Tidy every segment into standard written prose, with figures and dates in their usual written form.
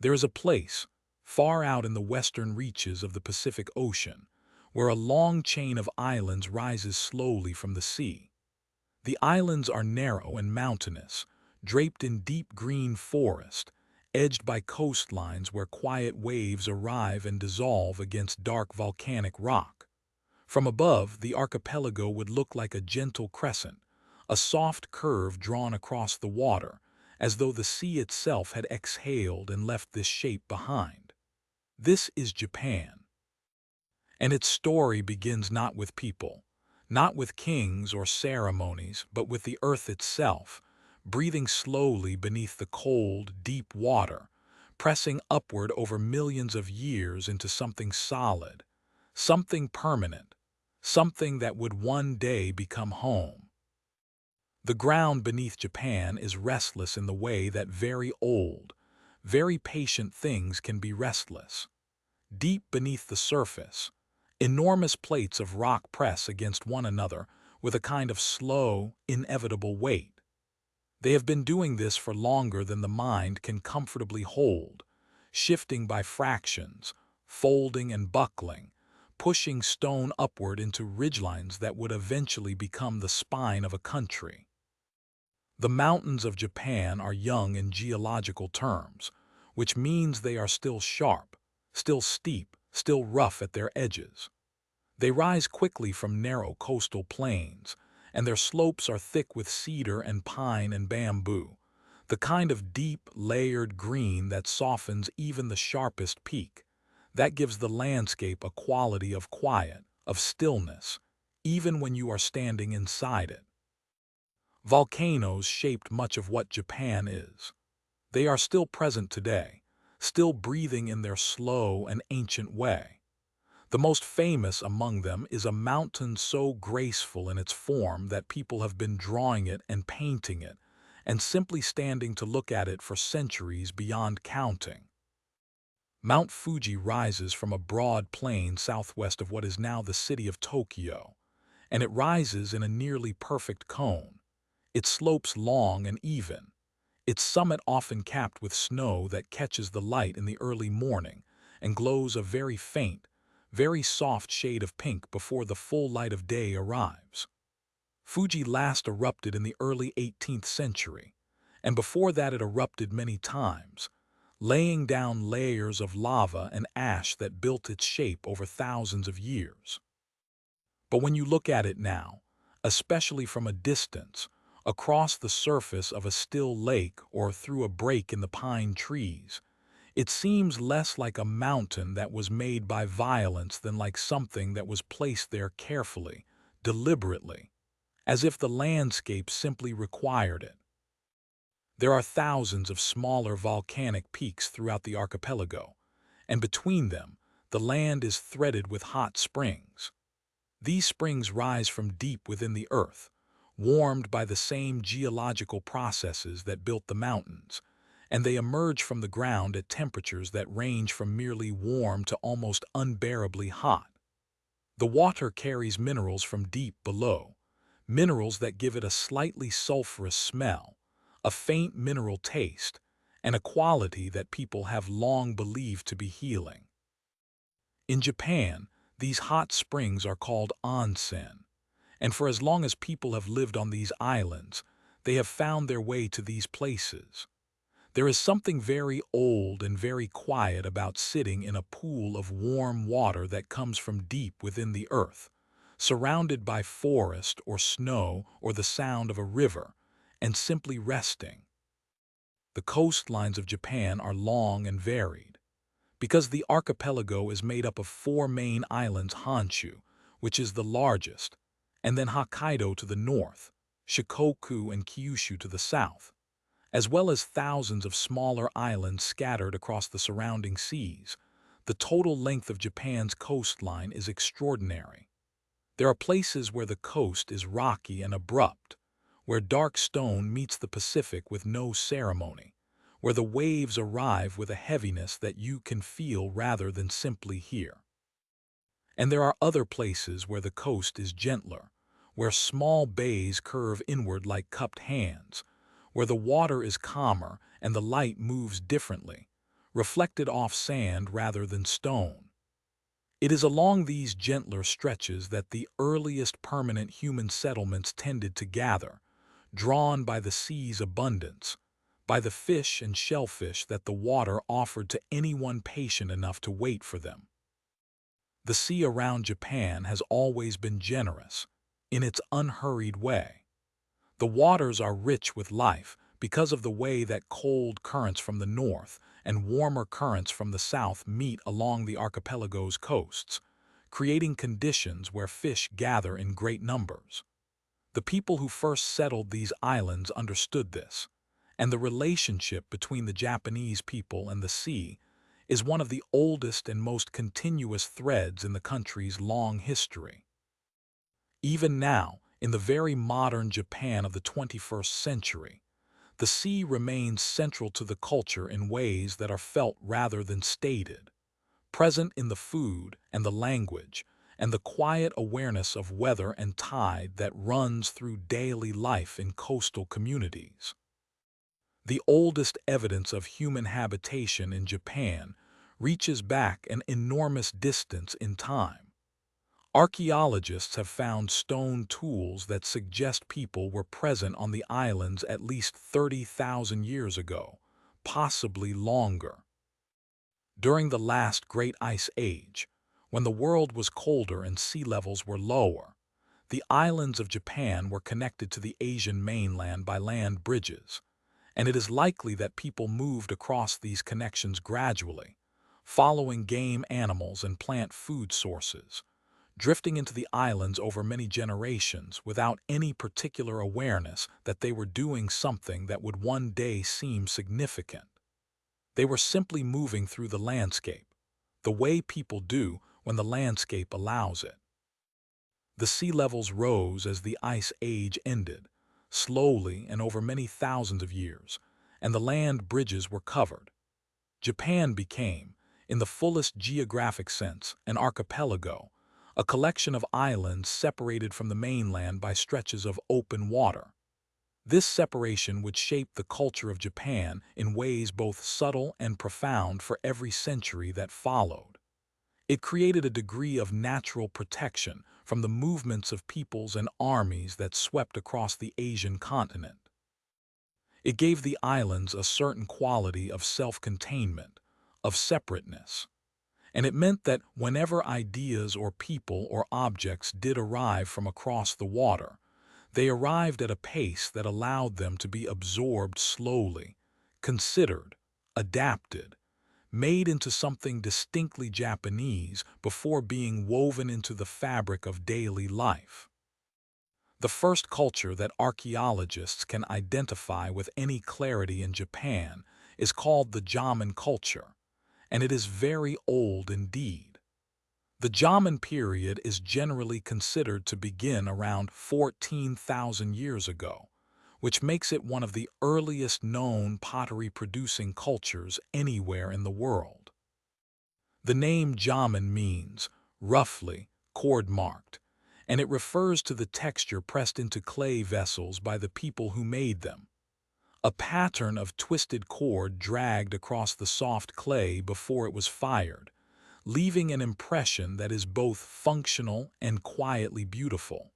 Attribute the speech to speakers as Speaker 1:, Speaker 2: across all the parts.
Speaker 1: There is a place, far out in the western reaches of the Pacific Ocean, where a long chain of islands rises slowly from the sea. The islands are narrow and mountainous, draped in deep green forest, edged by coastlines where quiet waves arrive and dissolve against dark volcanic rock. From above, the archipelago would look like a gentle crescent, a soft curve drawn across the water, as though the sea itself had exhaled and left this shape behind. This is Japan. And its story begins not with people, not with kings or ceremonies, but with the earth itself, breathing slowly beneath the cold, deep water, pressing upward over millions of years into something solid, something permanent, something that would one day become home. The ground beneath Japan is restless in the way that very old, very patient things can be restless. Deep beneath the surface, enormous plates of rock press against one another with a kind of slow, inevitable weight. They have been doing this for longer than the mind can comfortably hold, shifting by fractions, folding and buckling, pushing stone upward into ridgelines that would eventually become the spine of a country. The mountains of Japan are young in geological terms, which means they are still sharp, still steep, still rough at their edges. They rise quickly from narrow coastal plains, and their slopes are thick with cedar and pine and bamboo, the kind of deep, layered green that softens even the sharpest peak, that gives the landscape a quality of quiet, of stillness, even when you are standing inside it. Volcanoes shaped much of what Japan is. They are still present today, still breathing in their slow and ancient way. The most famous among them is a mountain so graceful in its form that people have been drawing it and painting it, and simply standing to look at it for centuries beyond counting. Mount Fuji rises from a broad plain southwest of what is now the city of Tokyo, and it rises in a nearly perfect cone, its slopes long and even, its summit often capped with snow that catches the light in the early morning and glows a very faint, very soft shade of pink before the full light of day arrives. Fuji last erupted in the early 18th century, and before that it erupted many times, laying down layers of lava and ash that built its shape over thousands of years. But when you look at it now, especially from a distance, across the surface of a still lake or through a break in the pine trees, it seems less like a mountain that was made by violence than like something that was placed there carefully, deliberately, as if the landscape simply required it. There are thousands of smaller volcanic peaks throughout the archipelago, and between them, the land is threaded with hot springs. These springs rise from deep within the earth, warmed by the same geological processes that built the mountains, and they emerge from the ground at temperatures that range from merely warm to almost unbearably hot. The water carries minerals from deep below, minerals that give it a slightly sulfurous smell, a faint mineral taste, and a quality that people have long believed to be healing. In Japan, these hot springs are called onsen, and for as long as people have lived on these islands, they have found their way to these places. There is something very old and very quiet about sitting in a pool of warm water that comes from deep within the earth, surrounded by forest or snow or the sound of a river, and simply resting. The coastlines of Japan are long and varied. Because the archipelago is made up of four main islands: Honshu, which is the largest, and then Hokkaido to the north, Shikoku and Kyushu to the south, as well as thousands of smaller islands scattered across the surrounding seas. The total length of Japan's coastline is extraordinary. There are places where the coast is rocky and abrupt, where dark stone meets the Pacific with no ceremony, where the waves arrive with a heaviness that you can feel rather than simply hear. And there are other places where the coast is gentler, where small bays curve inward like cupped hands, where the water is calmer and the light moves differently, reflected off sand rather than stone. It is along these gentler stretches that the earliest permanent human settlements tended to gather, drawn by the sea's abundance, by the fish and shellfish that the water offered to anyone patient enough to wait for them. The sea around Japan has always been generous, in its unhurried way. The waters are rich with life because of the way that cold currents from the north and warmer currents from the south meet along the archipelago's coasts, creating conditions where fish gather in great numbers. The people who first settled these islands understood this, and the relationship between the Japanese people and the sea is one of the oldest and most continuous threads in the country's long history. Even now, in the very modern Japan of the 21st century, the sea remains central to the culture in ways that are felt rather than stated, present in the food and the language, and the quiet awareness of weather and tide that runs through daily life in coastal communities. The oldest evidence of human habitation in Japan reaches back an enormous distance in time. Archaeologists have found stone tools that suggest people were present on the islands at least 30,000 years ago, possibly longer. During the last Great Ice Age, when the world was colder and sea levels were lower, the islands of Japan were connected to the Asian mainland by land bridges, and it is likely that people moved across these connections gradually, following game animals and plant food sources, drifting into the islands over many generations without any particular awareness that they were doing something that would one day seem significant. They were simply moving through the landscape, the way people do when the landscape allows it. The sea levels rose as the Ice Age ended, slowly and over many thousands of years, and the land bridges were covered. Japan became, in the fullest geographic sense, an archipelago, a collection of islands separated from the mainland by stretches of open water. This separation would shape the culture of Japan in ways both subtle and profound for every century that followed. It created a degree of natural protection from the movements of peoples and armies that swept across the Asian continent. It gave the islands a certain quality of self-containment, of separateness, and it meant that whenever ideas or people or objects did arrive from across the water, they arrived at a pace that allowed them to be absorbed slowly, considered, adapted, made into something distinctly Japanese before being woven into the fabric of daily life. The first culture that archaeologists can identify with any clarity in Japan is called the Jomon culture, and it is very old indeed. The Jomon period is generally considered to begin around 14,000 years ago, which makes it one of the earliest known pottery-producing cultures anywhere in the world. The name Jomon means, roughly, cord-marked, and it refers to the texture pressed into clay vessels by the people who made them. A pattern of twisted cord dragged across the soft clay before it was fired, leaving an impression that is both functional and quietly beautiful.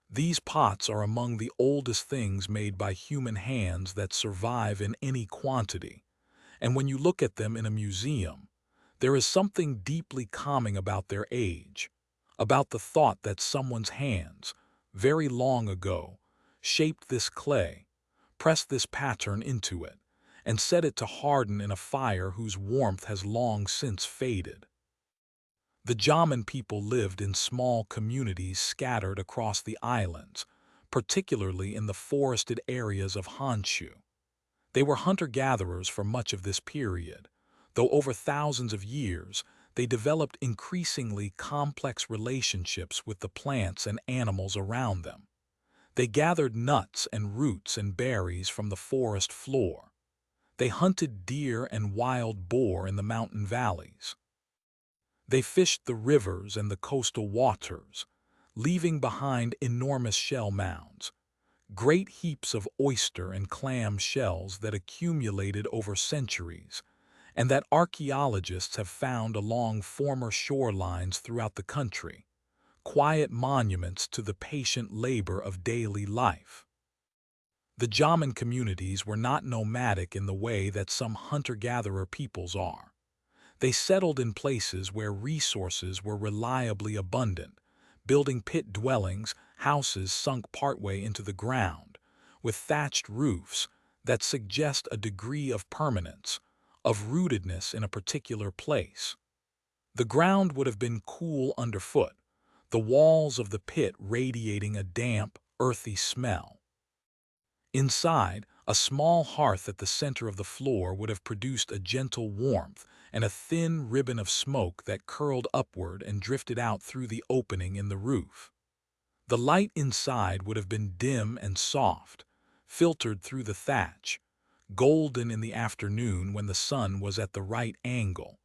Speaker 1: These pots are among the oldest things made by human hands that survive in any quantity, and when you look at them in a museum, there is something deeply calming about their age, about the thought that someone's hands, very long ago, shaped this clay, pressed this pattern into it, and set it to harden in a fire whose warmth has long since faded. The Jomon people lived in small communities scattered across the islands, particularly in the forested areas of Honshu. They were hunter-gatherers for much of this period, though over thousands of years they developed increasingly complex relationships with the plants and animals around them. They gathered nuts and roots and berries from the forest floor. They hunted deer and wild boar in the mountain valleys. They fished the rivers and the coastal waters, leaving behind enormous shell mounds, great heaps of oyster and clam shells that accumulated over centuries, and that archaeologists have found along former shorelines throughout the country, quiet monuments to the patient labor of daily life. The Jaman communities were not nomadic in the way that some hunter-gatherer peoples are. They settled in places where resources were reliably abundant, building pit dwellings, houses sunk partway into the ground, with thatched roofs that suggest a degree of permanence, of rootedness in a particular place. The ground would have been cool underfoot, the walls of the pit radiating a damp, earthy smell. Inside, a small hearth at the center of the floor would have produced a gentle warmth and a thin ribbon of smoke that curled upward and drifted out through the opening in the roof. The light inside would have been dim and soft, filtered through the thatch, golden in the afternoon when the sun was at the right angle,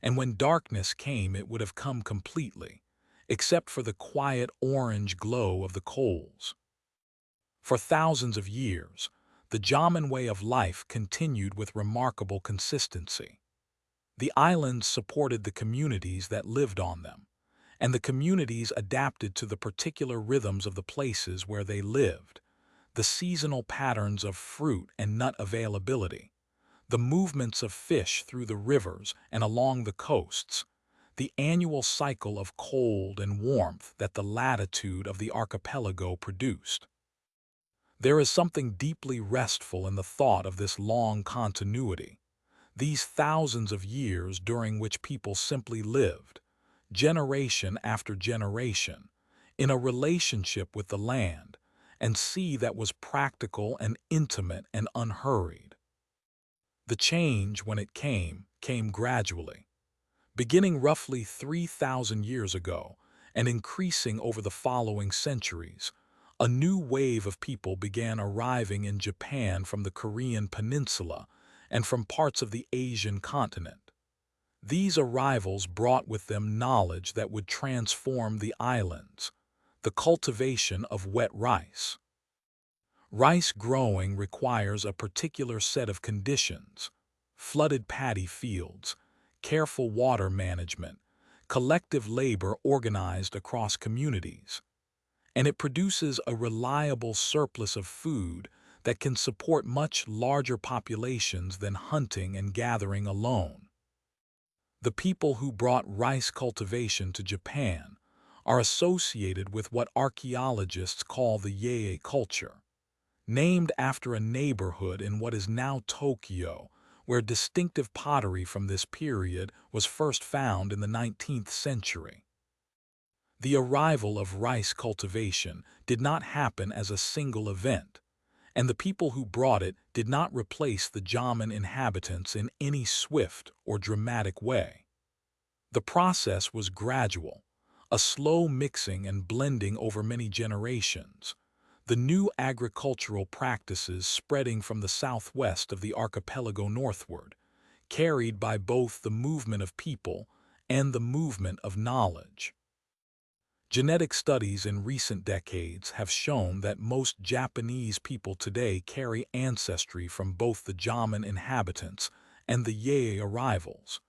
Speaker 1: and when darkness came it would have come completely, except for the quiet orange glow of the coals. For thousands of years, the Jaman way of life continued with remarkable consistency. The islands supported the communities that lived on them, and the communities adapted to the particular rhythms of the places where they lived, the seasonal patterns of fruit and nut availability, the movements of fish through the rivers and along the coasts, the annual cycle of cold and warmth that the latitude of the archipelago produced. There is something deeply restful in the thought of this long continuity, these thousands of years during which people simply lived, generation after generation, in a relationship with the land and sea that was practical and intimate and unhurried. The change, when it came gradually, beginning roughly 3,000 years ago and increasing over the following centuries. A new wave of people began arriving in Japan from the Korean peninsula and from parts of the Asian continent. These arrivals brought with them knowledge that would transform the islands, the cultivation of wet rice. Rice growing requires a particular set of conditions: flooded paddy fields, careful water management, collective labor organized across communities. And it produces a reliable surplus of food that can support much larger populations than hunting and gathering alone. The people who brought rice cultivation to Japan are associated with what archaeologists call the Yei culture, named after a neighborhood in what is now Tokyo, where distinctive pottery from this period was first found in the 19th century. The arrival of rice cultivation did not happen as a single event, and the people who brought it did not replace the Jaman inhabitants in any swift or dramatic way. The process was gradual, a slow mixing and blending over many generations, the new agricultural practices spreading from the southwest of the archipelago northward, carried by both the movement of people and the movement of knowledge. Genetic studies in recent decades have shown that most Japanese people today carry ancestry from both the Jaman inhabitants and the Yei arrivals,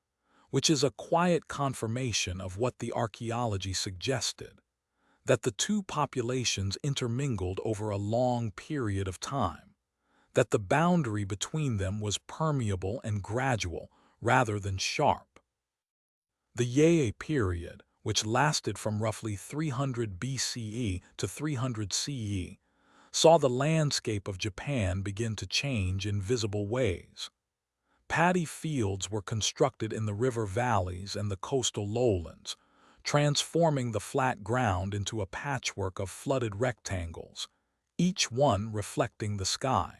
Speaker 1: which is a quiet confirmation of what the archaeology suggested, that the two populations intermingled over a long period of time, that the boundary between them was permeable and gradual rather than sharp. The Yei period, which lasted from roughly 300 BCE to 300 CE, saw the landscape of Japan begin to change in visible ways. Paddy fields were constructed in the river valleys and the coastal lowlands, transforming the flat ground into a patchwork of flooded rectangles, each one reflecting the sky.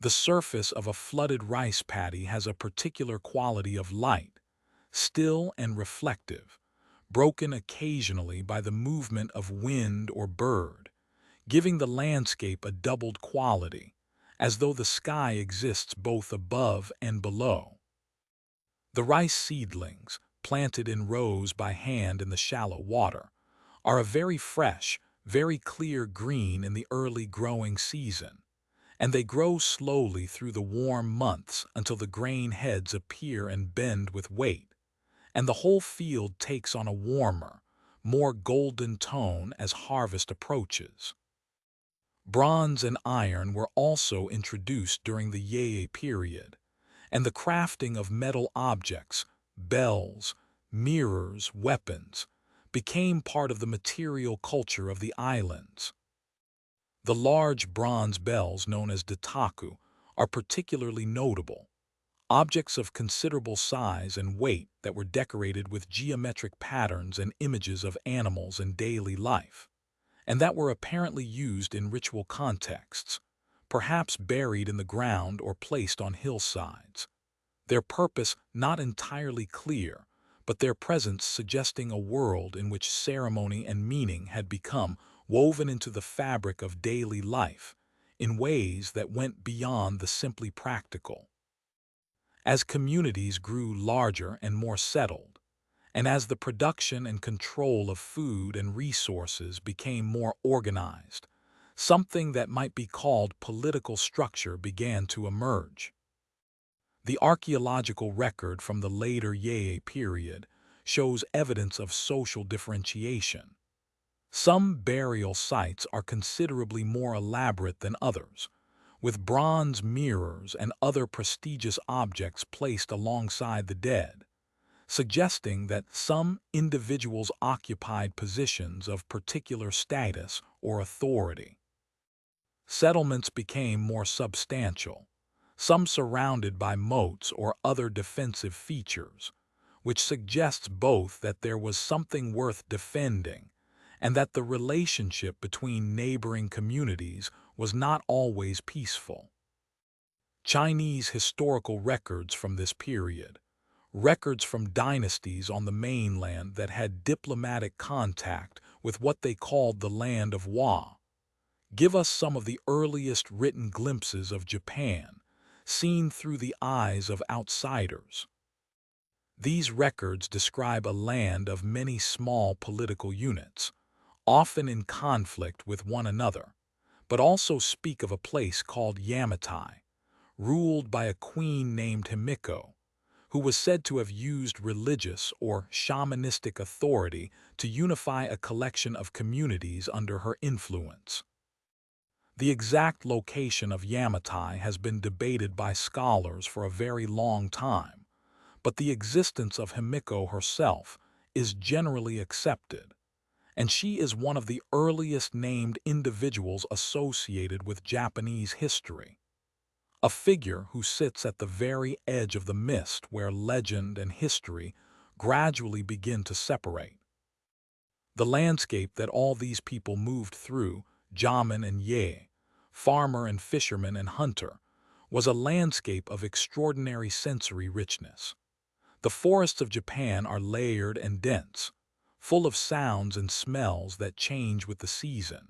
Speaker 1: The surface of a flooded rice paddy has a particular quality of light, still and reflective, broken occasionally by the movement of wind or bird, giving the landscape a doubled quality, as though the sky exists both above and below. The rice seedlings, planted in rows by hand in the shallow water, are a very fresh, very clear green in the early growing season, and they grow slowly through the warm months until the grain heads appear and bend with weight, and the whole field takes on a warmer, more golden tone as harvest approaches. Bronze and iron were also introduced during the Yei period, and the crafting of metal objects, bells, mirrors, weapons, became part of the material culture of the islands. The large bronze bells known as dataku are particularly notable, objects of considerable size and weight that were decorated with geometric patterns and images of animals and daily life, and that were apparently used in ritual contexts, perhaps buried in the ground or placed on hillsides. Their purpose not entirely clear, but their presence suggesting a world in which ceremony and meaning had become woven into the fabric of daily life in ways that went beyond the simply practical. As communities grew larger and more settled, and as the production and control of food and resources became more organized, something that might be called political structure began to emerge. The archaeological record from the later Yei period shows evidence of social differentiation. Some burial sites are considerably more elaborate than others, with bronze mirrors and other prestigious objects placed alongside the dead, suggesting that some individuals occupied positions of particular status or authority. Settlements became more substantial, some surrounded by moats or other defensive features, which suggests both that there was something worth defending and that the relationship between neighboring communities was not always peaceful. Chinese historical records from this period, records from dynasties on the mainland that had diplomatic contact with what they called the Land of Hua, give us some of the earliest written glimpses of Japan, seen through the eyes of outsiders. These records describe a land of many small political units, often in conflict with one another, but also speak of a place called Yamatai, ruled by a queen named Himiko, who was said to have used religious or shamanistic authority to unify a collection of communities under her influence. The exact location of Yamatai has been debated by scholars for a very long time, but the existence of Himiko herself is generally accepted, and she is one of the earliest named individuals associated with Japanese history, a figure who sits at the very edge of the mist where legend and history gradually begin to separate. The landscape that all these people moved through, Jaman and Ye, farmer and fisherman and hunter, was a landscape of extraordinary sensory richness. The forests of Japan are layered and dense, full of sounds and smells that change with the season.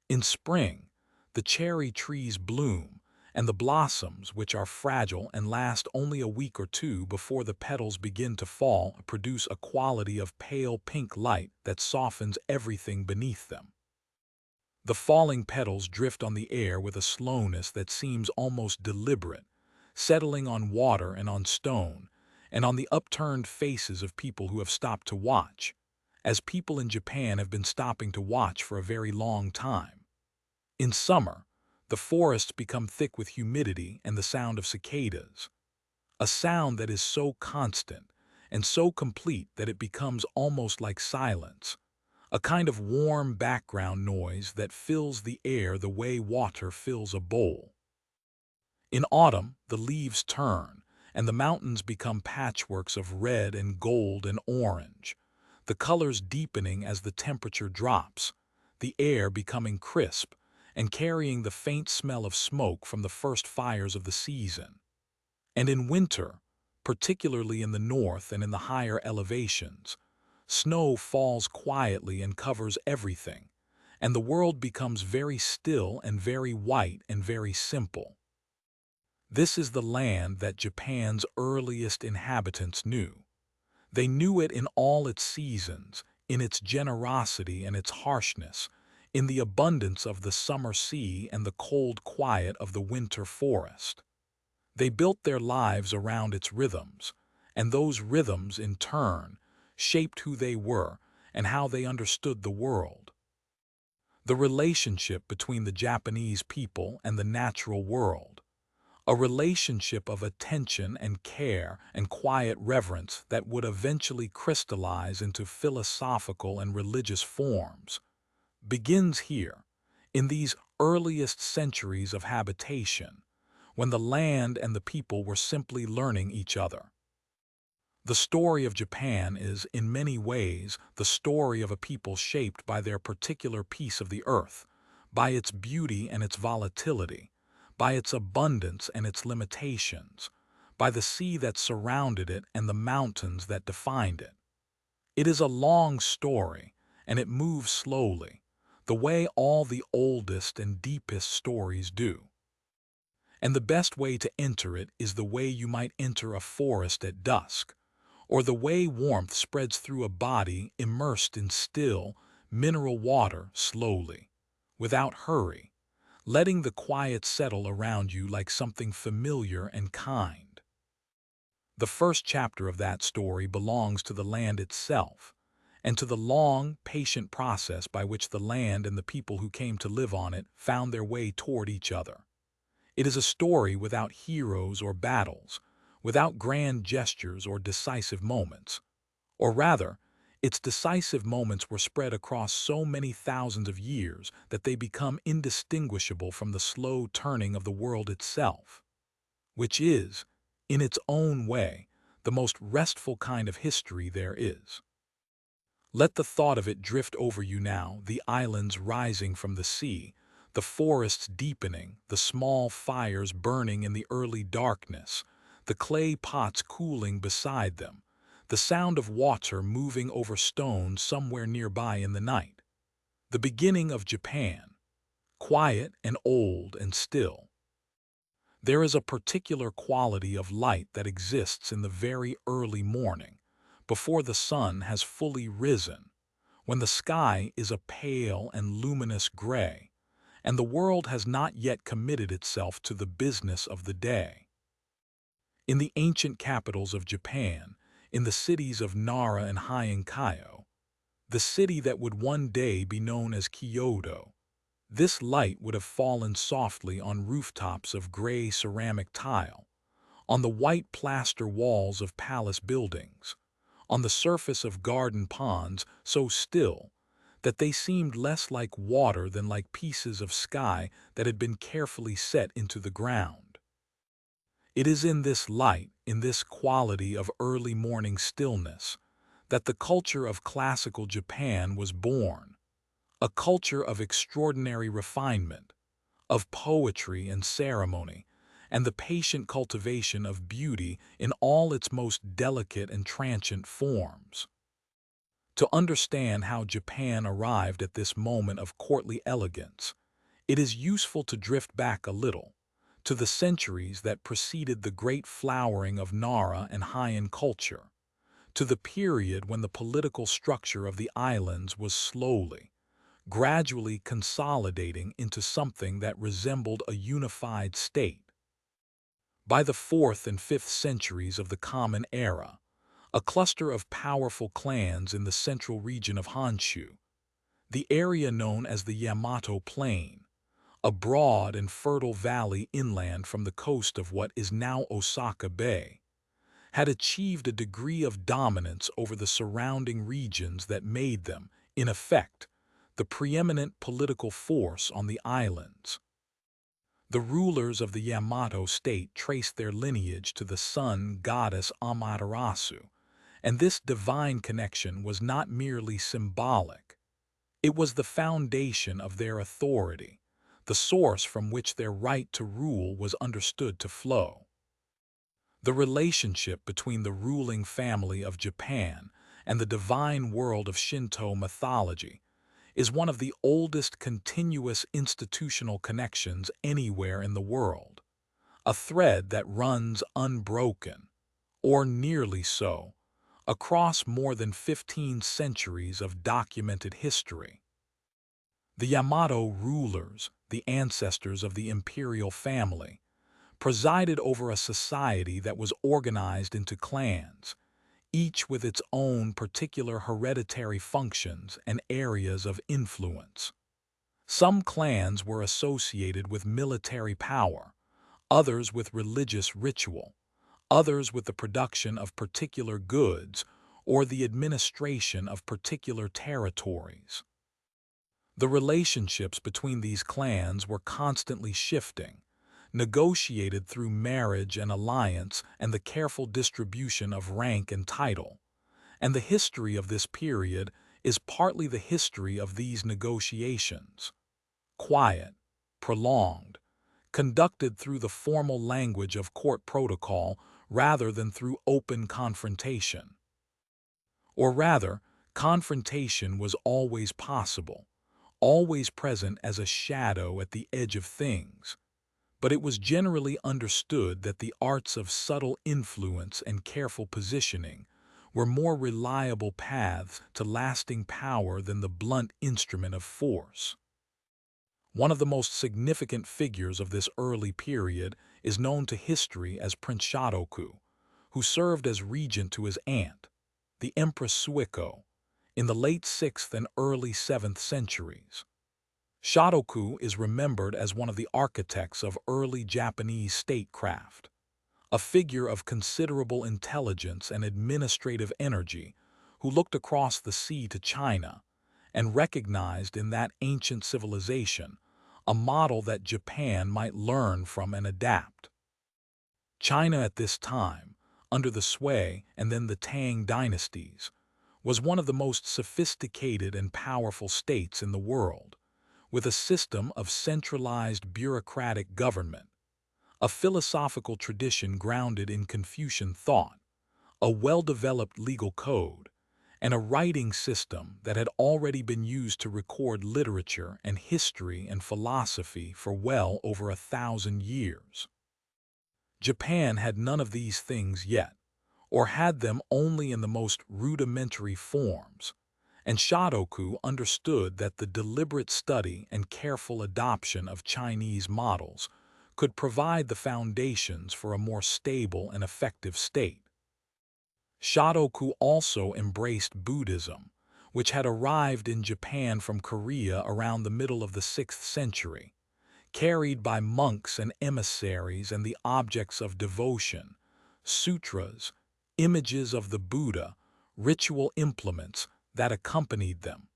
Speaker 1: In spring, the cherry trees bloom, and the blossoms, which are fragile and last only a week or two before the petals begin to fall, produce a quality of pale pink light that softens everything beneath them. The falling petals drift on the air with a slowness that seems almost deliberate, settling on water and on stone, and on the upturned faces of people who have stopped to watch, as people in Japan have been stopping to watch for a very long time. In summer, the forests become thick with humidity and the sound of cicadas, a sound that is so constant and so complete that it becomes almost like silence, a kind of warm background noise that fills the air the way water fills a bowl. In autumn, the leaves turn, and the mountains become patchworks of red and gold and orange, the colors deepening as the temperature drops, the air becoming crisp and carrying the faint smell of smoke from the first fires of the season. And in winter, particularly in the north and in the higher elevations, snow falls quietly and covers everything, and the world becomes very still and very white and very simple. This is the land that Japan's earliest inhabitants knew. They knew it in all its seasons, in its generosity and its harshness, in the abundance of the summer sea and the cold quiet of the winter forest. They built their lives around its rhythms, and those rhythms, in turn, shaped who they were and how they understood the world. The relationship between the Japanese people and the natural world, a relationship of attention and care and quiet reverence that would eventually crystallize into philosophical and religious forms, begins here, in these earliest centuries of habitation, when the land and the people were simply learning each other. The story of Japan is, in many ways, the story of a people shaped by their particular piece of the earth, by its beauty and its volatility, by its abundance and its limitations, by the sea that surrounded it and the mountains that defined it. It is a long story, and it moves slowly, the way all the oldest and deepest stories do. And the best way to enter it is the way you might enter a forest at dusk, or the way warmth spreads through a body immersed in still, mineral water slowly, without hurry, letting the quiet settle around you like something familiar and kind. The first chapter of that story belongs to the land itself, and to the long, patient process by which the land and the people who came to live on it found their way toward each other. It is a story without heroes or battles, without grand gestures or decisive moments. Or rather, its decisive moments were spread across so many thousands of years that they become indistinguishable from the slow turning of the world itself, which is, in its own way, the most restful kind of history there is. Let the thought of it drift over you now, the islands rising from the sea, the forests deepening, the small fires burning in the early darkness, the clay pots cooling beside them, the sound of water moving over stones somewhere nearby in the night. The beginning of Japan, quiet and old and still. There is a particular quality of light that exists in the very early morning, before the sun has fully risen, when the sky is a pale and luminous gray, and the world has not yet committed itself to the business of the day. In the ancient capitals of Japan, in the cities of Nara and Hyankayo, the city that would one day be known as Kyoto, this light would have fallen softly on rooftops of gray ceramic tile, on the white plaster walls of palace buildings, on the surface of garden ponds so still that they seemed less like water than like pieces of sky that had been carefully set into the ground. It is in this light, in this quality of early morning stillness, that the culture of classical Japan was born, a culture of extraordinary refinement, of poetry and ceremony, and the patient cultivation of beauty in all its most delicate and transient forms. To understand how Japan arrived at this moment of courtly elegance, it is useful to drift back a little, to the centuries that preceded the great flowering of Nara and Heian culture, to the period when the political structure of the islands was slowly, gradually consolidating into something that resembled a unified state. By the 4th and 5th centuries of the Common Era, a cluster of powerful clans in the central region of Honshu, the area known as the Yamato Plain, a broad and fertile valley inland from the coast of what is now Osaka Bay, had achieved a degree of dominance over the surrounding regions that made them, in effect, the preeminent political force on the islands. The rulers of the Yamato state traced their lineage to the sun goddess Amaterasu, and this divine connection was not merely symbolic. It was the foundation of their authority, the source from which their right to rule was understood to flow. The relationship between the ruling family of Japan and the divine world of Shinto mythology is one of the oldest continuous institutional connections anywhere in the world, a thread that runs unbroken, or nearly so, across more than 15 centuries of documented history. The Yamato rulers, the ancestors of the imperial family, presided over a society that was organized into clans, each with its own particular hereditary functions and areas of influence. Some clans were associated with military power, others with religious ritual, others with the production of particular goods or the administration of particular territories. The relationships between these clans were constantly shifting, negotiated through marriage and alliance and the careful distribution of rank and title. And the history of this period is partly the history of these negotiations. Quiet, prolonged, conducted through the formal language of court protocol rather than through open confrontation. Or rather, confrontation was always possible, always present as a shadow at the edge of things, but it was generally understood that the arts of subtle influence and careful positioning were more reliable paths to lasting power than the blunt instrument of force. One of the most significant figures of this early period is known to history as Prince Shotoku, who served as regent to his aunt, the Empress Suiko, in the late 6th and early 7th centuries. Shotoku is remembered as one of the architects of early Japanese statecraft, a figure of considerable intelligence and administrative energy who looked across the sea to China and recognized in that ancient civilization a model that Japan might learn from and adapt. China at this time, under the Sui and then the Tang dynasties, was one of the most sophisticated and powerful states in the world, with a system of centralized bureaucratic government, a philosophical tradition grounded in Confucian thought, a well-developed legal code, and a writing system that had already been used to record literature and history and philosophy for well over 1,000 years. Japan had none of these things yet, or had them only in the most rudimentary forms, and Shotoku understood that the deliberate study and careful adoption of Chinese models could provide the foundations for a more stable and effective state. Shotoku also embraced Buddhism, which had arrived in Japan from Korea around the middle of the 6th century, carried by monks and emissaries and the objects of devotion, sutras, images of the Buddha, ritual implements that accompanied them.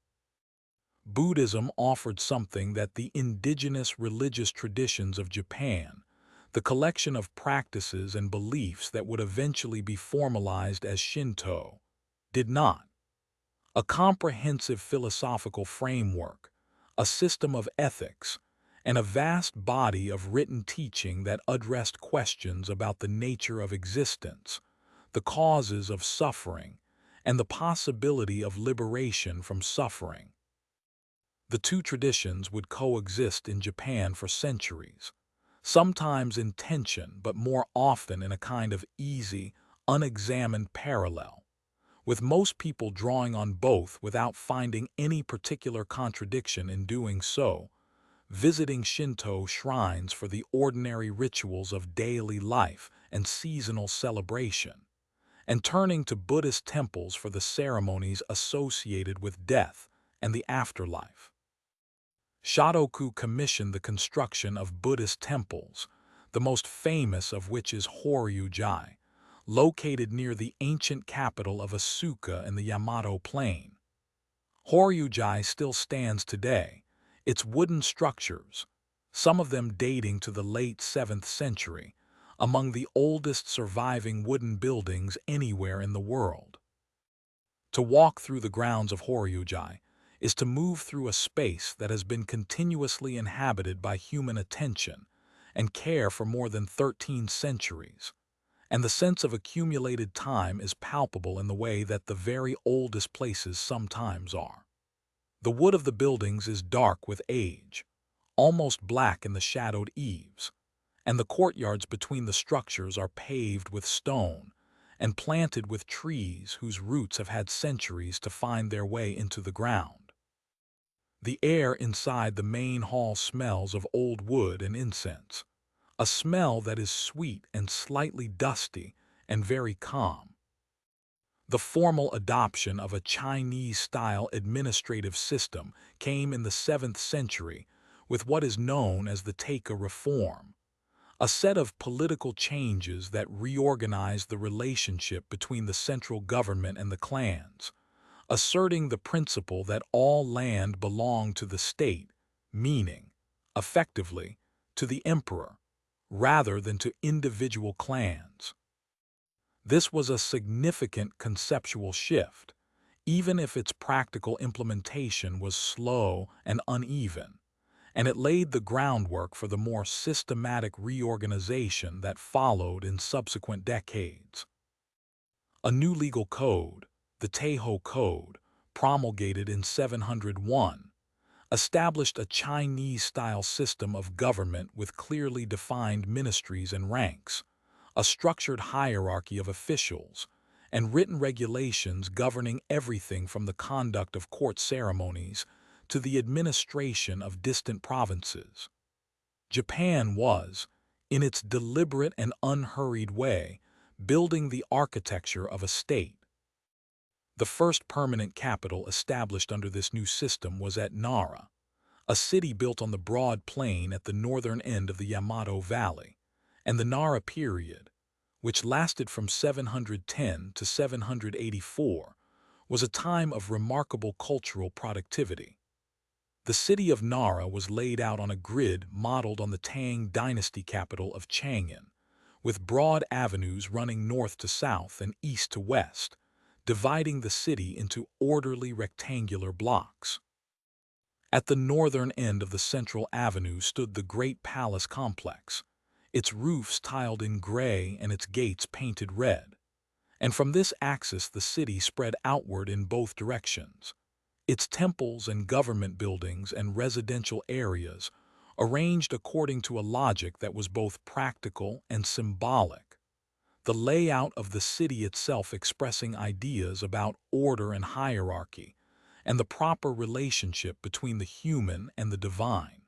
Speaker 1: Buddhism offered something that the indigenous religious traditions of Japan, the collection of practices and beliefs that would eventually be formalized as Shinto, did not. A comprehensive philosophical framework, a system of ethics, and a vast body of written teaching that addressed questions about the nature of existence, the causes of suffering, and the possibility of liberation from suffering. The two traditions would coexist in Japan for centuries, sometimes in tension but more often in a kind of easy, unexamined parallel, with most people drawing on both without finding any particular contradiction in doing so, visiting Shinto shrines for the ordinary rituals of daily life and seasonal celebration, and turning to Buddhist temples for the ceremonies associated with death and the afterlife. Shotoku commissioned the construction of Buddhist temples, the most famous of which is Horyuji, located near the ancient capital of Asuka in the Yamato Plain. Horyuji still stands today, its wooden structures, some of them dating to the late 7th century, among the oldest surviving wooden buildings anywhere in the world. To walk through the grounds of Horyuji is to move through a space that has been continuously inhabited by human attention and care for more than 13 centuries, and the sense of accumulated time is palpable in the way that the very oldest places sometimes are. The wood of the buildings is dark with age, almost black in the shadowed eaves, and the courtyards between the structures are paved with stone and planted with trees whose roots have had centuries to find their way into the ground. The air inside the main hall smells of old wood and incense, a smell that is sweet and slightly dusty and very calm. The formal adoption of a Chinese-style administrative system came in the 7th century with what is known as the Taika Reform, a set of political changes that reorganized the relationship between the central government and the clans, asserting the principle that all land belonged to the state, meaning, effectively, to the emperor, rather than to individual clans. This was a significant conceptual shift, even if its practical implementation was slow and uneven, and it laid the groundwork for the more systematic reorganization that followed in subsequent decades. A new legal code, the Taiho Code, promulgated in 701, established a Chinese-style system of government with clearly defined ministries and ranks, a structured hierarchy of officials, and written regulations governing everything from the conduct of court ceremonies to the administration of distant provinces. Japan was, in its deliberate and unhurried way, building the architecture of a state. The first permanent capital established under this new system was at Nara, a city built on the broad plain at the northern end of the Yamato Valley, and the Nara period, which lasted from 710 to 784, was a time of remarkable cultural productivity. The city of Nara was laid out on a grid modeled on the Tang dynasty capital of Chang'an, with broad avenues running north to south and east to west, dividing the city into orderly rectangular blocks. At the northern end of the central avenue stood the Great Palace Complex, its roofs tiled in gray and its gates painted red. And from this axis the city spread outward in both directions, its temples and government buildings and residential areas arranged according to a logic that was both practical and symbolic, the layout of the city itself expressing ideas about order and hierarchy, and the proper relationship between the human and the divine.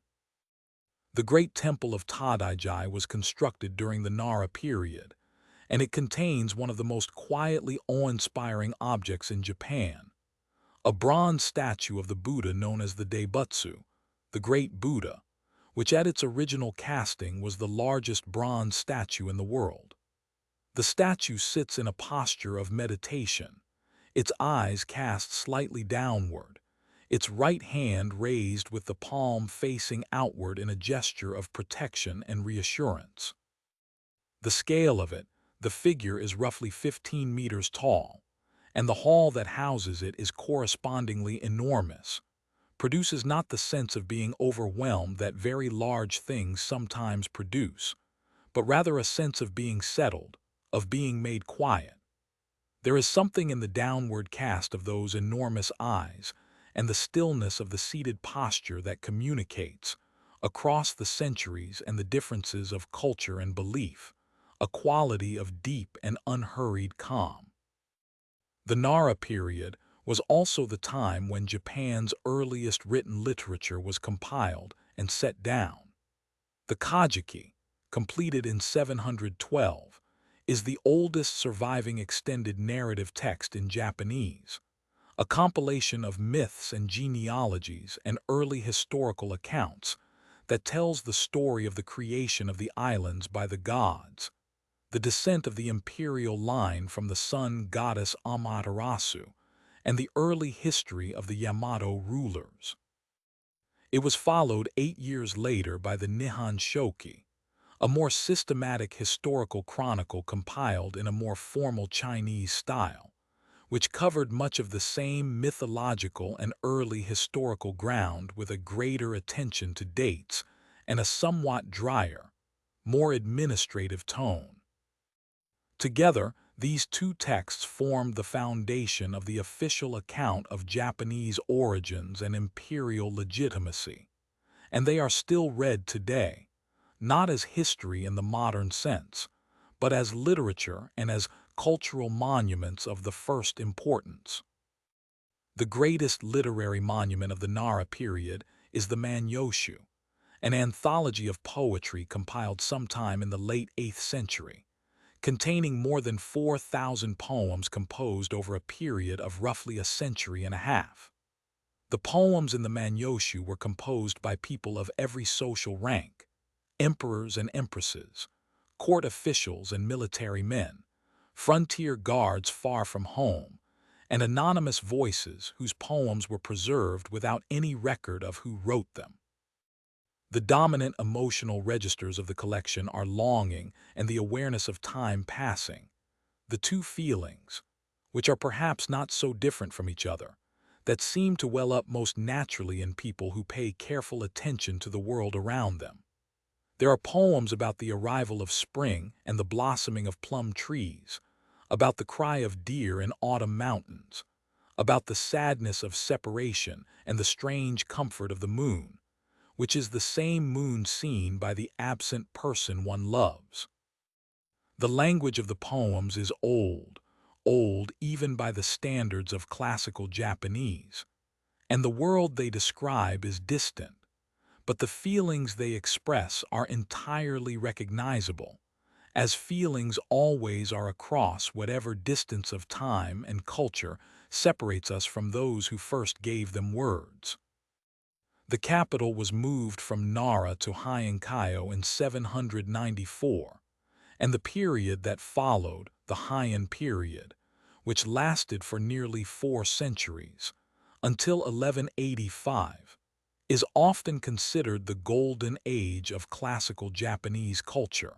Speaker 1: The great temple of Tadaijai was constructed during the Nara period, and it contains one of the most quietly awe-inspiring objects in Japan, a bronze statue of the Buddha known as the Daibutsu, the Great Buddha, which at its original casting was the largest bronze statue in the world. The statue sits in a posture of meditation, its eyes cast slightly downward, its right hand raised with the palm facing outward in a gesture of protection and reassurance. The scale of it, the figure is roughly 15 meters tall, and the hall that houses it is correspondingly enormous, produces not the sense of being overwhelmed that very large things sometimes produce, but rather a sense of being settled, of being made quiet. There is something in the downward cast of those enormous eyes and the stillness of the seated posture that communicates, across the centuries and the differences of culture and belief, a quality of deep and unhurried calm. The Nara period was also the time when Japan's earliest written literature was compiled and set down. The Kojiki, completed in 712, is the oldest surviving extended narrative text in Japanese, a compilation of myths and genealogies and early historical accounts that tells the story of the creation of the islands by the gods, the descent of the imperial line from the sun goddess Amaterasu, and the early history of the Yamato rulers. It was followed 8 years later by the Nihon Shoki, a more systematic historical chronicle compiled in a more formal Chinese style, which covered much of the same mythological and early historical ground with a greater attention to dates and a somewhat drier, more administrative tone. Together, these two texts formed the foundation of the official account of Japanese origins and imperial legitimacy, and they are still read today, not as history in the modern sense, but as literature and as cultural monuments of the first importance. The greatest literary monument of the Nara period is the Manyoshu, an anthology of poetry compiled sometime in the late 8th century, containing more than 4,000 poems composed over a period of roughly a century and a half. The poems in the Manyoshu were composed by people of every social rank: emperors and empresses, court officials and military men, frontier guards far from home, and anonymous voices whose poems were preserved without any record of who wrote them. The dominant emotional registers of the collection are longing and the awareness of time passing, the two feelings, which are perhaps not so different from each other, that seem to well up most naturally in people who pay careful attention to the world around them. There are poems about the arrival of spring and the blossoming of plum trees, about the cry of deer in autumn mountains, about the sadness of separation and the strange comfort of the moon, which is the same moon seen by the absent person one loves. The language of the poems is old, old even by the standards of classical Japanese, and the world they describe is distant, but the feelings they express are entirely recognizable, as feelings always are across whatever distance of time and culture separates us from those who first gave them words. The capital was moved from Nara to Heian in 794, and the period that followed, the Heian period, which lasted for nearly 4 centuries, until 1185, is often considered the golden age of classical Japanese culture.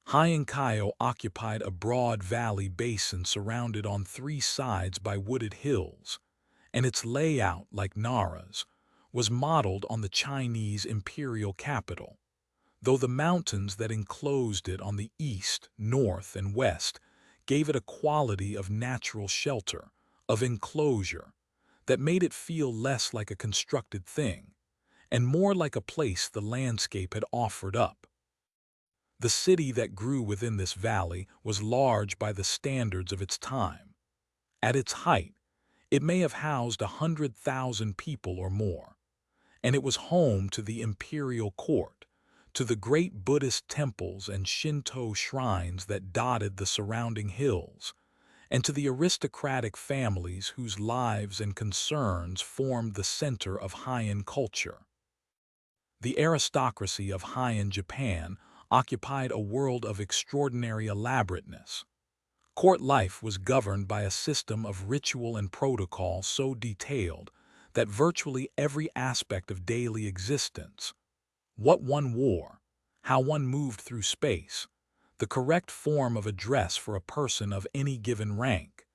Speaker 1: Heian occupied a broad valley basin surrounded on 3 sides by wooded hills, and its layout, like Nara's, was modeled on the Chinese imperial capital, though the mountains that enclosed it on the east, north, and west gave it a quality of natural shelter, of enclosure, that made it feel less like a constructed thing, and more like a place the landscape had offered up. The city that grew within this valley was large by the standards of its time. At its height, it may have housed 100,000 people or more, and it was home to the imperial court, to the great Buddhist temples and Shinto shrines that dotted the surrounding hills, and to the aristocratic families whose lives and concerns formed the center of Heian culture. The aristocracy of Heian Japan occupied a world of extraordinary elaborateness. Court life was governed by a system of ritual and protocol so detailed that virtually every aspect of daily existence, what one wore, how one moved through space, the correct form of address for a person of any given rank,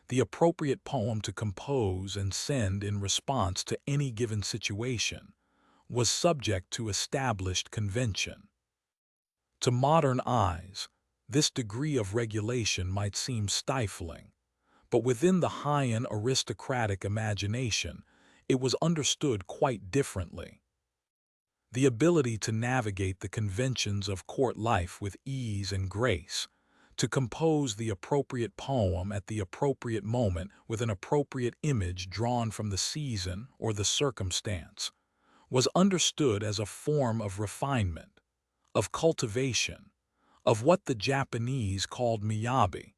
Speaker 1: the appropriate poem to compose and send in response to any given situation, was subject to established convention. To modern eyes, this degree of regulation might seem stifling, but within the Heian aristocratic imagination, it was understood quite differently. The ability to navigate the conventions of court life with ease and grace, to compose the appropriate poem at the appropriate moment with an appropriate image drawn from the season or the circumstance, was understood as a form of refinement, of cultivation, of what the Japanese called miyabi,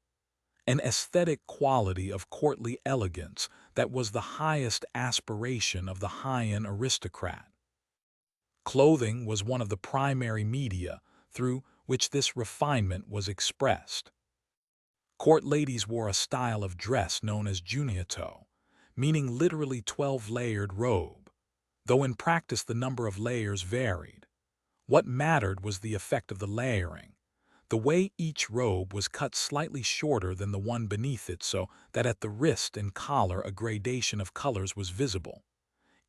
Speaker 1: an aesthetic quality of courtly elegance that was the highest aspiration of the Heian aristocrat. Clothing was one of the primary media through which this refinement was expressed. Court ladies wore a style of dress known as junyato, meaning literally 12-layered robe, though in practice the number of layers varied. What mattered was the effect of the layering, the way each robe was cut slightly shorter than the one beneath it so that at the wrist and collar a gradation of colors was visible,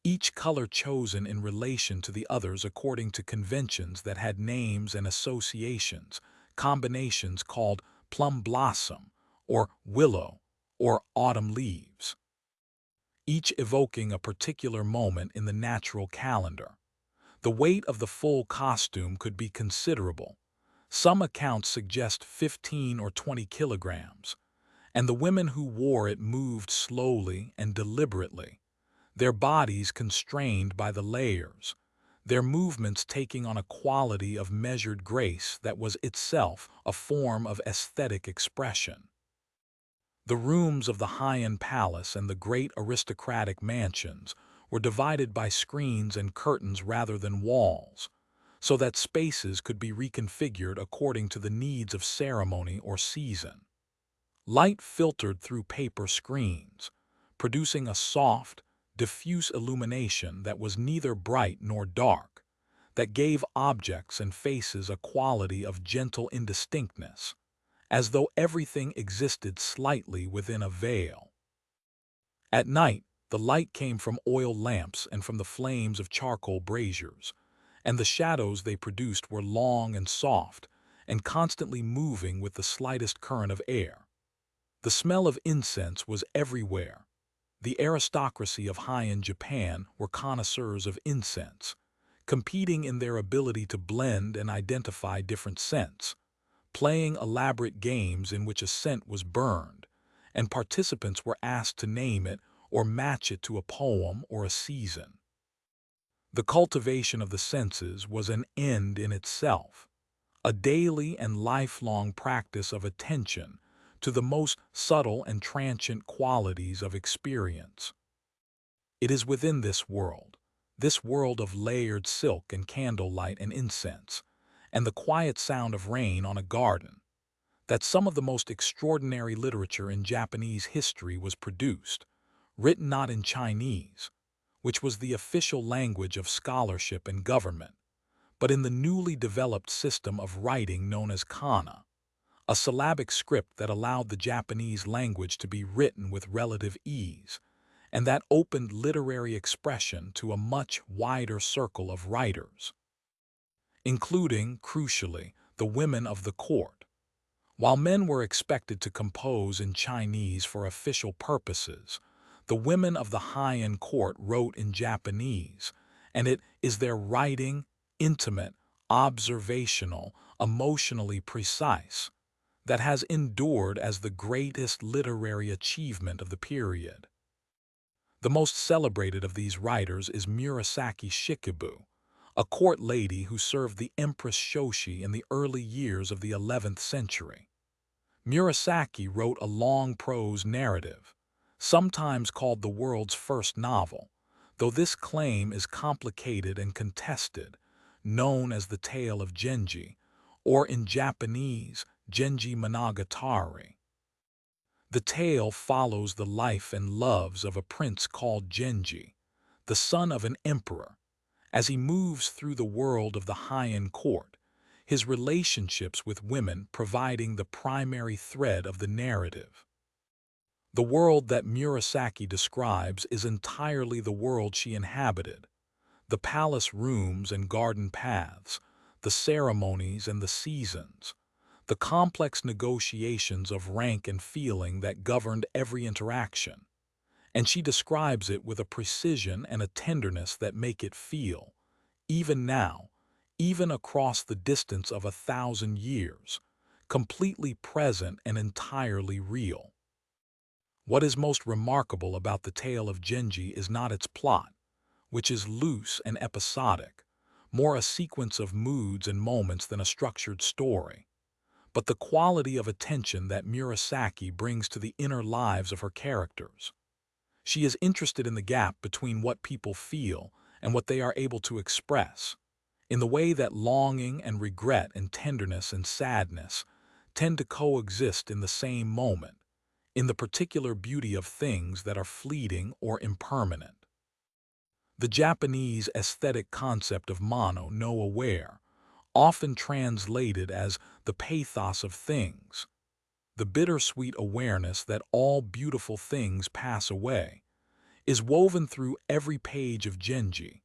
Speaker 1: each color chosen in relation to the others according to conventions that had names and associations, combinations called plum blossom, or willow, or autumn leaves, each evoking a particular moment in the natural calendar. The weight of the full costume could be considerable. Some accounts suggest 15 or 20 kilograms, and the women who wore it moved slowly and deliberately, their bodies constrained by the layers, their movements taking on a quality of measured grace that was itself a form of aesthetic expression. The rooms of the Heian Palace and the great aristocratic mansions were divided by screens and curtains rather than walls, so that spaces could be reconfigured according to the needs of ceremony or season. Light filtered through paper screens, producing a soft, diffuse illumination that was neither bright nor dark, that gave objects and faces a quality of gentle indistinctness, as though everything existed slightly within a veil. At night, the light came from oil lamps and from the flames of charcoal braziers, and the shadows they produced were long and soft, and constantly moving with the slightest current of air. The smell of incense was everywhere. The aristocracy of Heian Japan were connoisseurs of incense, competing in their ability to blend and identify different scents, playing elaborate games in which a scent was burned, and participants were asked to name it or match it to a poem or a season. The cultivation of the senses was an end in itself, a daily and lifelong practice of attention to the most subtle and transient qualities of experience. It is within this world of layered silk and candlelight and incense, and the quiet sound of rain on a garden, that some of the most extraordinary literature in Japanese history was produced, written not in Chinese, which was the official language of scholarship and government, but in the newly developed system of writing known as kana, a syllabic script that allowed the Japanese language to be written with relative ease, and that opened literary expression to a much wider circle of writers, including, crucially, the women of the court. While men were expected to compose in Chinese for official purposes, the women of the Heian court wrote in Japanese, and it is their writing, intimate, observational, emotionally precise, that has endured as the greatest literary achievement of the period. The most celebrated of these writers is Murasaki Shikibu, a court lady who served the Empress Shoshi in the early years of the 11th century. Murasaki wrote a long prose narrative, sometimes called the world's first novel, though this claim is complicated and contested, known as the Tale of Genji, or in Japanese, Genji Monogatari. The tale follows the life and loves of a prince called Genji, the son of an emperor, as he moves through the world of the Heian court, his relationships with women providing the primary thread of the narrative. The world that Murasaki describes is entirely the world she inhabited, the palace rooms and garden paths, the ceremonies and the seasons, the complex negotiations of rank and feeling that governed every interaction, and she describes it with a precision and a tenderness that make it feel, even now, even across the distance of 1,000 years, completely present and entirely real. What is most remarkable about the tale of Genji is not its plot, which is loose and episodic, more a sequence of moods and moments than a structured story, but the quality of attention that Murasaki brings to the inner lives of her characters. She is interested in the gap between what people feel and what they are able to express, in the way that longing and regret and tenderness and sadness tend to coexist in the same moment, in the particular beauty of things that are fleeting or impermanent. The Japanese aesthetic concept of mono no aware, often translated as the pathos of things, the bittersweet awareness that all beautiful things pass away, is woven through every page of Genji,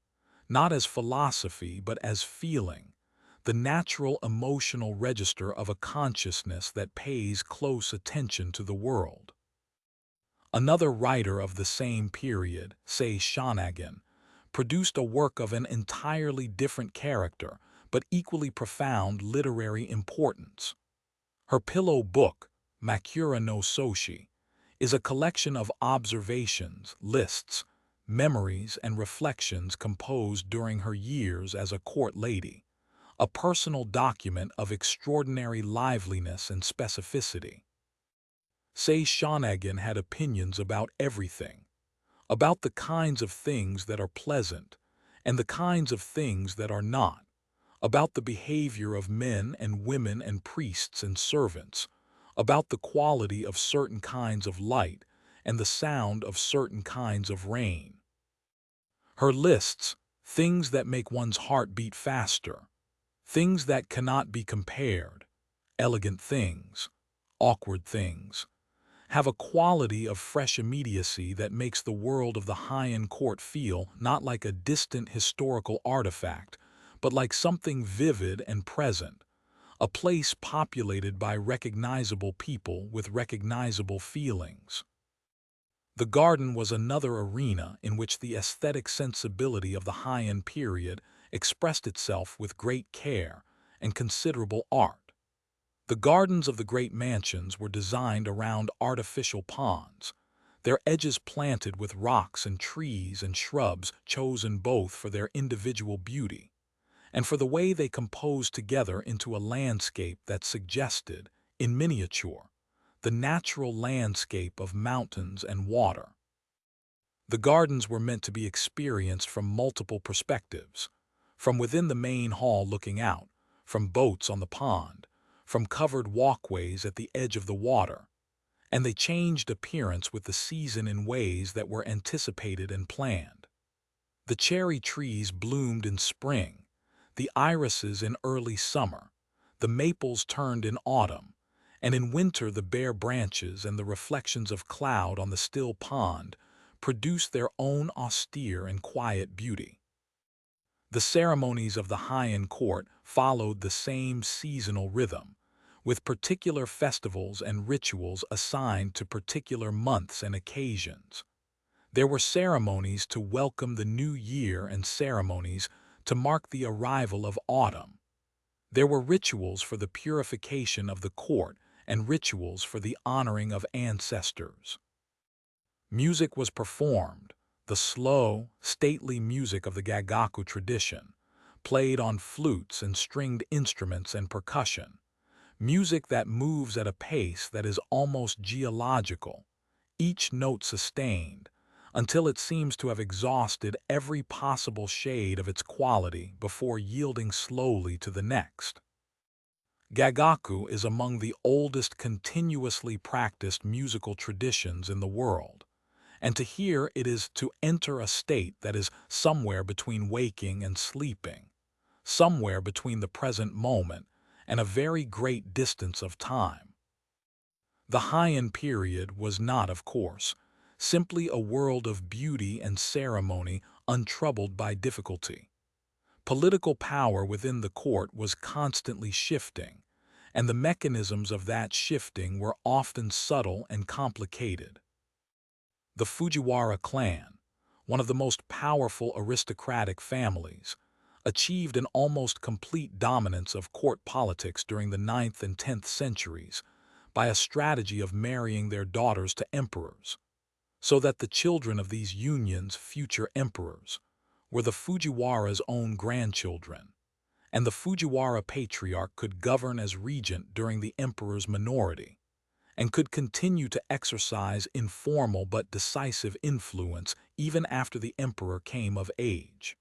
Speaker 1: not as philosophy but as feeling, the natural emotional register of a consciousness that pays close attention to the world. Another writer of the same period, Sei Shonagon, produced a work of an entirely different character but equally profound literary importance. Her pillow book, Makura no Soshi, is a collection of observations, lists, memories, and reflections composed during her years as a court lady, a personal document of extraordinary liveliness and specificity. Sei Shonagon had opinions about everything, about the kinds of things that are pleasant and the kinds of things that are not, about the behavior of men and women and priests and servants, about the quality of certain kinds of light and the sound of certain kinds of rain. Her lists, things that make one's heart beat faster, things that cannot be compared, elegant things, awkward things, have a quality of fresh immediacy that makes the world of the Heian court feel not like a distant historical artifact, but like something vivid and present, a place populated by recognizable people with recognizable feelings. The garden was another arena in which the aesthetic sensibility of the Heian period expressed itself with great care and considerable art. The gardens of the great mansions were designed around artificial ponds, their edges planted with rocks and trees and shrubs chosen both for their individual beauty and for the way they composed together into a landscape that suggested, in miniature, the natural landscape of mountains and water. The gardens were meant to be experienced from multiple perspectives, from within the main hall looking out, from boats on the pond, from covered walkways at the edge of the water, and they changed appearance with the season in ways that were anticipated and planned. The cherry trees bloomed in spring, the irises in early summer, the maples turned in autumn, and in winter the bare branches and the reflections of cloud on the still pond produced their own austere and quiet beauty. The ceremonies of the Heian court followed the same seasonal rhythm, with particular festivals and rituals assigned to particular months and occasions. There were ceremonies to welcome the new year and ceremonies to mark the arrival of autumn. There were rituals for the purification of the court and rituals for the honoring of ancestors. Music was performed, the slow, stately music of the Gagaku tradition, played on flutes and stringed instruments and percussion, music that moves at a pace that is almost geological, each note sustained, until it seems to have exhausted every possible shade of its quality before yielding slowly to the next. Gagaku is among the oldest continuously practiced musical traditions in the world, and to hear it is to enter a state that is somewhere between waking and sleeping, somewhere between the present moment and a very great distance of time. The Heian period was not, of course, simply a world of beauty and ceremony untroubled by difficulty. Political power within the court was constantly shifting, and the mechanisms of that shifting were often subtle and complicated. The Fujiwara clan, one of the most powerful aristocratic families, achieved an almost complete dominance of court politics during the 9th and 10th centuries by a strategy of marrying their daughters to emperors, so that the children of these unions, future emperors, were the Fujiwara's own grandchildren, and the Fujiwara patriarch could govern as regent during the emperor's minority, and could continue to exercise informal but decisive influence even after the emperor came of age.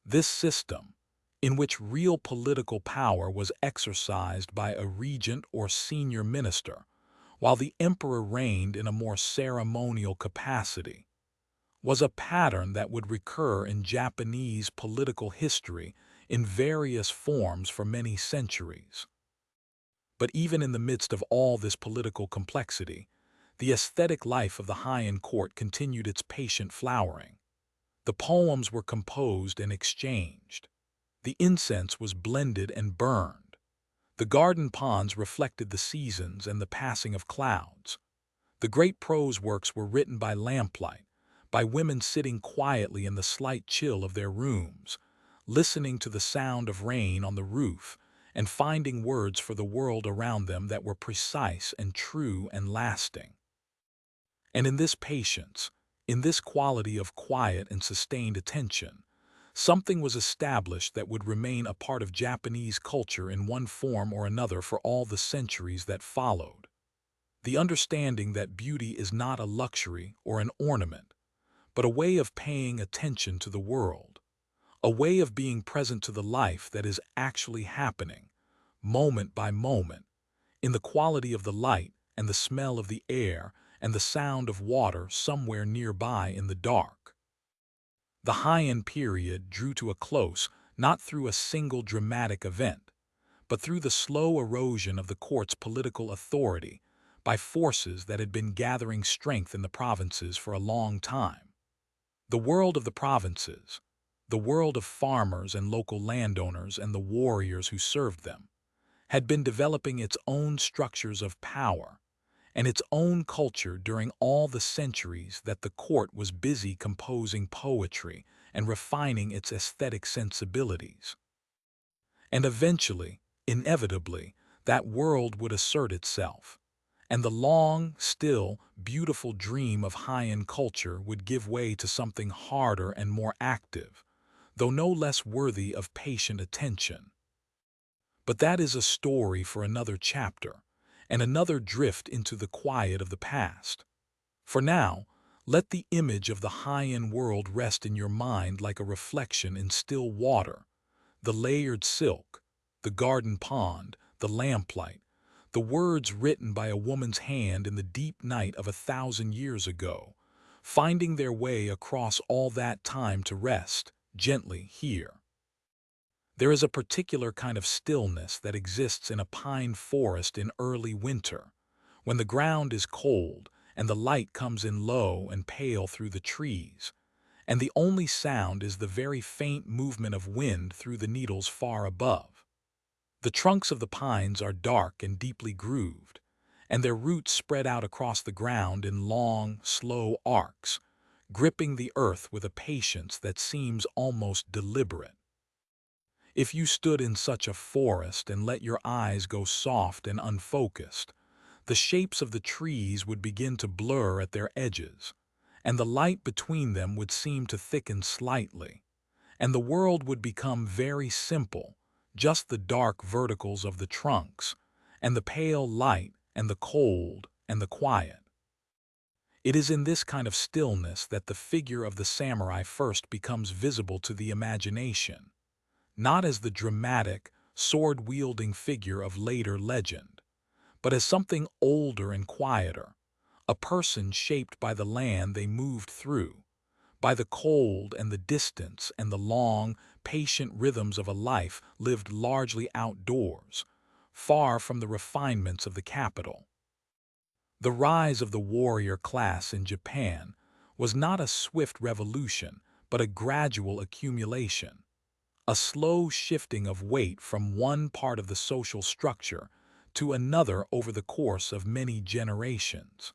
Speaker 1: This system, in which real political power was exercised by a regent or senior minister, while the emperor reigned in a more ceremonial capacity, was a pattern that would recur in Japanese political history in various forms for many centuries. But even in the midst of all this political complexity, the aesthetic life of the Heian court continued its patient flowering. The poems were composed and exchanged. The incense was blended and burned. The garden ponds reflected the seasons and the passing of clouds. The great prose works were written by lamplight, by women sitting quietly in the slight chill of their rooms, listening to the sound of rain on the roof and finding words for the world around them that were precise and true and lasting. And in this patience, in this quality of quiet and sustained attention, something was established that would remain a part of Japanese culture in one form or another for all the centuries that followed. The understanding that beauty is not a luxury or an ornament, but a way of paying attention to the world, a way of being present to the life that is actually happening, moment by moment, in the quality of the light and the smell of the air and the sound of water somewhere nearby in the dark. The Heian period drew to a close not through a single dramatic event, but through the slow erosion of the court's political authority by forces that had been gathering strength in the provinces for a long time. The world of the provinces, the world of farmers and local landowners and the warriors who served them, had been developing its own structures of power and its own culture during all the centuries that the court was busy composing poetry and refining its aesthetic sensibilities. And eventually, inevitably, that world would assert itself, and the long, still, beautiful dream of Heian culture would give way to something harder and more active, though no less worthy of patient attention. But that is a story for another chapter, and another drift into the quiet of the past. For now, let the image of the Heian world rest in your mind like a reflection in still water, the layered silk, the garden pond, the lamplight, the words written by a woman's hand in the deep night of 1,000 years ago, finding their way across all that time to rest gently here. There is a particular kind of stillness that exists in a pine forest in early winter, when the ground is cold and the light comes in low and pale through the trees, and the only sound is the very faint movement of wind through the needles far above. The trunks of the pines are dark and deeply grooved, and their roots spread out across the ground in long, slow arcs, gripping the earth with a patience that seems almost deliberate. If you stood in such a forest and let your eyes go soft and unfocused, the shapes of the trees would begin to blur at their edges, and the light between them would seem to thicken slightly, and the world would become very simple, just the dark verticals of the trunks, and the pale light, and the cold, and the quiet. It is in this kind of stillness that the figure of the samurai first becomes visible to the imagination, not as the dramatic, sword-wielding figure of later legend, but as something older and quieter, a person shaped by the land they moved through, by the cold and the distance and the long, patient rhythms of a life lived largely outdoors, far from the refinements of the capital. The rise of the warrior class in Japan was not a swift revolution, but a gradual accumulation, a slow shifting of weight from one part of the social structure to another over the course of many generations.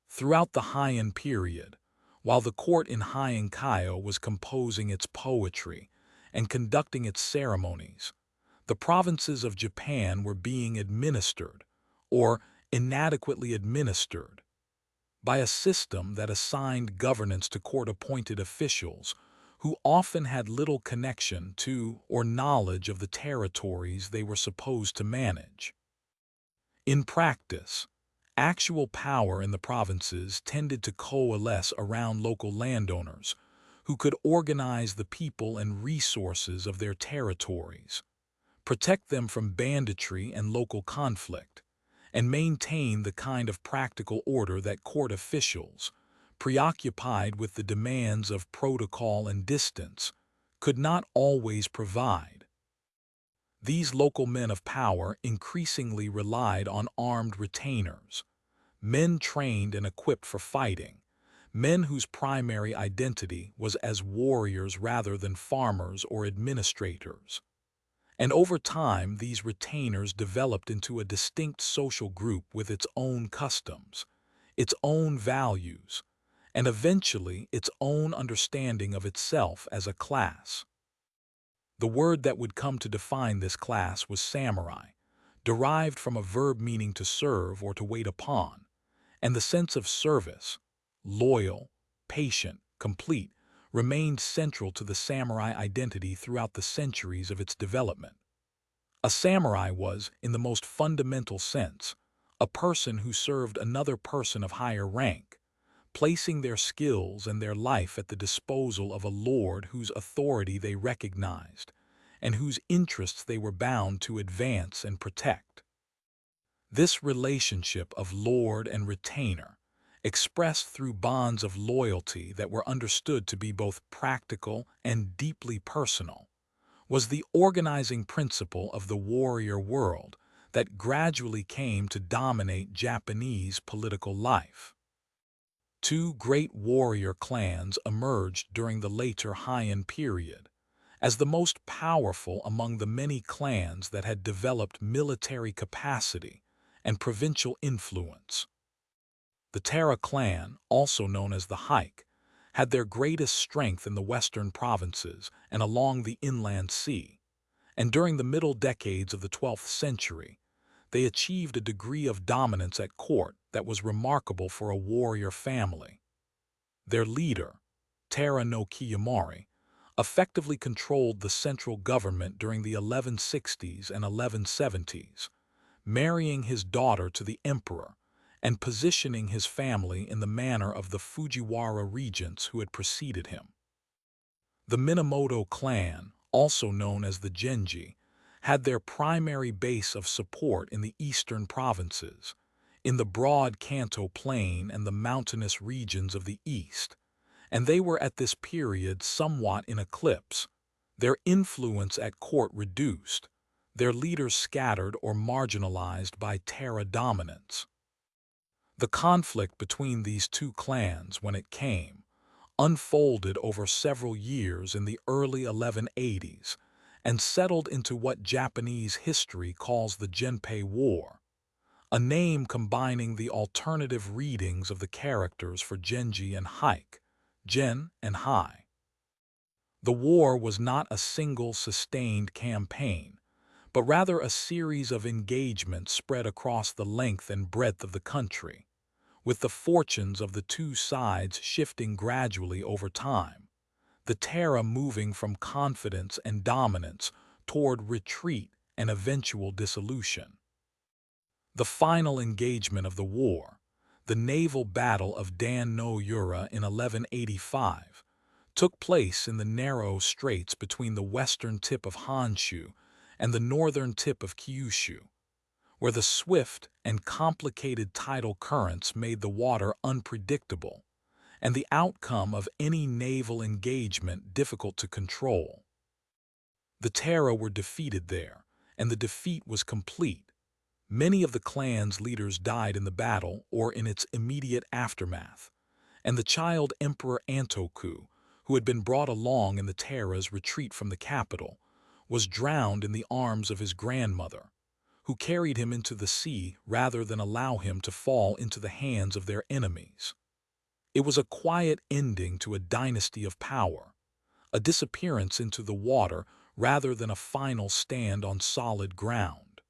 Speaker 1: Throughout the Heian period, while the court in Heian-kyo was composing its poetry and conducting its ceremonies, the provinces of Japan were being administered, or inadequately administered, by a system that assigned governance to court-appointed officials who often had little connection to or knowledge of the territories they were supposed to manage. In practice, actual power in the provinces tended to coalesce around local landowners who could organize the people and resources of their territories, protect them from banditry and local conflict, and maintain the kind of practical order that court officials, preoccupied with the demands of protocol and distance, could not always provide. These local men of power increasingly relied on armed retainers, men trained and equipped for fighting, men whose primary identity was as warriors rather than farmers or administrators. And over time, these retainers developed into a distinct social group with its own customs, its own values, and eventually its own understanding of itself as a class. The word that would come to define this class was samurai, derived from a verb meaning to serve or to wait upon, and the sense of service, loyal, patient, complete, remained central to the samurai identity throughout the centuries of its development. A samurai was, in the most fundamental sense, a person who served another person of higher rank, placing their skills and their life at the disposal of a lord whose authority they recognized and whose interests they were bound to advance and protect. This relationship of lord and retainer, expressed through bonds of loyalty that were understood to be both practical and deeply personal, was the organizing principle of the warrior world that gradually came to dominate Japanese political life. Two great warrior clans emerged during the later Heian period, as the most powerful among the many clans that had developed military capacity and provincial influence. The Tara clan, also known as the Hike, had their greatest strength in the western provinces and along the inland sea, and during the middle decades of the 12th century, they achieved a degree of dominance at court that was remarkable for a warrior family. Their leader, Tara no Kiyomori, effectively controlled the central government during the 1160s and 1170s, marrying his daughter to the emperor and positioning his family in the manner of the Fujiwara regents who had preceded him. The Minamoto clan, also known as the Genji, had their primary base of support in the eastern provinces, in the broad Kanto plain and the mountainous regions of the east, and they were at this period somewhat in eclipse, their influence at court reduced, their leaders scattered or marginalized by Tara dominance. The conflict between these two clans, when it came, unfolded over several years in the early 1180s and settled into what Japanese history calls the Genpei War, a name combining the alternative readings of the characters for Genji and Hike, Gen and Hai. The war was not a single sustained campaign, but rather a series of engagements spread across the length and breadth of the country, with the fortunes of the two sides shifting gradually over time, the Tara moving from confidence and dominance toward retreat and eventual dissolution. The final engagement of the war, the naval battle of Dan no Yura in 1185, took place in the narrow straits between the western tip of Honshu and the northern tip of Kyushu, where the swift and complicated tidal currents made the water unpredictable and the outcome of any naval engagement difficult to control. The Tara were defeated there, and the defeat was complete. Many of the clan's leaders died in the battle or in its immediate aftermath, and the child Emperor Antoku, who had been brought along in the Tara's retreat from the capital, was drowned in the arms of his grandmother, who carried him into the sea rather than allow him to fall into the hands of their enemies. It was a quiet ending to a dynasty of power, a disappearance into the water rather than a final stand on solid ground.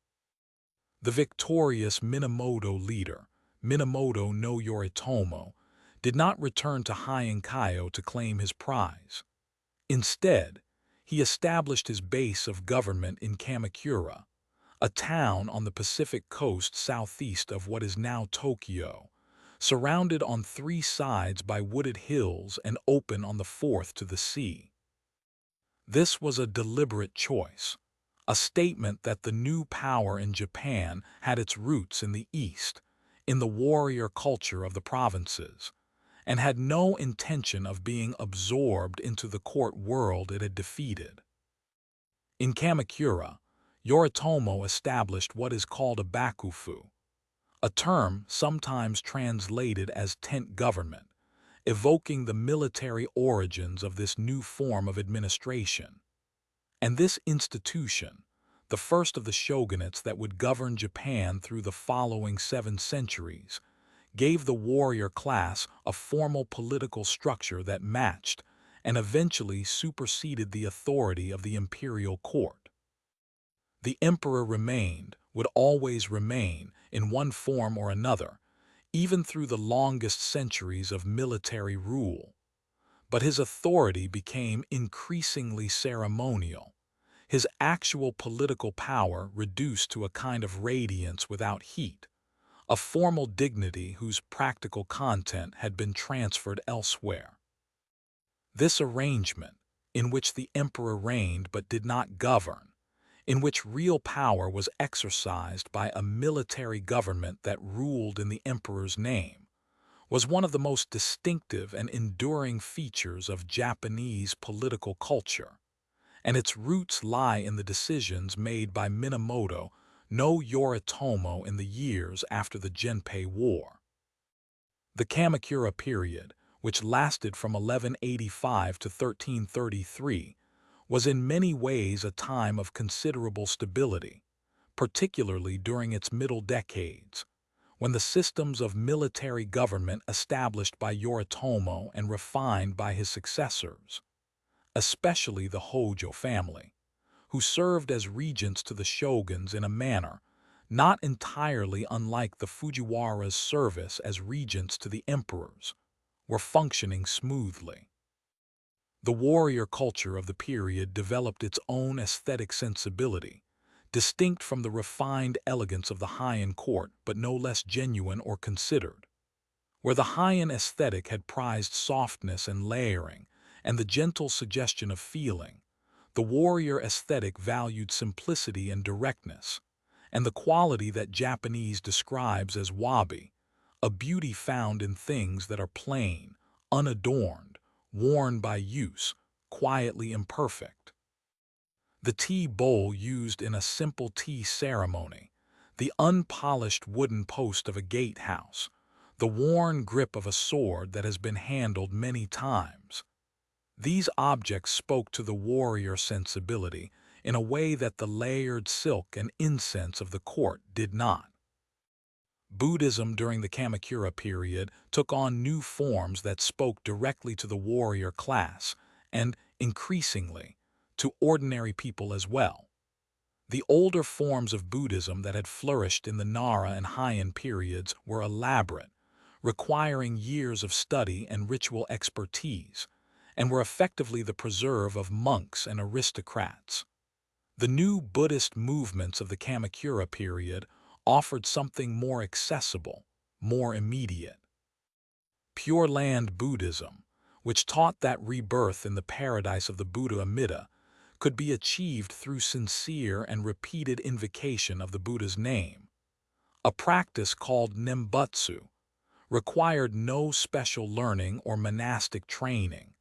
Speaker 1: The victorious Minamoto leader, Minamoto no Yoritomo, did not return to Heian-kaiyo to claim his prize. Instead, he established his base of government in Kamakura, a town on the Pacific coast southeast of what is now Tokyo, surrounded on three sides by wooded hills and open on the fourth to the sea. This was a deliberate choice, a statement that the new power in Japan had its roots in the East, in the warrior culture of the provinces, and had no intention of being absorbed into the court world it had defeated. In Kamakura, Yoritomo established what is called a bakufu, a term sometimes translated as tent government, evoking the military origins of this new form of administration. And this institution, the first of the shogunates that would govern Japan through the following 7 centuries, gave the warrior class a formal political structure that matched and eventually superseded the authority of the imperial court. The emperor would always remain, in one form or another, even through the longest centuries of military rule. But his authority became increasingly ceremonial, his actual political power reduced to a kind of radiance without heat, a formal dignity whose practical content had been transferred elsewhere. This arrangement, in which the emperor reigned but did not govern, in which real power was exercised by a military government that ruled in the emperor's name, was one of the most distinctive and enduring features of Japanese political culture, and its roots lie in the decisions made by Minamoto no Yoritomo in the years after the Genpei War. The Kamakura period, which lasted from 1185 to 1333, was in many ways a time of considerable stability, particularly during its middle decades, when the systems of military government established by Yoritomo and refined by his successors, especially the Hojo family, who served as regents to the shoguns in a manner not entirely unlike the Fujiwara's service as regents to the emperors, were functioning smoothly. The warrior culture of the period developed its own aesthetic sensibility, distinct from the refined elegance of the Heian court but no less genuine or considered. Where the Heian aesthetic had prized softness and layering and the gentle suggestion of feeling, the warrior aesthetic valued simplicity and directness, and the quality that Japanese describes as wabi, a beauty found in things that are plain, unadorned, worn by use, quietly imperfect. The tea bowl used in a simple tea ceremony, the unpolished wooden post of a gatehouse, the worn grip of a sword that has been handled many times. These objects spoke to the warrior sensibility in a way that the layered silk and incense of the court did not. Buddhism during the Kamakura period took on new forms that spoke directly to the warrior class and, increasingly, to ordinary people as well. The older forms of Buddhism that had flourished in the Nara and Heian periods were elaborate, requiring years of study and ritual expertise, and were effectively the preserve of monks and aristocrats. The new Buddhist movements of the Kamakura period offered something more accessible, more immediate. Pure Land Buddhism, which taught that rebirth in the paradise of the Buddha Amida could be achieved through sincere and repeated invocation of the Buddha's name. A practice called Nembutsu required no special learning or monastic training,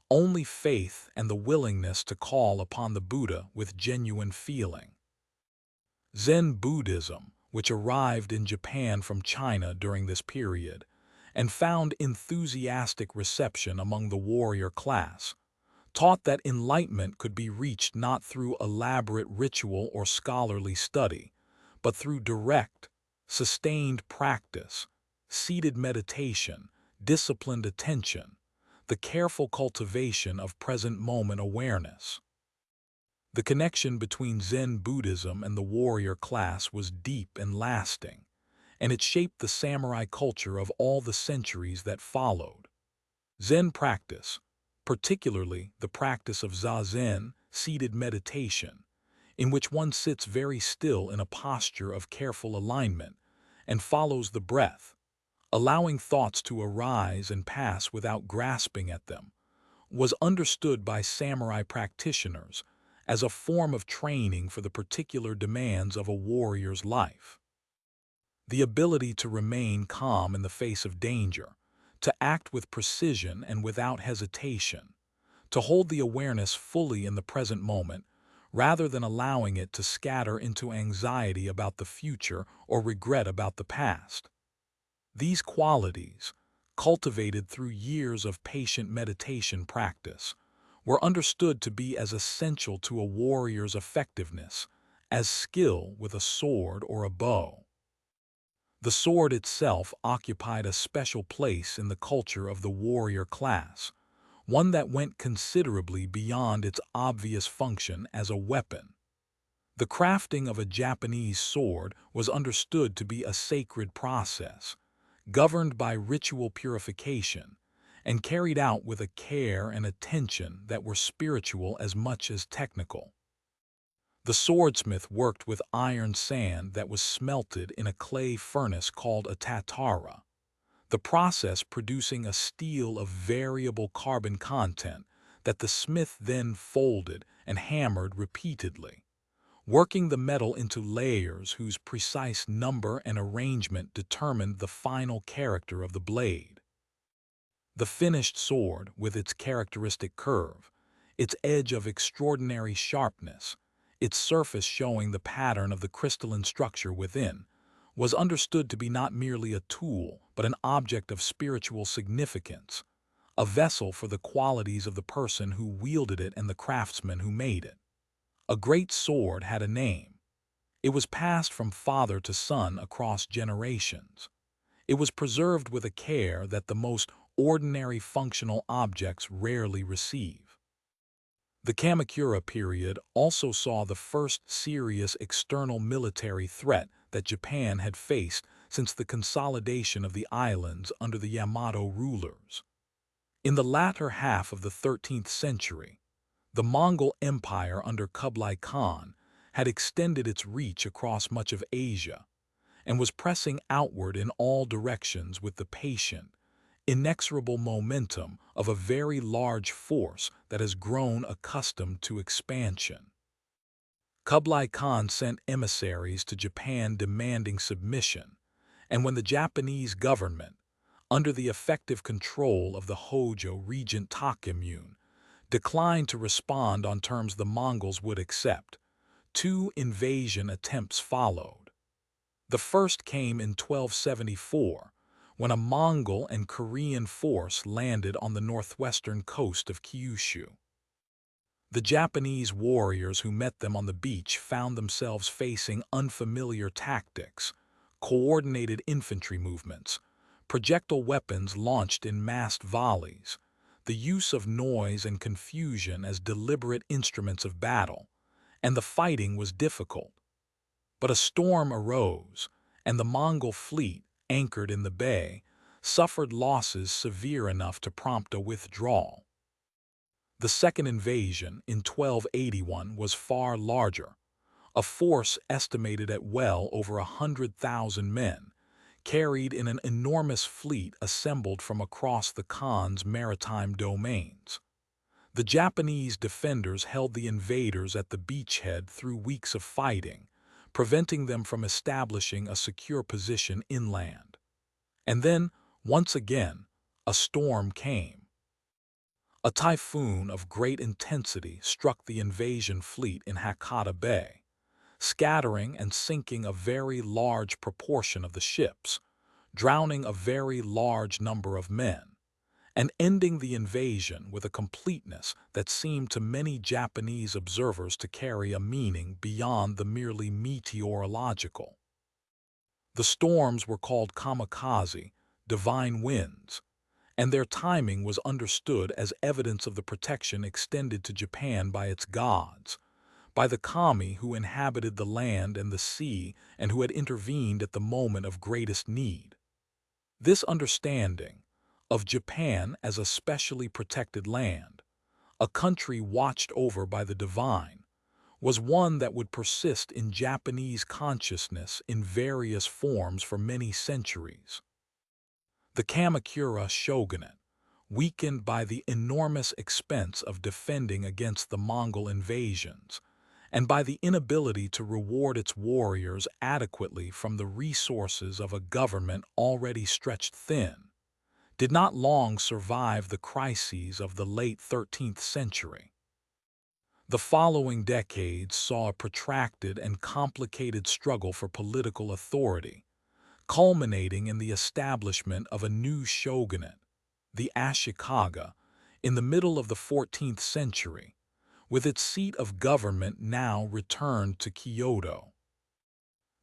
Speaker 1: only faith and the willingness to call upon the Buddha with genuine feeling. Zen Buddhism, which arrived in Japan from China during this period and found enthusiastic reception among the warrior class, taught that enlightenment could be reached not through elaborate ritual or scholarly study, but through direct, sustained practice, seated meditation, disciplined attention, the careful cultivation of present-moment awareness. The connection between Zen Buddhism and the warrior class was deep and lasting, and it shaped the samurai culture of all the centuries that followed. Zen practice, particularly the practice of zazen, seated meditation, in which one sits very still in a posture of careful alignment and follows the breath, allowing thoughts to arise and pass without grasping at them, was understood by samurai practitioners as a form of training for the particular demands of a warrior's life. The ability to remain calm in the face of danger, to act with precision and without hesitation, to hold the awareness fully in the present moment, rather than allowing it to scatter into anxiety about the future or regret about the past. These qualities, cultivated through years of patient meditation practice, were understood to be as essential to a warrior's effectiveness as skill with a sword or a bow. The sword itself occupied a special place in the culture of the warrior class, one that went considerably beyond its obvious function as a weapon. The crafting of a Japanese sword was understood to be a sacred process, governed by ritual purification, and carried out with a care and attention that were spiritual as much as technical. The swordsmith worked with iron sand that was smelted in a clay furnace called a tatara, the process producing a steel of variable carbon content that the smith then folded and hammered repeatedly, working the metal into layers whose precise number and arrangement determined the final character of the blade. The finished sword, with its characteristic curve, its edge of extraordinary sharpness, its surface showing the pattern of the crystalline structure within, was understood to be not merely a tool, but an object of spiritual significance, a vessel for the qualities of the person who wielded it and the craftsman who made it. A great sword had a name. It was passed from father to son across generations. It was preserved with a care that the most ordinary functional objects rarely receive. The Kamakura period also saw the first serious external military threat that Japan had faced since the consolidation of the islands under the Yamato rulers. In the latter half of the 13th century, the Mongol Empire under Kublai Khan had extended its reach across much of Asia and was pressing outward in all directions with the patient, inexorable momentum of a very large force that has grown accustomed to expansion. Kublai Khan sent emissaries to Japan demanding submission, and when the Japanese government, under the effective control of the Hojo regent Takemune, declined to respond on terms the Mongols would accept, two invasion attempts followed. The first came in 1274, when a Mongol and Korean force landed on the northwestern coast of Kyushu. The Japanese warriors who met them on the beach found themselves facing unfamiliar tactics, coordinated infantry movements, projectile weapons launched in massed volleys, the use of noise and confusion as deliberate instruments of battle, and the fighting was difficult. But a storm arose, and the Mongol fleet, anchored in the bay, suffered losses severe enough to prompt a withdrawal. The second invasion in 1281 was far larger, a force estimated at well over 100,000 men, carried in an enormous fleet assembled from across the Khan's maritime domains. The Japanese defenders held the invaders at the beachhead through weeks of fighting, preventing them from establishing a secure position inland. And then, once again, a storm came. A typhoon of great intensity struck the invasion fleet in Hakata Bay, scattering and sinking a very large proportion of the ships, drowning a very large number of men, and ending the invasion with a completeness that seemed to many Japanese observers to carry a meaning beyond the merely meteorological. The storms were called kamikaze, divine winds, and their timing was understood as evidence of the protection extended to Japan by its gods, by the kami who inhabited the land and the sea and who had intervened at the moment of greatest need. This understanding of Japan as a specially protected land, a country watched over by the divine, was one that would persist in Japanese consciousness in various forms for many centuries. The Kamakura shogunate, weakened by the enormous expense of defending against the Mongol invasions, and by the inability to reward its warriors adequately from the resources of a government already stretched thin, did not long survive the crises of the late 13th century. The following decades saw a protracted and complicated struggle for political authority, culminating in the establishment of a new shogunate, the Ashikaga, in the middle of the 14th century, with its seat of government now returned to Kyoto.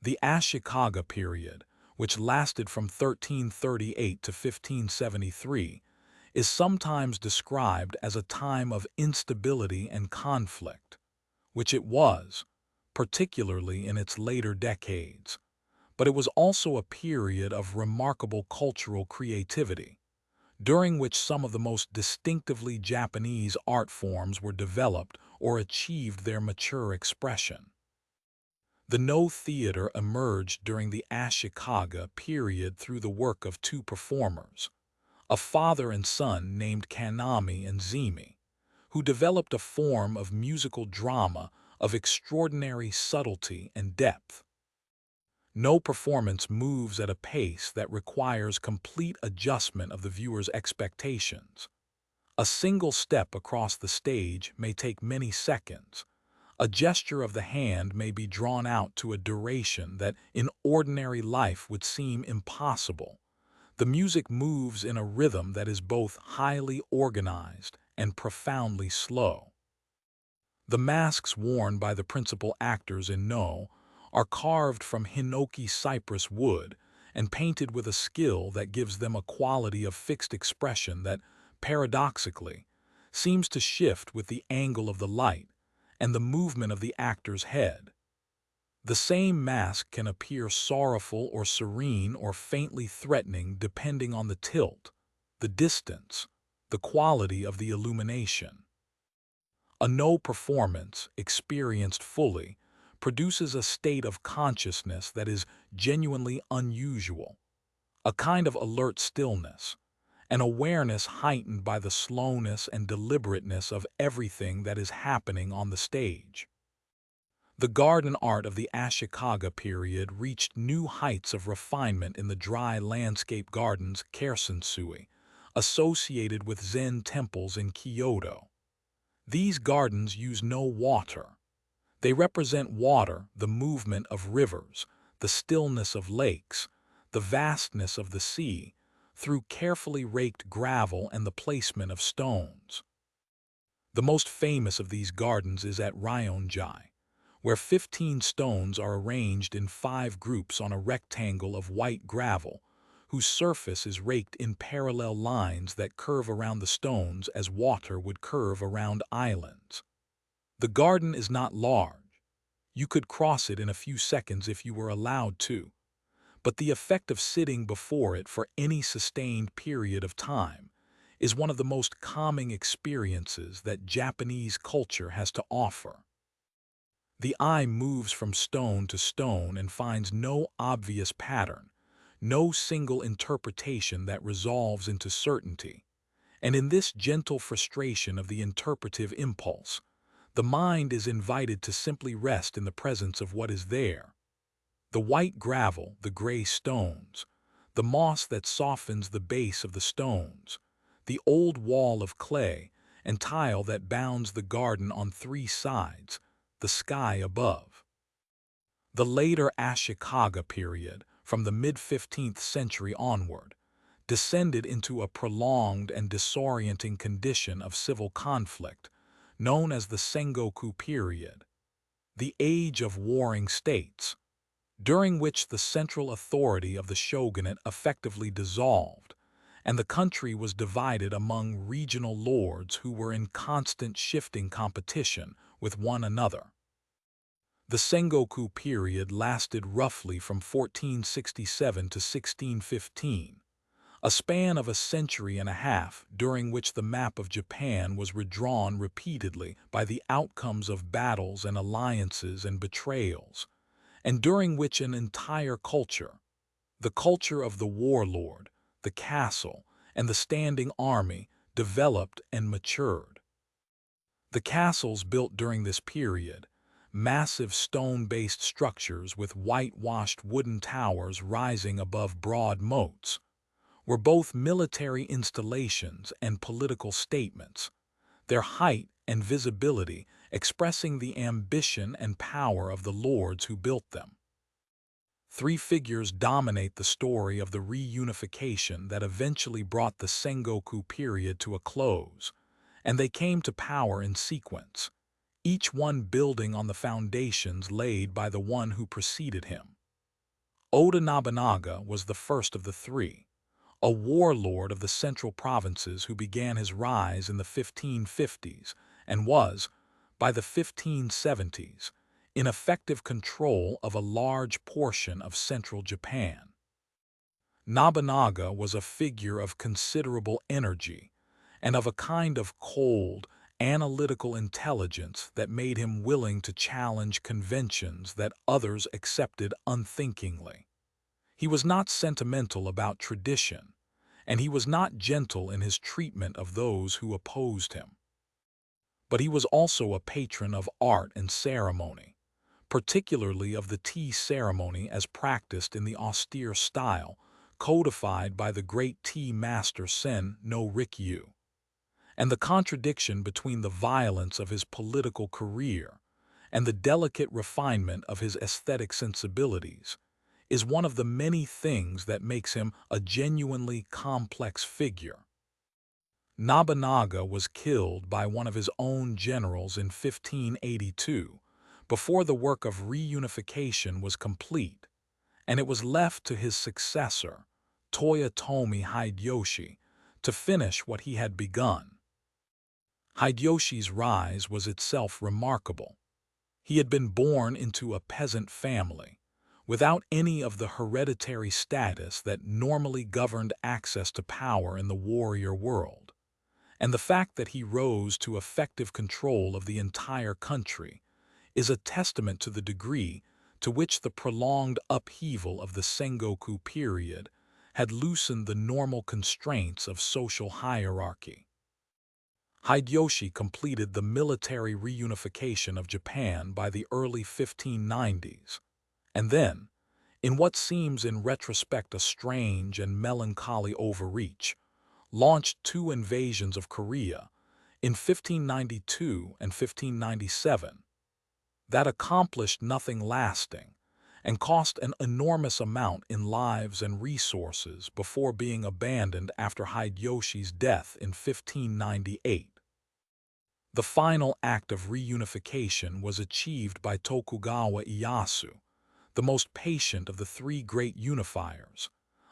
Speaker 1: The Ashikaga period, which lasted from 1338 to 1573, is sometimes described as a time of instability and conflict, which it was, particularly in its later decades. But it was also a period of remarkable cultural creativity, during which some of the most distinctively Japanese art forms were developed or achieved their mature expression. The No theater emerged during the Ashikaga period through the work of two performers, a father and son named Kanami and Zemi, who developed a form of musical drama of extraordinary subtlety and depth. No performance moves at a pace that requires complete adjustment of the viewer's expectations. A single step across the stage may take many seconds. A gesture of the hand may be drawn out to a duration that in ordinary life would seem impossible. The music moves in a rhythm that is both highly organized and profoundly slow. The masks worn by the principal actors in No are carved from hinoki cypress wood and painted with a skill that gives them a quality of fixed expression that, paradoxically, seems to shift with the angle of the light and the movement of the actor's head. The same mask can appear sorrowful or serene or faintly threatening depending on the tilt, the distance, the quality of the illumination. A No performance, experienced fully, produces a state of consciousness that is genuinely unusual, a kind of alert stillness, an awareness heightened by the slowness and deliberateness of everything that is happening on the stage. The garden art of the Ashikaga period reached new heights of refinement in the dry landscape gardens Kersensui, associated with Zen temples in Kyoto. These gardens use no water. They represent water, the movement of rivers, the stillness of lakes, the vastness of the sea, through carefully raked gravel and the placement of stones. The most famous of these gardens is at Ryonjai, where 15 stones are arranged in 5 groups on a rectangle of white gravel, whose surface is raked in parallel lines that curve around the stones as water would curve around islands. The garden is not large. You could cross it in a few seconds if you were allowed to, but the effect of sitting before it for any sustained period of time is one of the most calming experiences that Japanese culture has to offer. The eye moves from stone to stone and finds no obvious pattern, no single interpretation that resolves into certainty. And in this gentle frustration of the interpretive impulse, the mind is invited to simply rest in the presence of what is there. The white gravel, the gray stones, the moss that softens the base of the stones, the old wall of clay and tile that bounds the garden on 3 sides, the sky above. The later Ashikaga period, from the mid-15th century onward, descended into a prolonged and disorienting condition of civil conflict, known as the Sengoku period, the age of warring states, during which the central authority of the shogunate effectively dissolved, and the country was divided among regional lords who were in constant shifting competition with one another. The Sengoku period lasted roughly from 1467 to 1615, a span of a century and a half during which the map of Japan was redrawn repeatedly by the outcomes of battles and alliances and betrayals, and during which an entire culture, the culture of the warlord, the castle, and the standing army, developed and matured. The castles built during this period, massive stone-based structures with whitewashed wooden towers rising above broad moats, were both military installations and political statements, their height and visibility expressing the ambition and power of the lords who built them. 3 figures dominate the story of the reunification that eventually brought the Sengoku period to a close, and they came to power in sequence, each one building on the foundations laid by the one who preceded him. Oda Nobunaga was the first of the 3, a warlord of the central provinces who began his rise in the 1550s and was, by the 1570s, in effective control of a large portion of central Japan. Nobunaga was a figure of considerable energy and of a kind of cold, analytical intelligence that made him willing to challenge conventions that others accepted unthinkingly. He was not sentimental about tradition, and he was not gentle in his treatment of those who opposed him. But he was also a patron of art and ceremony, particularly of the tea ceremony as practiced in the austere style codified by the great tea master Sen no Rikyu. And the contradiction between the violence of his political career and the delicate refinement of his aesthetic sensibilities is one of the many things that makes him a genuinely complex figure. Nobunaga was killed by one of his own generals in 1582, before the work of reunification was complete, and it was left to his successor, Toyotomi Hideyoshi, to finish what he had begun. Hideyoshi's rise was itself remarkable. He had been born into a peasant family, without any of the hereditary status that normally governed access to power in the warrior world. And the fact that he rose to effective control of the entire country is a testament to the degree to which the prolonged upheaval of the Sengoku period had loosened the normal constraints of social hierarchy. Hideyoshi completed the military reunification of Japan by the early 1590s, and then, in what seems in retrospect a strange and melancholy overreach, launched two invasions of Korea in 1592 and 1597 that accomplished nothing lasting and cost an enormous amount in lives and resources before being abandoned after Hideyoshi's death in 1598. The final act of reunification was achieved by Tokugawa Ieyasu, the most patient of the three great unifiers,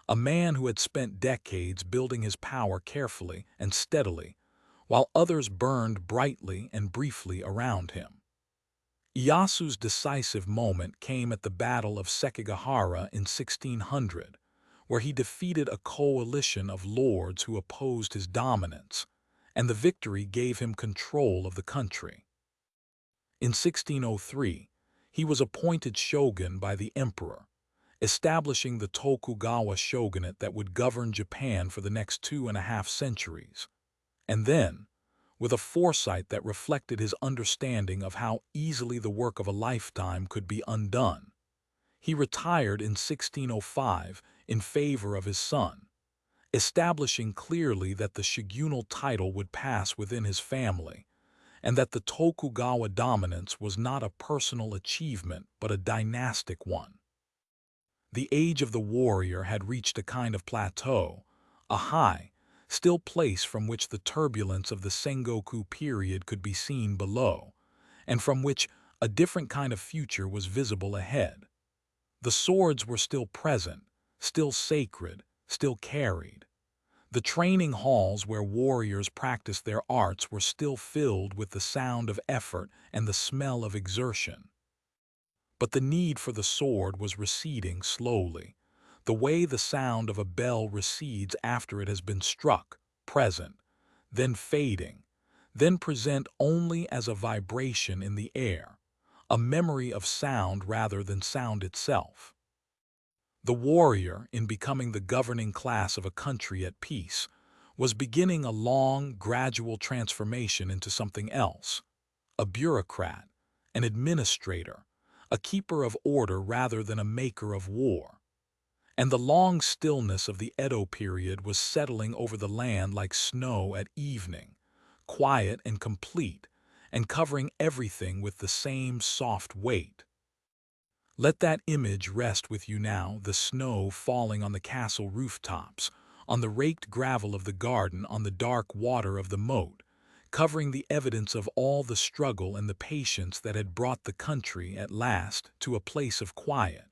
Speaker 1: a man who had spent decades building his power carefully and steadily, while others burned brightly and briefly around him. Ieyasu's decisive moment came at the Battle of Sekigahara in 1600, where he defeated a coalition of lords who opposed his dominance, and the victory gave him control of the country. In 1603, he was appointed shogun by the emperor, establishing the Tokugawa shogunate that would govern Japan for the next 2.5 centuries. And then, with a foresight that reflected his understanding of how easily the work of a lifetime could be undone, he retired in 1605 in favor of his son, establishing clearly that the shogunal title would pass within his family, and that the Tokugawa dominance was not a personal achievement but a dynastic one. The age of the warrior had reached a kind of plateau, a high, still place from which the turbulence of the Sengoku period could be seen below, and from which a different kind of future was visible ahead. The swords were still present, still sacred, still carried. The training halls where warriors practiced their arts were still filled with the sound of effort and the smell of exertion. But the need for the sword was receding slowly, the way the sound of a bell recedes after it has been struck, present, then fading, then present only as a vibration in the air, a memory of sound rather than sound itself. The warrior, in becoming the governing class of a country at peace, was beginning a long, gradual transformation into something else, a bureaucrat, an administrator, a keeper of order rather than a maker of war. And the long stillness of the Edo period was settling over the land like snow at evening, quiet and complete, and covering everything with the same soft weight. Let that image rest with you now, the snow falling on the castle rooftops, on the raked gravel of the garden, on the dark water of the moat, covering the evidence of all the struggle and the patience that had brought the country, at last, to a place of quiet.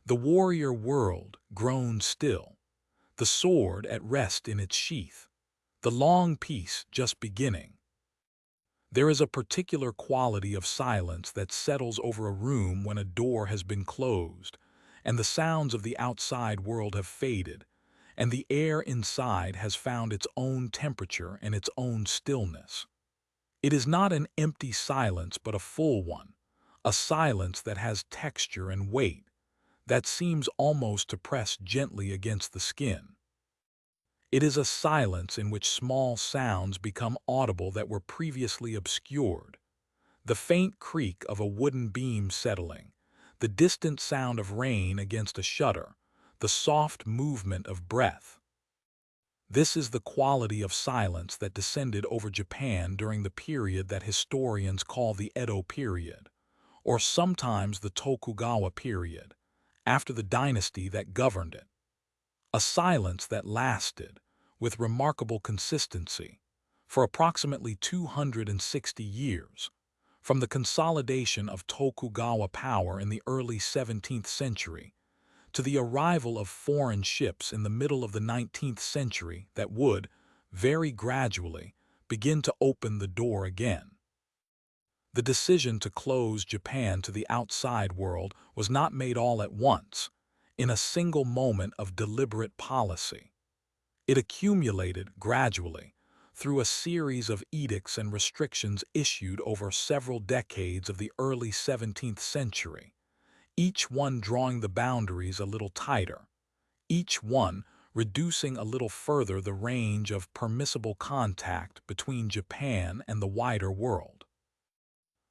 Speaker 1: The warrior world, grown still, the sword at rest in its sheath, the long peace just beginning. There is a particular quality of silence that settles over a room when a door has been closed, and the sounds of the outside world have faded, and the air inside has found its own temperature and its own stillness. It is not an empty silence but a full one, a silence that has texture and weight, that seems almost to press gently against the skin. It is a silence in which small sounds become audible that were previously obscured. The faint creak of a wooden beam settling, the distant sound of rain against a shutter, the soft movement of breath. This is the quality of silence that descended over Japan during the period that historians call the Edo period, or sometimes the Tokugawa period, after the dynasty that governed it. A silence that lasted, with remarkable consistency, for approximately 260 years, from the consolidation of Tokugawa power in the early 17th century to the arrival of foreign ships in the middle of the 19th century that would, very gradually, begin to open the door again. The decision to close Japan to the outside world was not made all at once, in a single moment of deliberate policy. It accumulated gradually, through a series of edicts and restrictions issued over several decades of the early 17th century, each one drawing the boundaries a little tighter, each one reducing a little further the range of permissible contact between Japan and the wider world.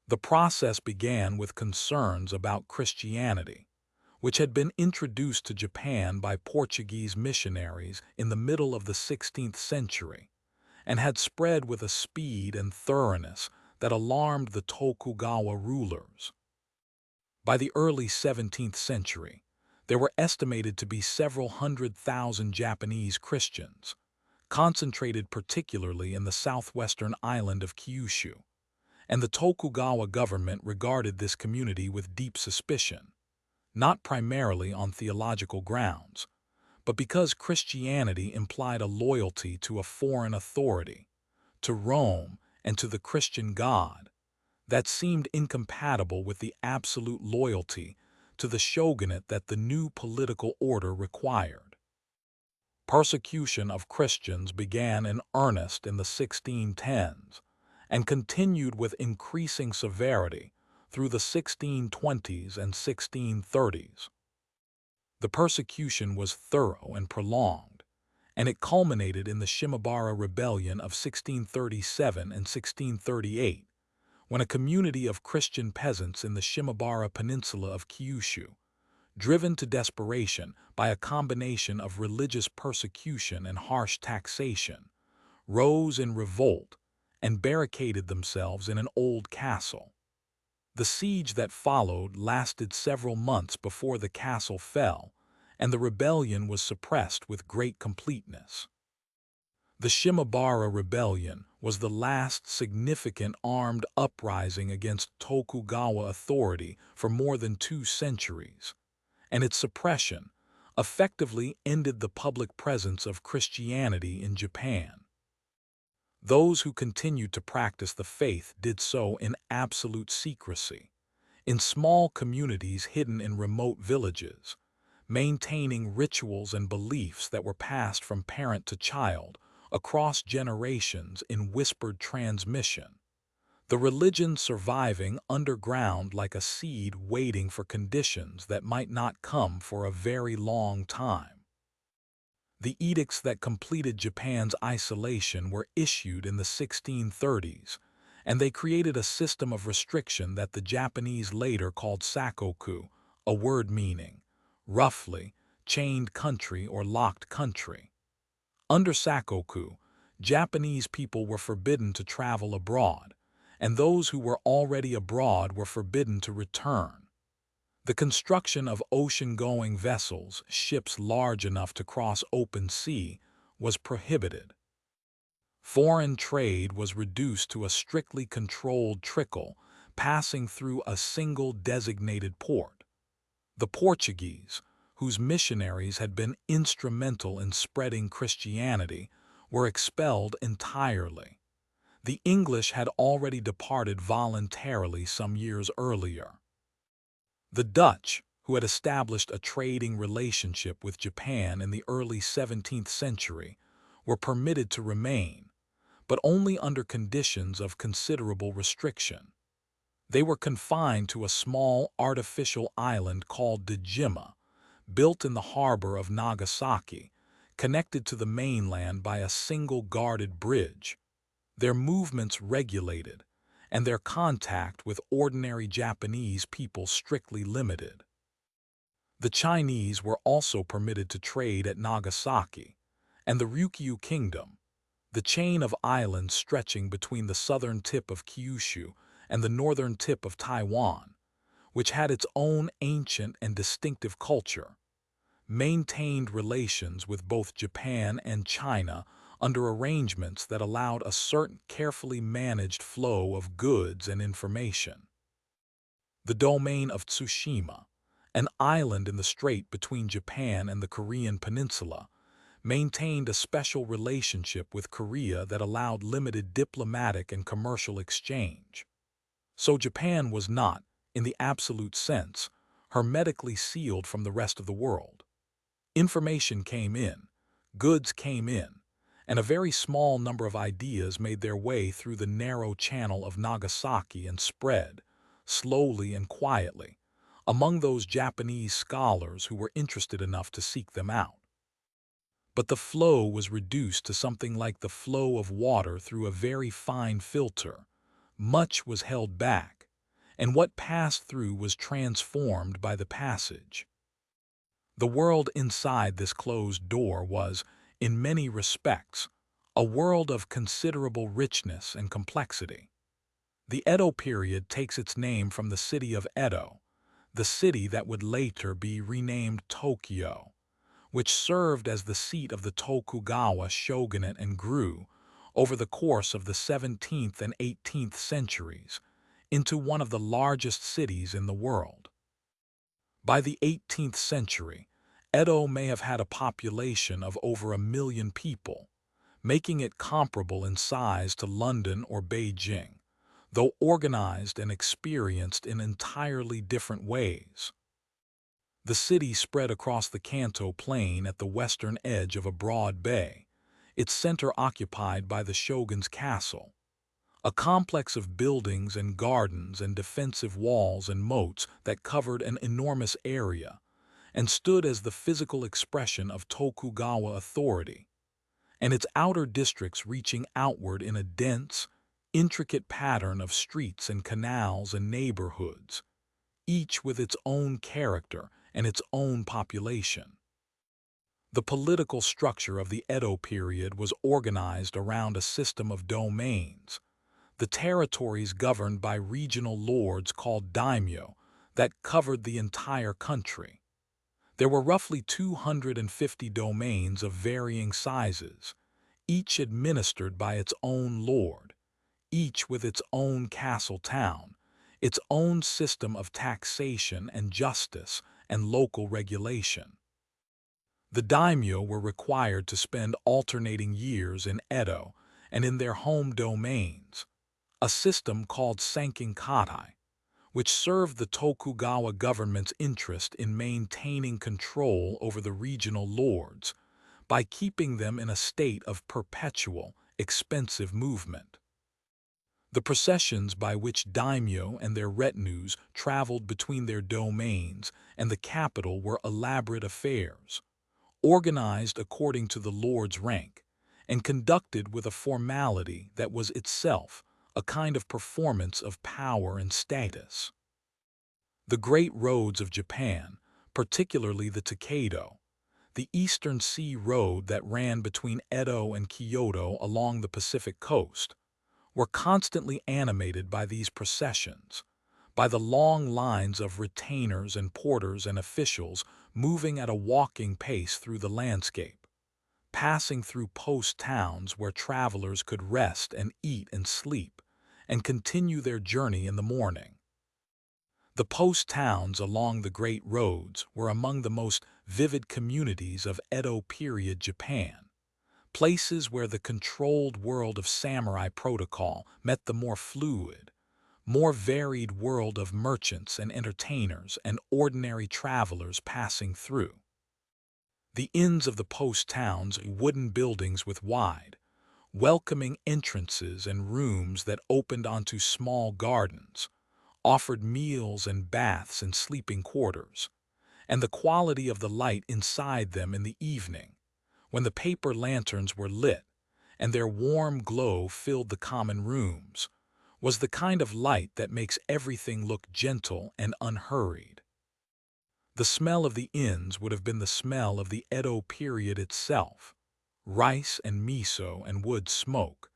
Speaker 1: The process began with concerns about Christianity, which had been introduced to Japan by Portuguese missionaries in the middle of the 16th century, and had spread with a speed and thoroughness that alarmed the Tokugawa rulers. By the early 17th century, there were estimated to be several 100,000 Japanese Christians, concentrated particularly in the southwestern island of Kyushu, and the Tokugawa government regarded this community with deep suspicion, not primarily on theological grounds, but because Christianity implied a loyalty to a foreign authority, to Rome and to the Christian God, that seemed incompatible with the absolute loyalty to the shogunate that the new political order required. Persecution of Christians began in earnest in the 1610s and continued with increasing severity through the 1620s and 1630s. The persecution was thorough and prolonged, and it culminated in the Shimabara Rebellion of 1637 and 1638, when a community of Christian peasants in the Shimabara Peninsula of Kyushu, driven to desperation by a combination of religious persecution and harsh taxation, rose in revolt and barricaded themselves in an old castle. The siege that followed lasted several months before the castle fell, and the rebellion was suppressed with great completeness. The Shimabara Rebellion was the last significant armed uprising against Tokugawa authority for more than 2 centuries, and its suppression effectively ended the public presence of Christianity in Japan. Those who continued to practice the faith did so in absolute secrecy, in small communities hidden in remote villages, maintaining rituals and beliefs that were passed from parent to child across generations in whispered transmission, the religion surviving underground like a seed waiting for conditions that might not come for a very long time. The edicts that completed Japan's isolation were issued in the 1630s, and they created a system of restriction that the Japanese later called sakoku, a word meaning, roughly, chained country or locked country. Under sakoku, Japanese people were forbidden to travel abroad, and those who were already abroad were forbidden to return. The construction of ocean-going vessels, ships large enough to cross open sea, was prohibited. Foreign trade was reduced to a strictly controlled trickle, passing through a single designated port. The Portuguese, whose missionaries had been instrumental in spreading Christianity, were expelled entirely. The English had already departed voluntarily some years earlier. The Dutch, who had established a trading relationship with Japan in the early 17th century, were permitted to remain, but only under conditions of considerable restriction. They were confined to a small artificial island called Dejima, built in the harbor of Nagasaki, connected to the mainland by a single guarded bridge, their movements regulated, and their contact with ordinary Japanese people strictly limited. The Chinese were also permitted to trade at Nagasaki, and the Ryukyu Kingdom, the chain of islands stretching between the southern tip of Kyushu and the northern tip of Taiwan, which had its own ancient and distinctive culture, maintained relations with both Japan and China under arrangements that allowed a certain carefully managed flow of goods and information. The domain of Tsushima, an island in the strait between Japan and the Korean peninsula, maintained a special relationship with Korea that allowed limited diplomatic and commercial exchange. So Japan was not, in the absolute sense, hermetically sealed from the rest of the world. Information came in, goods came in, and a very small number of ideas made their way through the narrow channel of Nagasaki and spread, slowly and quietly, among those Japanese scholars who were interested enough to seek them out. But the flow was reduced to something like the flow of water through a very fine filter. Much was held back, and what passed through was transformed by the passage. The world inside this closed door was, in many respects, a world of considerable richness and complexity. The Edo period takes its name from the city of Edo, the city that would later be renamed Tokyo, which served as the seat of the Tokugawa shogunate and grew, over the course of the 17th and 18th centuries, into one of the largest cities in the world. By the 18th century, Edo may have had a population of over 1 million people, making it comparable in size to London or Beijing, though organized and experienced in entirely different ways. The city spread across the Kanto Plain at the western edge of a broad bay, its center occupied by the shogun's castle, a complex of buildings and gardens and defensive walls and moats that covered an enormous area and stood as the physical expression of Tokugawa authority, and its outer districts reaching outward in a dense, intricate pattern of streets and canals and neighborhoods, each with its own character and its own population. The political structure of the Edo period was organized around a system of domains, the territories governed by regional lords called daimyo that covered the entire country. There were roughly 250 domains of varying sizes, each administered by its own lord, each with its own castle town, its own system of taxation and justice and local regulation. The daimyo were required to spend alternating years in Edo and in their home domains, a system called sankinkatai, which served the Tokugawa government's interest in maintaining control over the regional lords by keeping them in a state of perpetual, expensive movement. The processions by which daimyo and their retinues traveled between their domains and the capital were elaborate affairs, organized according to the lord's rank, and conducted with a formality that was itself a kind of performance of power and status. The great roads of Japan, particularly the Takedo, the Eastern Sea Road that ran between Edo and Kyoto along the Pacific coast, were constantly animated by these processions, by the long lines of retainers and porters and officials moving at a walking pace through the landscape, passing through post towns where travelers could rest and eat and sleep, and continue their journey in the morning. The post towns along the great roads were among the most vivid communities of Edo period Japan, places where the controlled world of samurai protocol met the more fluid, more varied world of merchants and entertainers and ordinary travelers passing through. The inns of the post towns, wooden buildings with wide, welcoming entrances and rooms that opened onto small gardens, offered meals and baths and sleeping quarters, and the quality of the light inside them in the evening, when the paper lanterns were lit and their warm glow filled the common rooms, was the kind of light that makes everything look gentle and unhurried. The smell of the inns would have been the smell of the Edo period itself, rice and miso and wood smoke,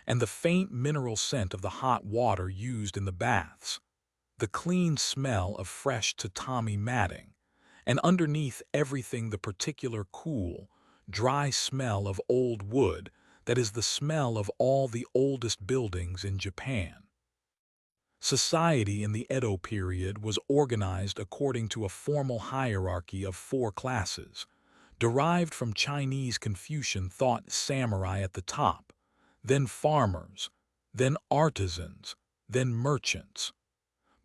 Speaker 1: and the faint mineral scent of the hot water used in the baths, the clean smell of fresh tatami matting, and underneath everything the particular cool, dry smell of old wood that is the smell of all the oldest buildings in Japan. Society in the Edo period was organized according to a formal hierarchy of four classes, derived from Chinese Confucian thought: samurai at the top, then farmers, then artisans, then merchants.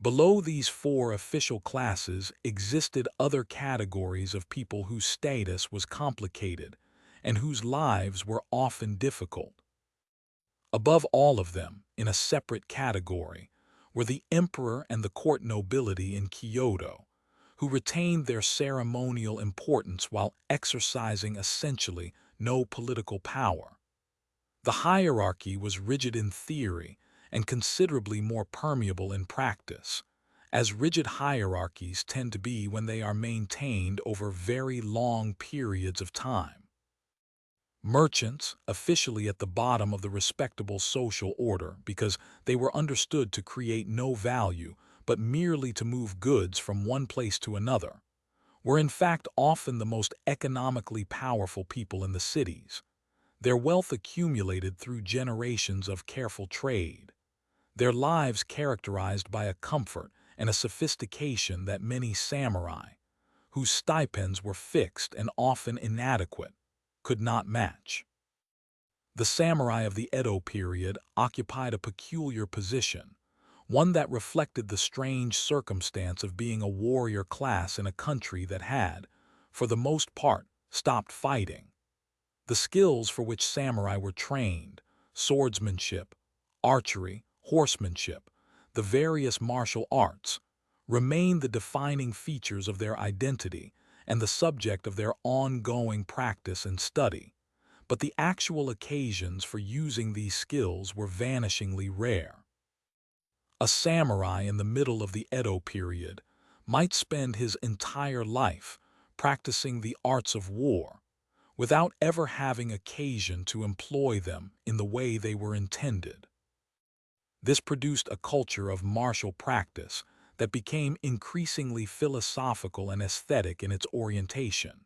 Speaker 1: Below these four official classes existed other categories of people whose status was complicated and whose lives were often difficult. Above all of them, in a separate category, were the emperor and the court nobility in Kyoto, who retained their ceremonial importance while exercising essentially no political power. The hierarchy was rigid in theory and considerably more permeable in practice, as rigid hierarchies tend to be when they are maintained over very long periods of time. Merchants, officially at the bottom of the respectable social order because they were understood to create no value but merely to move goods from one place to another, were in fact often the most economically powerful people in the cities, their wealth accumulated through generations of careful trade, their lives characterized by a comfort and a sophistication that many samurai, whose stipends were fixed and often inadequate, could not match. The samurai of the Edo period occupied a peculiar position, one that reflected the strange circumstance of being a warrior class in a country that had, for the most part, stopped fighting. The skills for which samurai were trained, swordsmanship, archery, horsemanship, the various martial arts, remained the defining features of their identity and the subject of their ongoing practice and study, but the actual occasions for using these skills were vanishingly rare. A samurai in the middle of the Edo period might spend his entire life practicing the arts of war, without ever having occasion to employ them in the way they were intended. This produced a culture of martial practice that became increasingly philosophical and aesthetic in its orientation.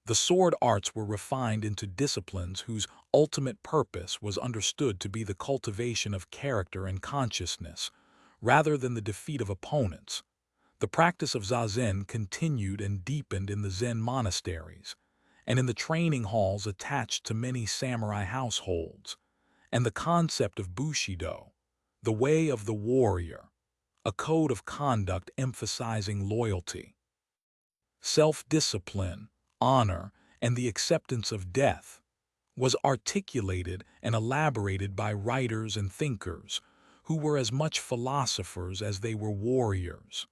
Speaker 1: The sword arts were refined into disciplines whose ultimate purpose was understood to be the cultivation of character and consciousness, rather than the defeat of opponents. The practice of zazen continued and deepened in the Zen monasteries, and in the training halls attached to many samurai households, and the concept of Bushido, the way of the warrior, a code of conduct emphasizing loyalty, self-discipline, honor, and the acceptance of death, was articulated and elaborated by writers and thinkers who were as much philosophers as they were warriors.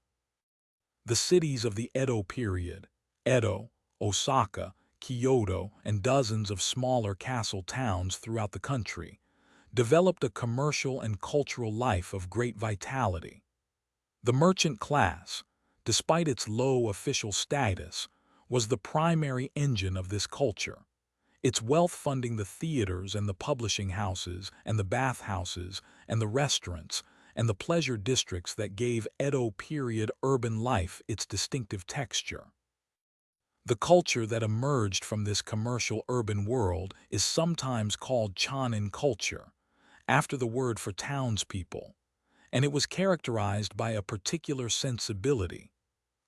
Speaker 1: The cities of the Edo period, Edo, Osaka, Kyoto, and dozens of smaller castle towns throughout the country, developed a commercial and cultural life of great vitality. The merchant class, despite its low official status, was the primary engine of this culture, its wealth funding the theaters and the publishing houses and the bathhouses and the restaurants and the pleasure districts that gave Edo period urban life its distinctive texture. The culture that emerged from this commercial urban world is sometimes called Chonin culture, after the word for townspeople, and it was characterized by a particular sensibility,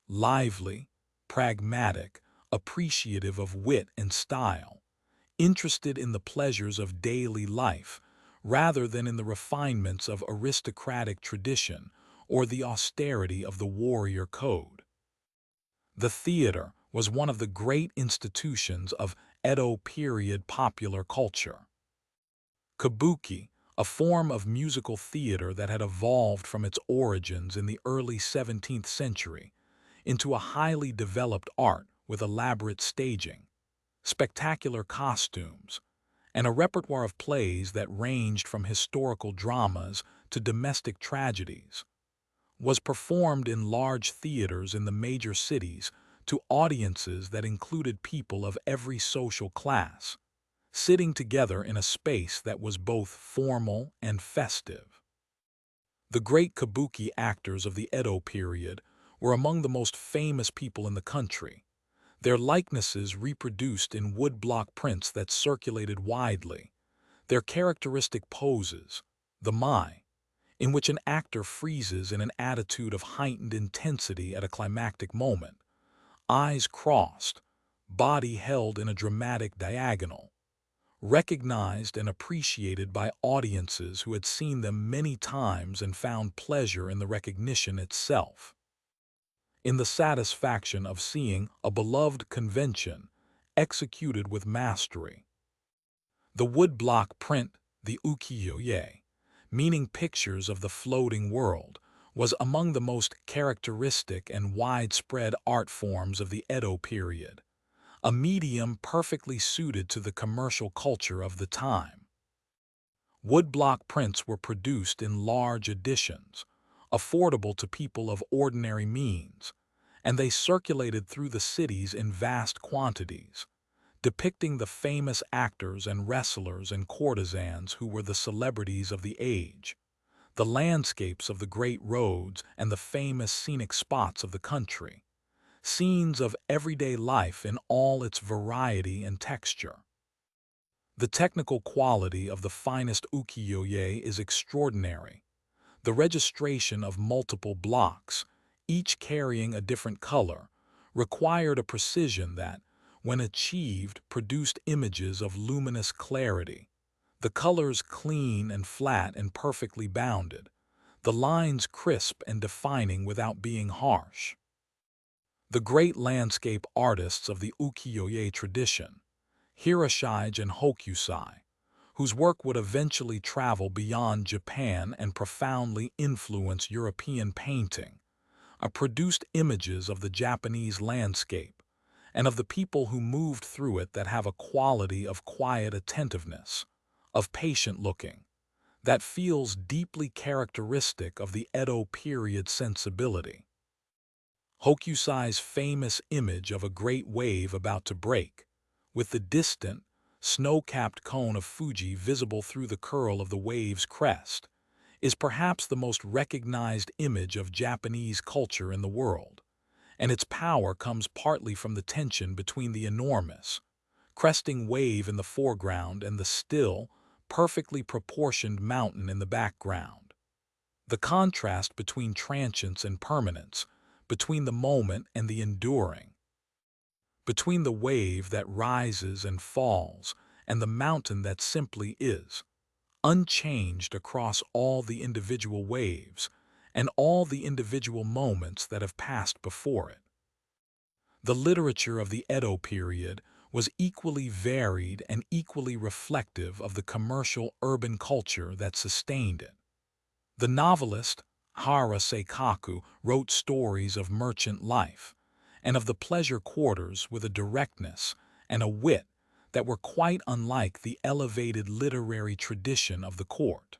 Speaker 1: lively, pragmatic, appreciative of wit and style, interested in the pleasures of daily life rather than in the refinements of aristocratic tradition or the austerity of the warrior code. The theater was one of the great institutions of Edo period popular culture. Kabuki, a form of musical theater that had evolved from its origins in the early 17th century into a highly developed art with elaborate staging, spectacular costumes, and a repertoire of plays that ranged from historical dramas to domestic tragedies, was performed in large theaters in the major cities to audiences that included people of every social class, sitting together in a space that was both formal and festive. The great kabuki actors of the Edo period were among the most famous people in the country, their likenesses reproduced in woodblock prints that circulated widely, their characteristic poses, the mai, in which an actor freezes in an attitude of heightened intensity at a climactic moment, eyes crossed, body held in a dramatic diagonal, recognized and appreciated by audiences who had seen them many times and found pleasure in the recognition itself, in the satisfaction of seeing a beloved convention executed with mastery. The woodblock print, the ukiyo-e, meaning pictures of the floating world, was among the most characteristic and widespread art forms of the Edo period, a medium perfectly suited to the commercial culture of the time. Woodblock prints were produced in large editions, affordable to people of ordinary means, and they circulated through the cities in vast quantities, depicting the famous actors and wrestlers and courtesans who were the celebrities of the age, the landscapes of the great roads and the famous scenic spots of the country, scenes of everyday life in all its variety and texture. The technical quality of the finest ukiyo-e is extraordinary. The registration of multiple blocks, each carrying a different color, required a precision that, when achieved, produced images of luminous clarity, the colors clean and flat and perfectly bounded, the lines crisp and defining without being harsh. The great landscape artists of the ukiyo-e tradition, Hiroshige and Hokusai, whose work would eventually travel beyond Japan and profoundly influence European painting, produced images of the Japanese landscape and of the people who moved through it that have a quality of quiet attentiveness, of patient looking, that feels deeply characteristic of the Edo period sensibility. Hokusai's famous image of a great wave about to break, with the distant, snow-capped cone of Fuji visible through the curl of the wave's crest, is perhaps the most recognized image of Japanese culture in the world, and its power comes partly from the tension between the enormous, cresting wave in the foreground and the still, perfectly proportioned mountain in the background. The contrast between transience and permanence, between the moment and the enduring, between the wave that rises and falls and the mountain that simply is, unchanged across all the individual waves and all the individual moments that have passed before it. The literature of the Edo period was equally varied and equally reflective of the commercial urban culture that sustained it. The novelist Hara Seikaku wrote stories of merchant life and of the pleasure quarters with a directness and a wit that were quite unlike the elevated literary tradition of the court.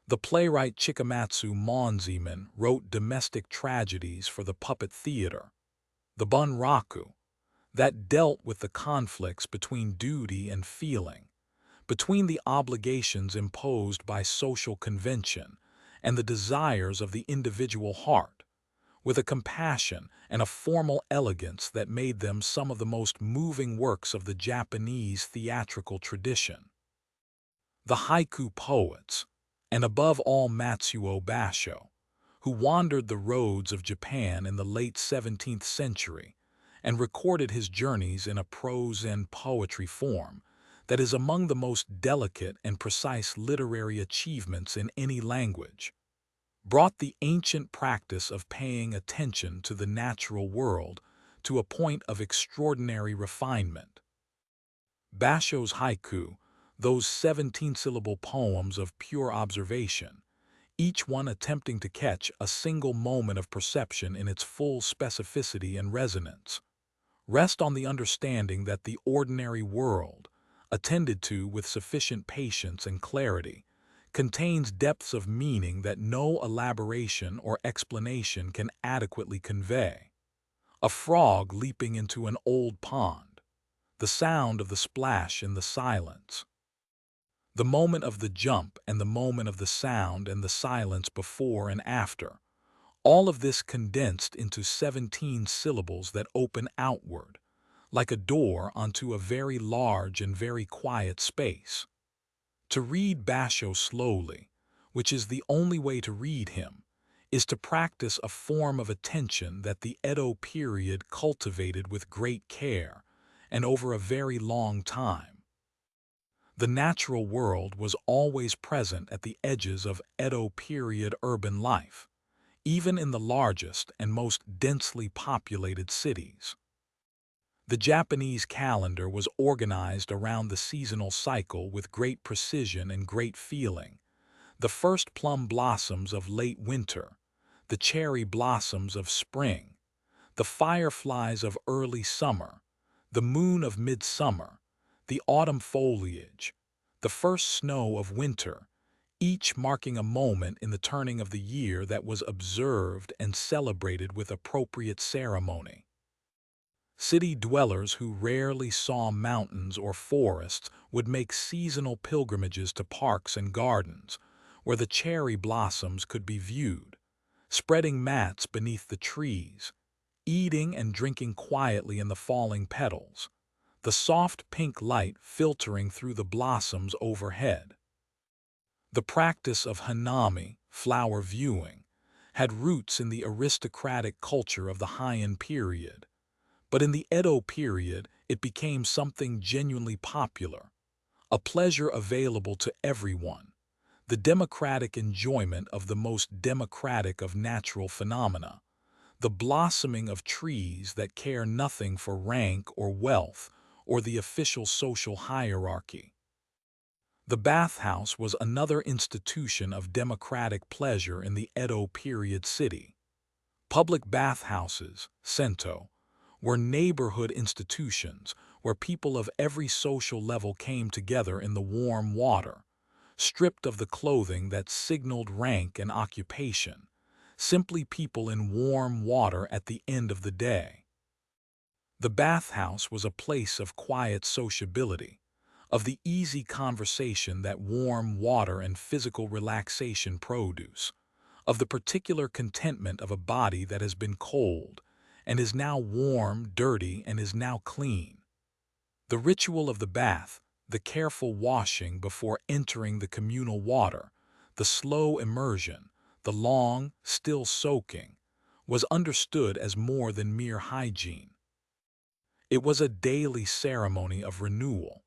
Speaker 1: The playwright Chikamatsu Monzaemon wrote domestic tragedies for the puppet theater, the bunraku, that dealt with the conflicts between duty and feeling, between the obligations imposed by social convention and the desires of the individual heart, with a compassion and a formal elegance that made them some of the most moving works of the Japanese theatrical tradition. The haiku poets, and above all Matsuo Basho, who wandered the roads of Japan in the late 17th century and recorded his journeys in a prose and poetry form that is among the most delicate and precise literary achievements in any language, brought the ancient practice of paying attention to the natural world to a point of extraordinary refinement. Basho's haiku, those 17-syllable poems of pure observation, each one attempting to catch a single moment of perception in its full specificity and resonance, rest on the understanding that the ordinary world, attended to with sufficient patience and clarity, contains depths of meaning that no elaboration or explanation can adequately convey. A frog leaping into an old pond, the sound of the splash in the silence, the moment of the jump and the moment of the sound and the silence before and after, all of this condensed into 17 syllables that open outward, like a door onto a very large and very quiet space. To read Basho slowly, which is the only way to read him, is to practice a form of attention that the Edo period cultivated with great care and over a very long time. The natural world was always present at the edges of Edo period urban life, even in the largest and most densely populated cities. The Japanese calendar was organized around the seasonal cycle with great precision and great feeling. The first plum blossoms of late winter, the cherry blossoms of spring, the fireflies of early summer, the moon of midsummer, the autumn foliage, the first snow of winter, each marking a moment in the turning of the year that was observed and celebrated with appropriate ceremony. City dwellers who rarely saw mountains or forests would make seasonal pilgrimages to parks and gardens, where the cherry blossoms could be viewed, spreading mats beneath the trees, eating and drinking quietly in the falling petals, the soft pink light filtering through the blossoms overhead. The practice of hanami, flower viewing, had roots in the aristocratic culture of the Heian period, but in the Edo period it became something genuinely popular, a pleasure available to everyone, the democratic enjoyment of the most democratic of natural phenomena, the blossoming of trees that care nothing for rank or wealth or the official social hierarchy. The bathhouse was another institution of democratic pleasure in the Edo period city. Public bathhouses, sento, were neighborhood institutions where people of every social level came together in the warm water, stripped of the clothing that signaled rank and occupation, simply people in warm water at the end of the day. The bathhouse was a place of quiet sociability, of the easy conversation that warm water and physical relaxation produce, of the particular contentment of a body that has been cold and is now warm, dirty, and is now clean. The ritual of the bath, the careful washing before entering the communal water, the slow immersion, the long, still soaking, was understood as more than mere hygiene. It was a daily ceremony of renewal,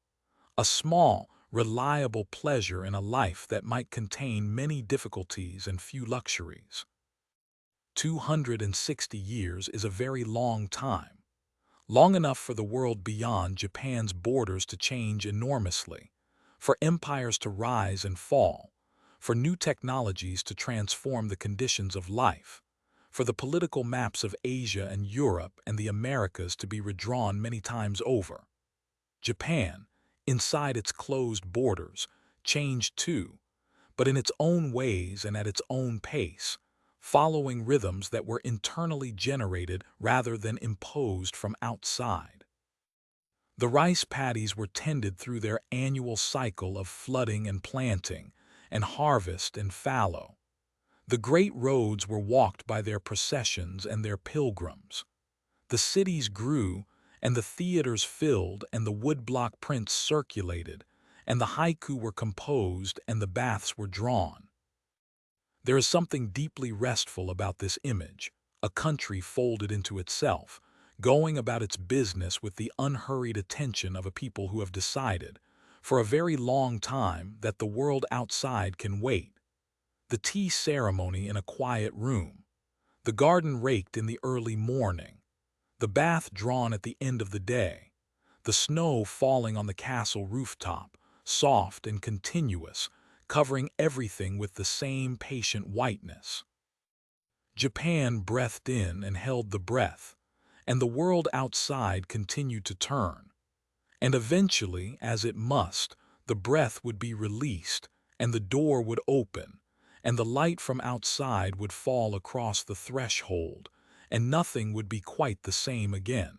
Speaker 1: a small, reliable pleasure in a life that might contain many difficulties and few luxuries. 260 years is a very long time, long enough for the world beyond Japan's borders to change enormously, for empires to rise and fall, for new technologies to transform the conditions of life, for the political maps of Asia and Europe and the Americas to be redrawn many times over. Japan, inside its closed borders, changed too, but in its own ways and at its own pace, following rhythms that were internally generated rather than imposed from outside. The rice paddies were tended through their annual cycle of flooding and planting, and harvest and fallow. The great roads were walked by their processions and their pilgrims. The cities grew, and the theaters filled, and the woodblock prints circulated, and the haiku were composed, and the baths were drawn. There is something deeply restful about this image, a country folded into itself, going about its business with the unhurried attention of a people who have decided, for a very long time, that the world outside can wait. The tea ceremony in a quiet room, the garden raked in the early morning, the bath drawn at the end of the day, the snow falling on the castle rooftop, soft and continuous, covering everything with the same patient whiteness. Japan breathed in and held the breath, and the world outside continued to turn. And eventually, as it must, the breath would be released, and the door would open, and the light from outside would fall across the threshold, and nothing would be quite the same again.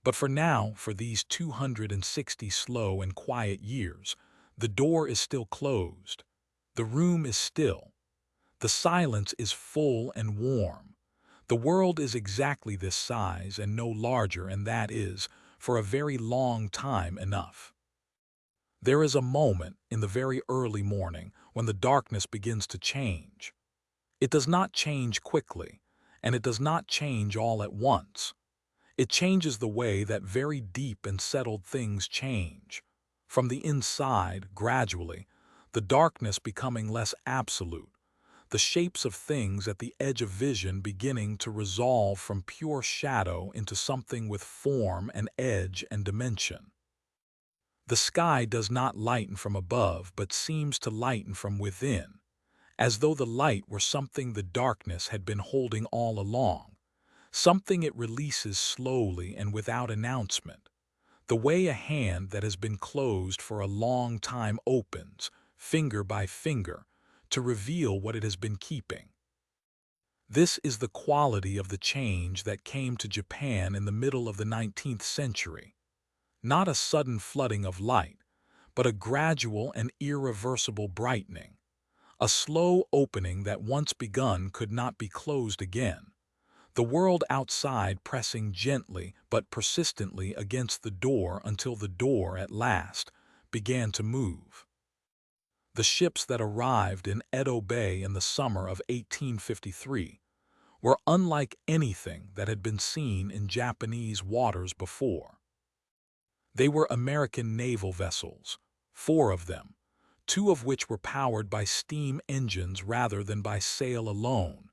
Speaker 1: But for now, for these 260 slow and quiet years, the door is still closed. The room is still. The silence is full and warm. The world is exactly this size and no larger, and that is, for a very long time, enough. There is a moment in the very early morning when the darkness begins to change. It does not change quickly, and it does not change all at once. It changes the way that very deep and settled things change. From the inside, gradually, the darkness becoming less absolute, the shapes of things at the edge of vision beginning to resolve from pure shadow into something with form and edge and dimension. The sky does not lighten from above, but seems to lighten from within, as though the light were something the darkness had been holding all along, something it releases slowly and without announcement, the way a hand that has been closed for a long time opens, finger by finger, to reveal what it has been keeping. This is the quality of the change that came to Japan in the middle of the 19th century. Not a sudden flooding of light, but a gradual and irreversible brightening, a slow opening that once begun could not be closed again, the world outside pressing gently but persistently against the door until the door, at last, began to move. The ships that arrived in Edo Bay in the summer of 1853 were unlike anything that had been seen in Japanese waters before. They were American naval vessels, 4 of them, 2 of which were powered by steam engines rather than by sail alone,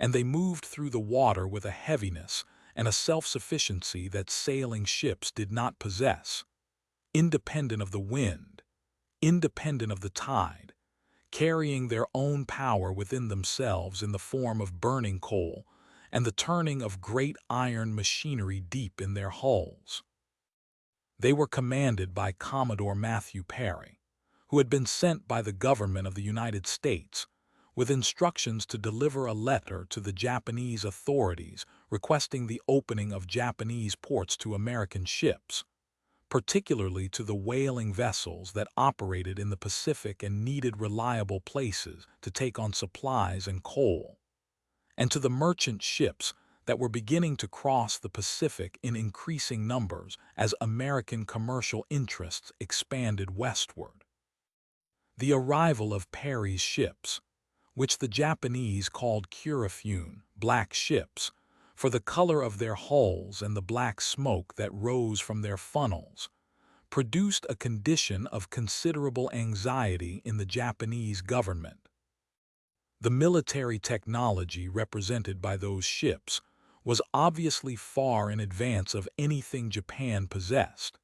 Speaker 1: and they moved through the water with a heaviness and a self-sufficiency that sailing ships did not possess, independent of the wind, independent of the tide, carrying their own power within themselves in the form of burning coal and the turning of great iron machinery deep in their hulls. They were commanded by Commodore Matthew Perry, who had been sent by the government of the United States with instructions to deliver a letter to the Japanese authorities requesting the opening of Japanese ports to American ships, particularly to the whaling vessels that operated in the Pacific and needed reliable places to take on supplies and coal, and to the merchant ships that were beginning to cross the Pacific in increasing numbers as American commercial interests expanded westward. The arrival of Perry's ships, which the Japanese called Kurifune, black ships, for the color of their hulls and the black smoke that rose from their funnels, produced a condition of considerable anxiety in the Japanese government. The military technology represented by those ships was obviously far in advance of anything Japan possessed,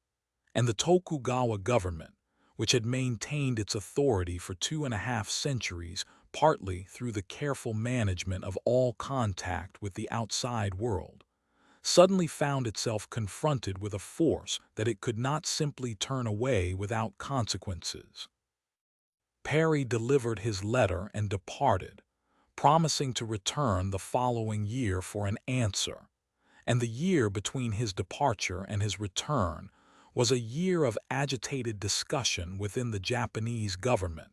Speaker 1: and the Tokugawa government, which had maintained its authority for 2.5 centuries, partly through the careful management of all contact with the outside world, suddenly found itself confronted with a force that it could not simply turn away without consequences. Perry delivered his letter and departed, promising to return the following year for an answer, and the year between his departure and his return was a year of agitated discussion within the Japanese government,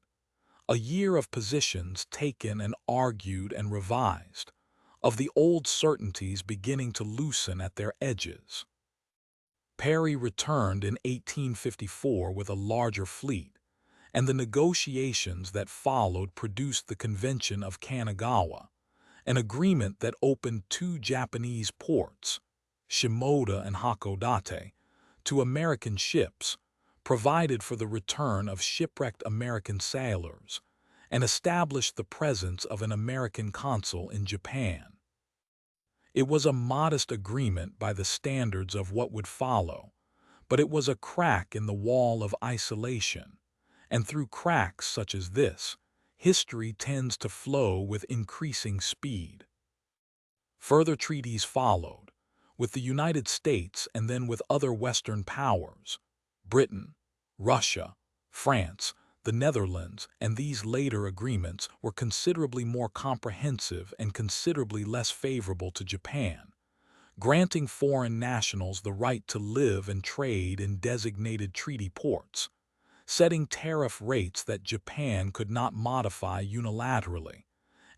Speaker 1: a year of positions taken and argued and revised, of the old certainties beginning to loosen at their edges. Perry returned in 1854 with a larger fleet, and the negotiations that followed produced the Convention of Kanagawa, an agreement that opened 2 Japanese ports, Shimoda and Hakodate, to American ships, provided for the return of shipwrecked American sailors, and established the presence of an American consul in Japan. It was a modest agreement by the standards of what would follow, but it was a crack in the wall of isolation, and through cracks such as this, history tends to flow with increasing speed. Further treaties followed, with the United States and then with other Western powers, Britain, Russia, France, the Netherlands, and these later agreements were considerably more comprehensive and considerably less favorable to Japan, granting foreign nationals the right to live and trade in designated treaty ports, setting tariff rates that Japan could not modify unilaterally,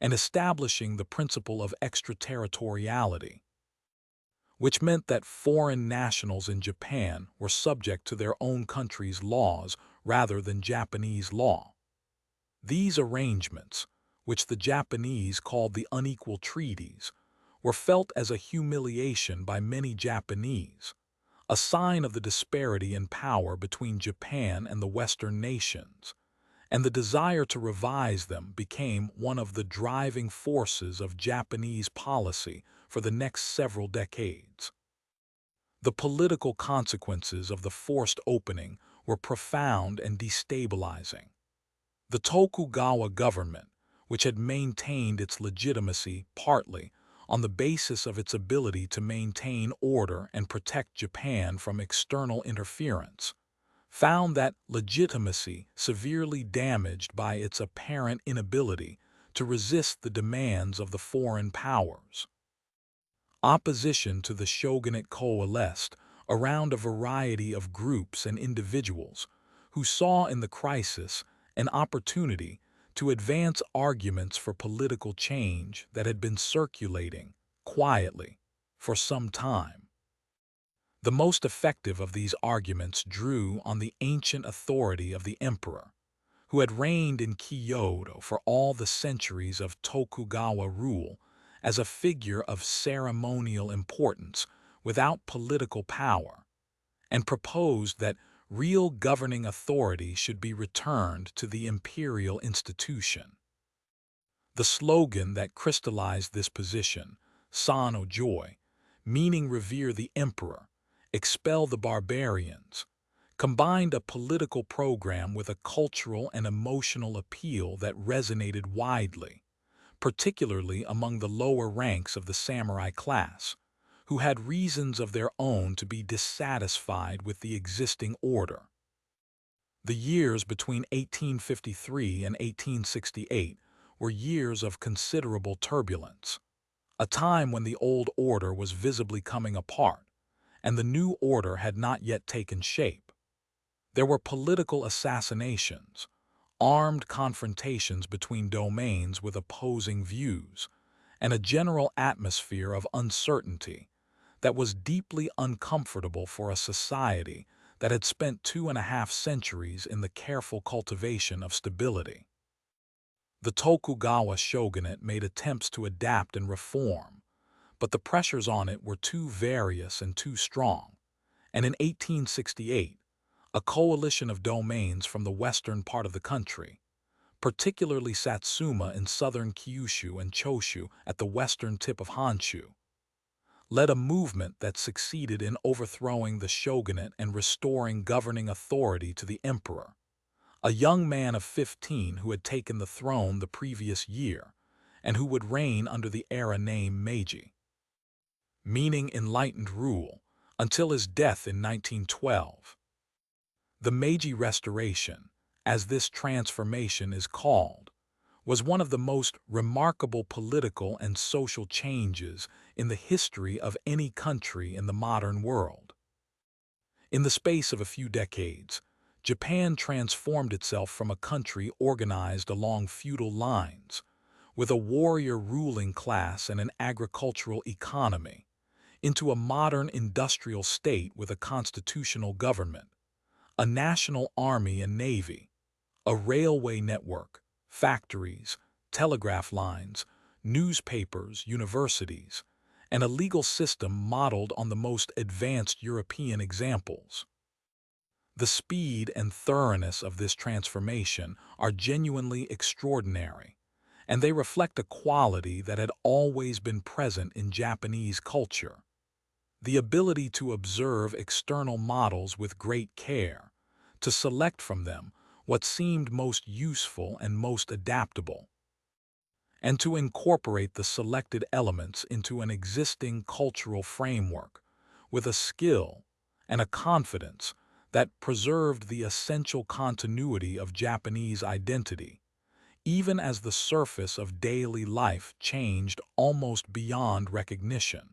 Speaker 1: and establishing the principle of extraterritoriality, which meant that foreign nationals in Japan were subject to their own country's laws rather than Japanese law. These arrangements, which the Japanese called the unequal treaties, were felt as a humiliation by many Japanese, a sign of the disparity in power between Japan and the Western nations, and the desire to revise them became one of the driving forces of Japanese policy for the next several decades. The political consequences of the forced opening were profound and destabilizing. The Tokugawa government, which had maintained its legitimacy partly on the basis of its ability to maintain order and protect Japan from external interference, found that legitimacy severely damaged by its apparent inability to resist the demands of the foreign powers. Opposition to the shogunate coalesced around a variety of groups and individuals who saw in the crisis an opportunity to advance arguments for political change that had been circulating quietly for some time. The most effective of these arguments drew on the ancient authority of the emperor, who had reigned in Kyoto for all the centuries of Tokugawa rule as a figure of ceremonial importance without political power, and proposed that real governing authority should be returned to the imperial institution. The slogan that crystallized this position, Sano Joy, meaning revere the emperor, expel the barbarians, combined a political program with a cultural and emotional appeal that resonated widely, particularly among the lower ranks of the samurai class, who had reasons of their own to be dissatisfied with the existing order. The years between 1853 and 1868 were years of considerable turbulence, a time when the old order was visibly coming apart, and the new order had not yet taken shape. There were political assassinations, armed confrontations between domains with opposing views, and a general atmosphere of uncertainty that was deeply uncomfortable for a society that had spent 2.5 centuries in the careful cultivation of stability. The Tokugawa shogunate made attempts to adapt and reform, but the pressures on it were too various and too strong, and in 1868, a coalition of domains from the western part of the country, particularly Satsuma in southern Kyushu and Choshu at the western tip of Honshu, led a movement that succeeded in overthrowing the shogunate and restoring governing authority to the emperor, a young man of 15 who had taken the throne the previous year and who would reign under the era name Meiji, meaning enlightened rule, until his death in 1912. The Meiji Restoration, as this transformation is called, was one of the most remarkable political and social changes in the history of any country in the modern world. In the space of a few decades, Japan transformed itself from a country organized along feudal lines, with a warrior ruling class and an agricultural economy, into a modern industrial state with a constitutional government, a national army and navy, a railway network, factories, telegraph lines, newspapers, universities, and a legal system modeled on the most advanced European examples. The speed and thoroughness of this transformation are genuinely extraordinary, and they reflect a quality that had always been present in Japanese culture: the ability to observe external models with great care, to select from them what seemed most useful and most adaptable, and to incorporate the selected elements into an existing cultural framework with a skill and a confidence that preserved the essential continuity of Japanese identity, even as the surface of daily life changed almost beyond recognition.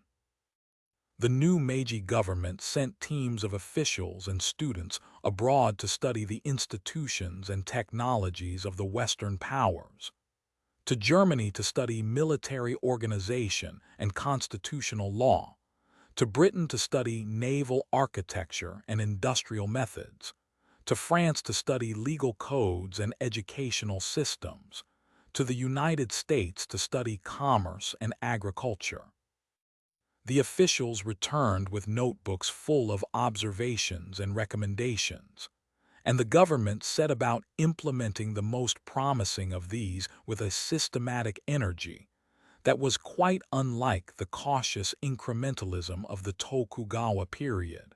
Speaker 1: The new Meiji government sent teams of officials and students abroad to study the institutions and technologies of the Western powers, to Germany to study military organization and constitutional law, to Britain to study naval architecture and industrial methods, to France to study legal codes and educational systems, to the United States to study commerce and agriculture. The officials returned with notebooks full of observations and recommendations, and the government set about implementing the most promising of these with a systematic energy that was quite unlike the cautious incrementalism of the Tokugawa period.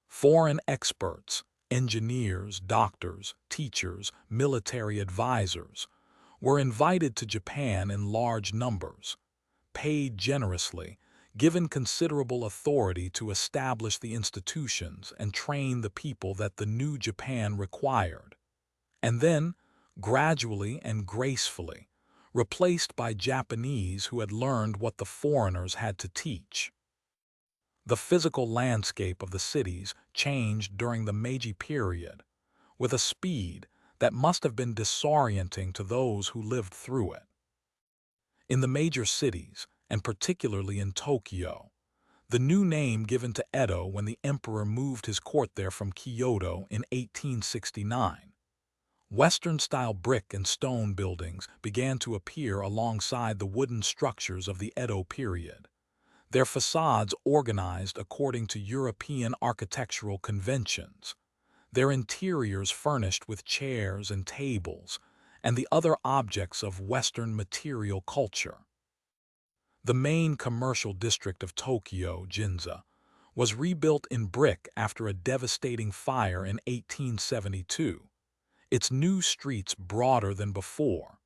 Speaker 1: Foreign experts, engineers, doctors, teachers, military advisors, were invited to Japan in large numbers, paid generously, given considerable authority to establish the institutions and train the people that the new Japan required, and then, gradually and gracefully, replaced by Japanese who had learned what the foreigners had to teach. The physical landscape of the cities changed during the Meiji period with a speed that must have been disorienting to those who lived through it. In the major cities, and particularly in Tokyo, the new name given to Edo when the emperor moved his court there from Kyoto in 1869, Western-style brick and stone buildings began to appear alongside the wooden structures of the Edo period, their facades organized according to European architectural conventions, their interiors furnished with chairs and tables, and the other objects of Western material culture. The main commercial district of Tokyo, Ginza, was rebuilt in brick after a devastating fire in 1872, its new streets broader than before,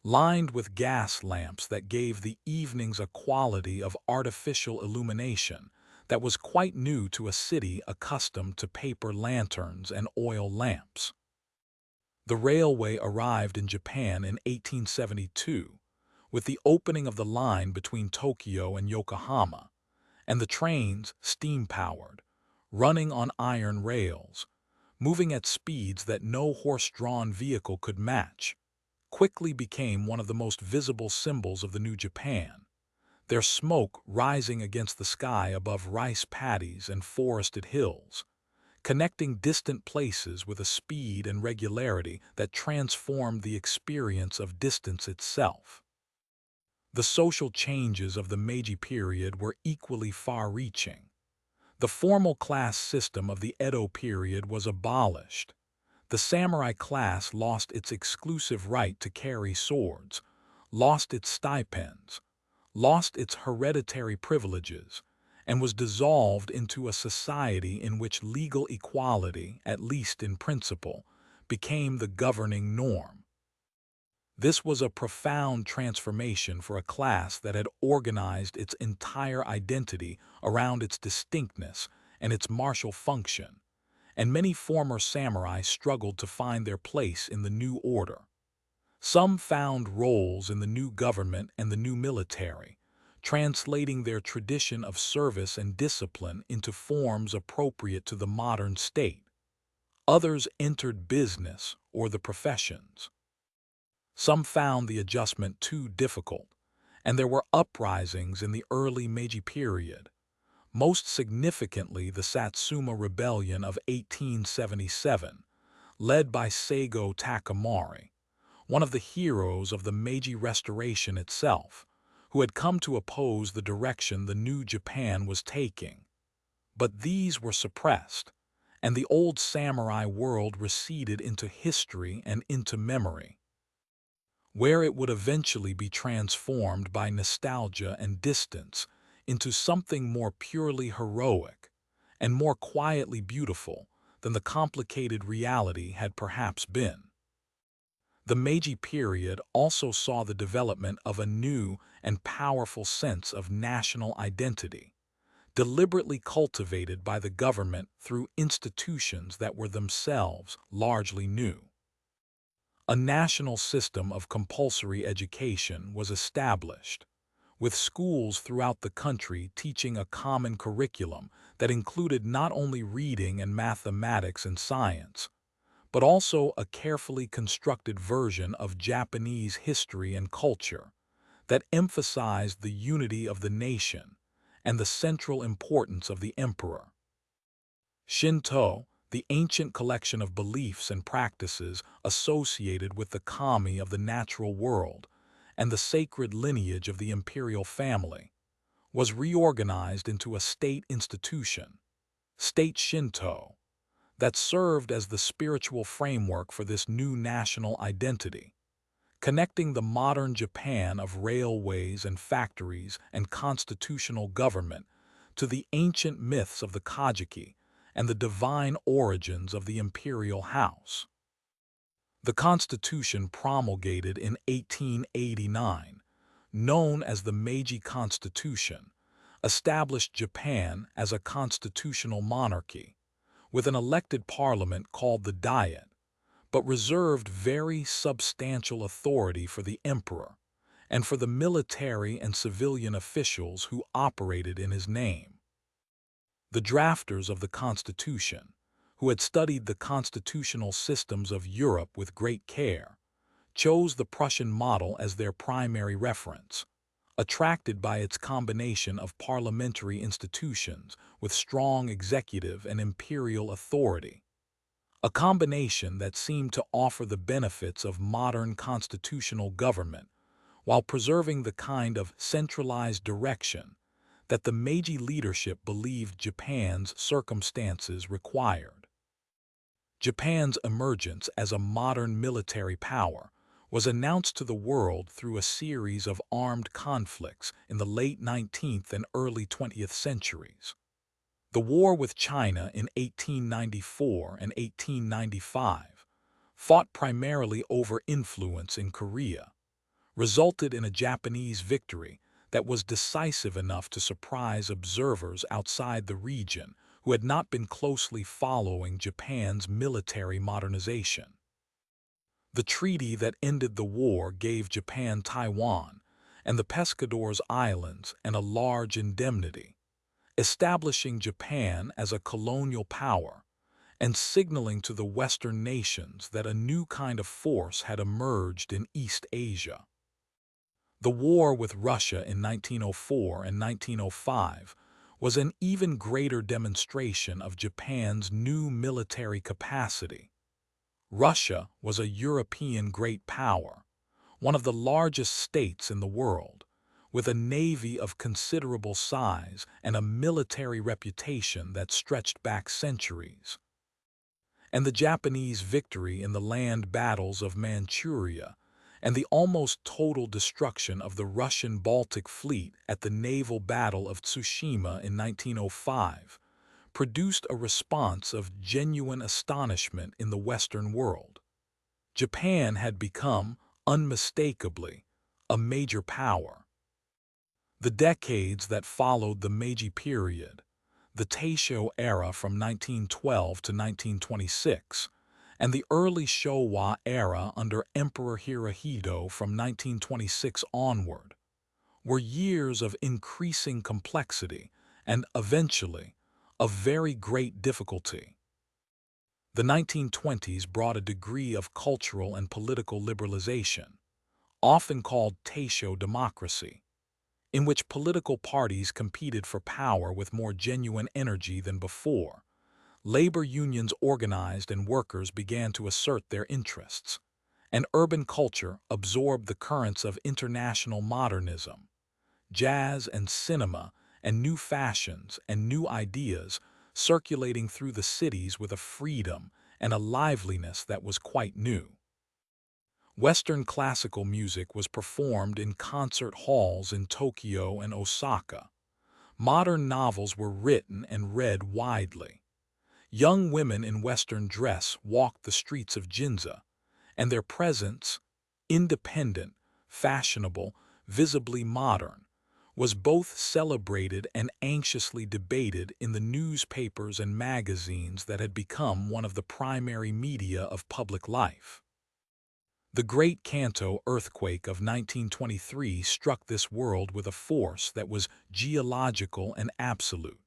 Speaker 1: lined with gas lamps that gave the evenings a quality of artificial illumination that was quite new to a city accustomed to paper lanterns and oil lamps. The railway arrived in Japan in 1872, with the opening of the line between Tokyo and Yokohama, and the trains, steam-powered, running on iron rails, moving at speeds that no horse-drawn vehicle could match, quickly became one of the most visible symbols of the new Japan, their smoke rising against the sky above rice paddies and forested hills, connecting distant places with a speed and regularity that transformed the experience of distance itself. The social changes of the Meiji period were equally far-reaching. The formal class system of the Edo period was abolished. The samurai class lost its exclusive right to carry swords, lost its stipends, lost its hereditary privileges, and was dissolved into a society in which legal equality, at least in principle, became the governing norm. This was a profound transformation for a class that had organized its entire identity around its distinctness and its martial function, and many former samurai struggled to find their place in the new order. Some found roles in the new government and the new military, translating their tradition of service and discipline into forms appropriate to the modern state. Others entered business or the professions. Some found the adjustment too difficult, and there were uprisings in the early Meiji period, most significantly the Satsuma Rebellion of 1877, led by Seigo Takamori, one of the heroes of the Meiji Restoration itself, who had come to oppose the direction the new Japan was taking. But these were suppressed, and the old samurai world receded into history and into memory, where it would eventually be transformed by nostalgia and distance into something more purely heroic and more quietly beautiful than the complicated reality had perhaps been. The Meiji period also saw the development of a new and powerful sense of national identity, deliberately cultivated by the government through institutions that were themselves largely new. A national system of compulsory education was established, with schools throughout the country teaching a common curriculum that included not only reading and mathematics and science, but also a carefully constructed version of Japanese history and culture that emphasized the unity of the nation and the central importance of the emperor. Shinto, the ancient collection of beliefs and practices associated with the kami of the natural world and the sacred lineage of the imperial family, was reorganized into a state institution, State Shinto, that served as the spiritual framework for this new national identity, connecting the modern Japan of railways and factories and constitutional government to the ancient myths of the Kojiki and the divine origins of the imperial house. The Constitution promulgated in 1889, known as the Meiji Constitution, established Japan as a constitutional monarchy, with an elected parliament called the Diet, but reserved very substantial authority for the emperor and for the military and civilian officials who operated in his name. The drafters of the Constitution, who had studied the constitutional systems of Europe with great care, chose the Prussian model as their primary reference, attracted by its combination of parliamentary institutions with strong executive and imperial authority, a combination that seemed to offer the benefits of modern constitutional government while preserving the kind of centralized direction that the Meiji leadership believed Japan's circumstances required. Japan's emergence as a modern military power was announced to the world through a series of armed conflicts in the late 19th and early 20th centuries. The war with China in 1894 and 1895, fought primarily over influence in Korea, resulted in a Japanese victory that was decisive enough to surprise observers outside the region who had not been closely following Japan's military modernization. The treaty that ended the war gave Japan Taiwan and the Pescadores Islands and a large indemnity, establishing Japan as a colonial power and signaling to the Western nations that a new kind of force had emerged in East Asia. The war with Russia in 1904 and 1905 was an even greater demonstration of Japan's new military capacity. Russia was a European great power, one of the largest states in the world, with a navy of considerable size and a military reputation that stretched back centuries. And the Japanese victory in the land battles of Manchuria and the almost total destruction of the Russian Baltic Fleet at the naval battle of Tsushima in 1905 produced a response of genuine astonishment in the Western world. Japan had become, unmistakably, a major power. The decades that followed the Meiji period, the Taisho era from 1912 to 1926, and the early Showa era under Emperor Hirohito from 1926 onward, were years of increasing complexity and, eventually, of very great difficulty. The 1920s brought a degree of cultural and political liberalization, often called Taisho democracy, in which political parties competed for power with more genuine energy than before. Labor unions organized and workers began to assert their interests, and urban culture absorbed the currents of international modernism, jazz and cinema, and new fashions and new ideas circulating through the cities with a freedom and a liveliness that was quite new. Western classical music was performed in concert halls in Tokyo and Osaka. Modern novels were written and read widely. Young women in Western dress walked the streets of Ginza, and their presence, independent, fashionable, visibly modern, was both celebrated and anxiously debated in the newspapers and magazines that had become one of the primary media of public life. The Great Kanto earthquake of 1923 struck this world with a force that was geological and absolute.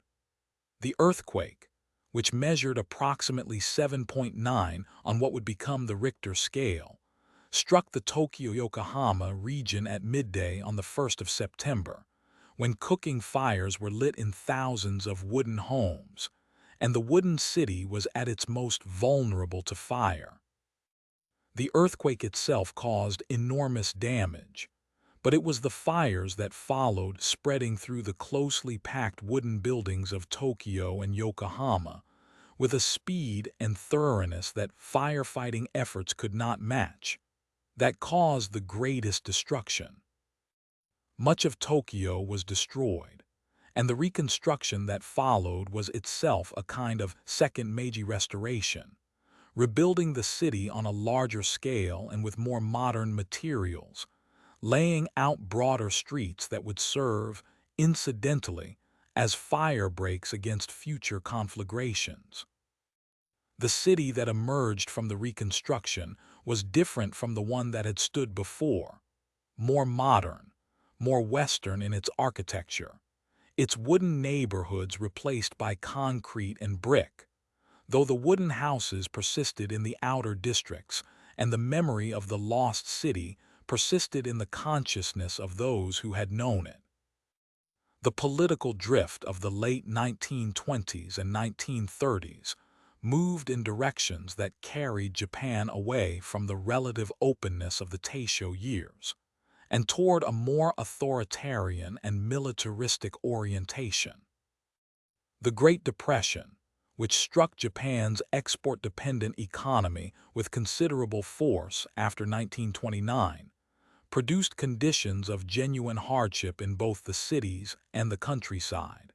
Speaker 1: The earthquake, which measured approximately 7.9 on what would become the Richter scale, struck the Tokyo-Yokohama region at midday on the 1st of September, when cooking fires were lit in thousands of wooden homes, and the wooden city was at its most vulnerable to fire. The earthquake itself caused enormous damage, but it was the fires that followed spreading through the closely packed wooden buildings of Tokyo and Yokohama with a speed and thoroughness that firefighting efforts could not match, that caused the greatest destruction. Much of Tokyo was destroyed, and the reconstruction that followed was itself a kind of second Meiji restoration, rebuilding the city on a larger scale and with more modern materials, laying out broader streets that would serve, incidentally, as fire breaks against future conflagrations. The city that emerged from the reconstruction was different from the one that had stood before, more modern, more Western in its architecture, its wooden neighborhoods replaced by concrete and brick, though the wooden houses persisted in the outer districts, and the memory of the lost city persisted in the consciousness of those who had known it. The political drift of the late 1920s and 1930s moved in directions that carried Japan away from the relative openness of the Taisho years, and toward a more authoritarian and militaristic orientation. The Great Depression, which struck Japan's export-dependent economy with considerable force after 1929, produced conditions of genuine hardship in both the cities and the countryside.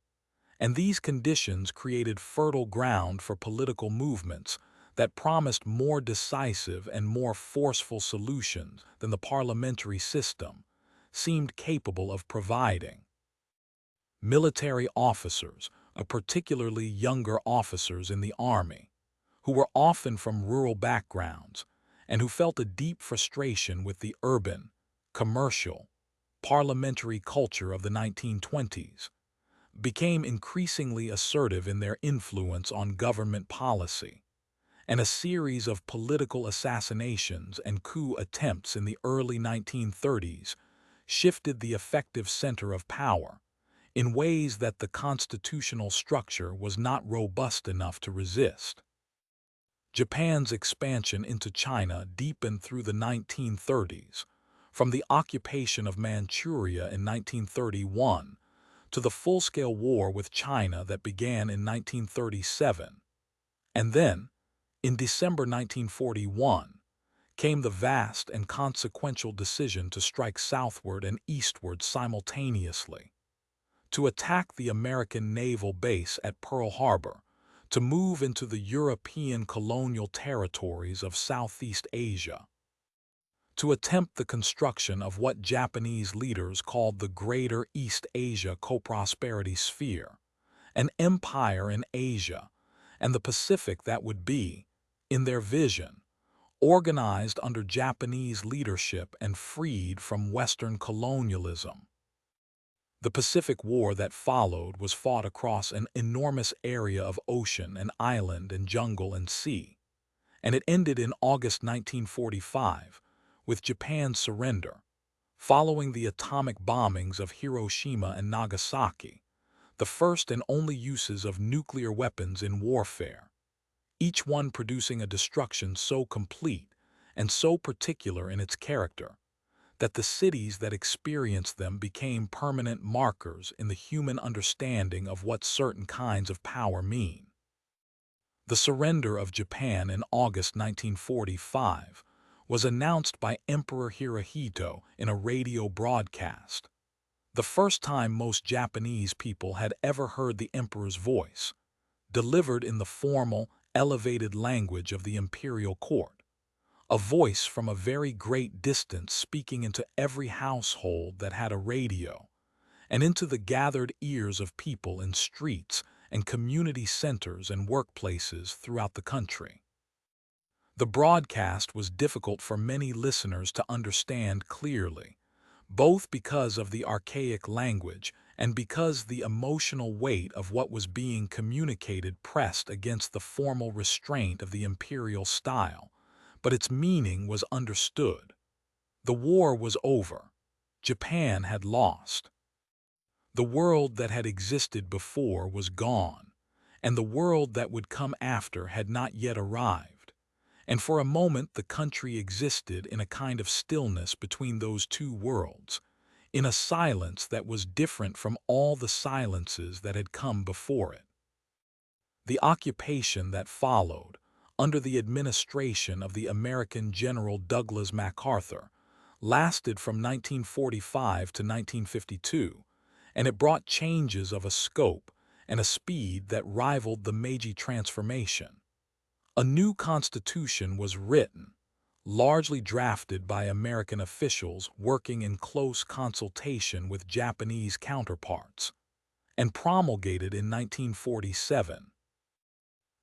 Speaker 1: And these conditions created fertile ground for political movements that promised more decisive and more forceful solutions than the parliamentary system seemed capable of providing. Military officers, particularly younger officers in the army, who were often from rural backgrounds and who felt a deep frustration with the urban, commercial, parliamentary culture of the 1920s, became increasingly assertive in their influence on government policy, and a series of political assassinations and coup attempts in the early 1930s shifted the effective center of power in ways that the constitutional structure was not robust enough to resist. Japan's expansion into China deepened through the 1930s, from the occupation of Manchuria in 1931 to the full-scale war with China that began in 1937. And then, in December 1941, came the vast and consequential decision to strike southward and eastward simultaneously, to attack the American naval base at Pearl Harbor, to move into the European colonial territories of Southeast Asia, to attempt the construction of what Japanese leaders called the Greater East Asia Co-Prosperity Sphere, an empire in Asia and the Pacific that would be, in their vision, organized under Japanese leadership and freed from Western colonialism. The Pacific War that followed was fought across an enormous area of ocean and island and jungle and sea, and it ended in August 1945 with Japan's surrender, following the atomic bombings of Hiroshima and Nagasaki, the first and only uses of nuclear weapons in warfare, each one producing a destruction so complete and so particular in its character that the cities that experienced them became permanent markers in the human understanding of what certain kinds of power mean. The surrender of Japan in August 1945 was announced by Emperor Hirohito in a radio broadcast, the first time most Japanese people had ever heard the emperor's voice, delivered in the formal, elevated language of the imperial court, a voice from a very great distance speaking into every household that had a radio, and into the gathered ears of people in streets and community centers and workplaces throughout the country. The broadcast was difficult for many listeners to understand clearly, both because of the archaic language and because the emotional weight of what was being communicated pressed against the formal restraint of the imperial style, but its meaning was understood. The war was over. Japan had lost. The world that had existed before was gone, and the world that would come after had not yet arrived. And for a moment the country existed in a kind of stillness between those two worlds, in a silence that was different from all the silences that had come before it. The occupation that followed, under the administration of the American General Douglas MacArthur, lasted from 1945 to 1952, and it brought changes of a scope and a speed that rivaled the Meiji transformation. A new constitution was written, largely drafted by American officials working in close consultation with Japanese counterparts, and promulgated in 1947.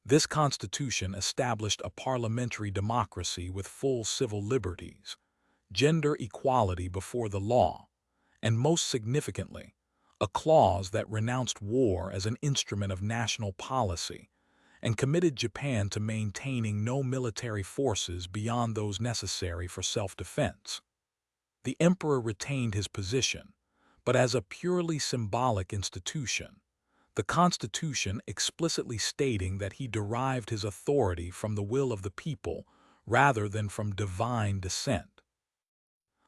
Speaker 1: This constitution established a parliamentary democracy with full civil liberties, gender equality before the law, and most significantly, a clause that renounced war as an instrument of national policy and committed Japan to maintaining no military forces beyond those necessary for self-defense. The emperor retained his position, but as a purely symbolic institution, the Constitution explicitly stating that he derived his authority from the will of the people rather than from divine descent.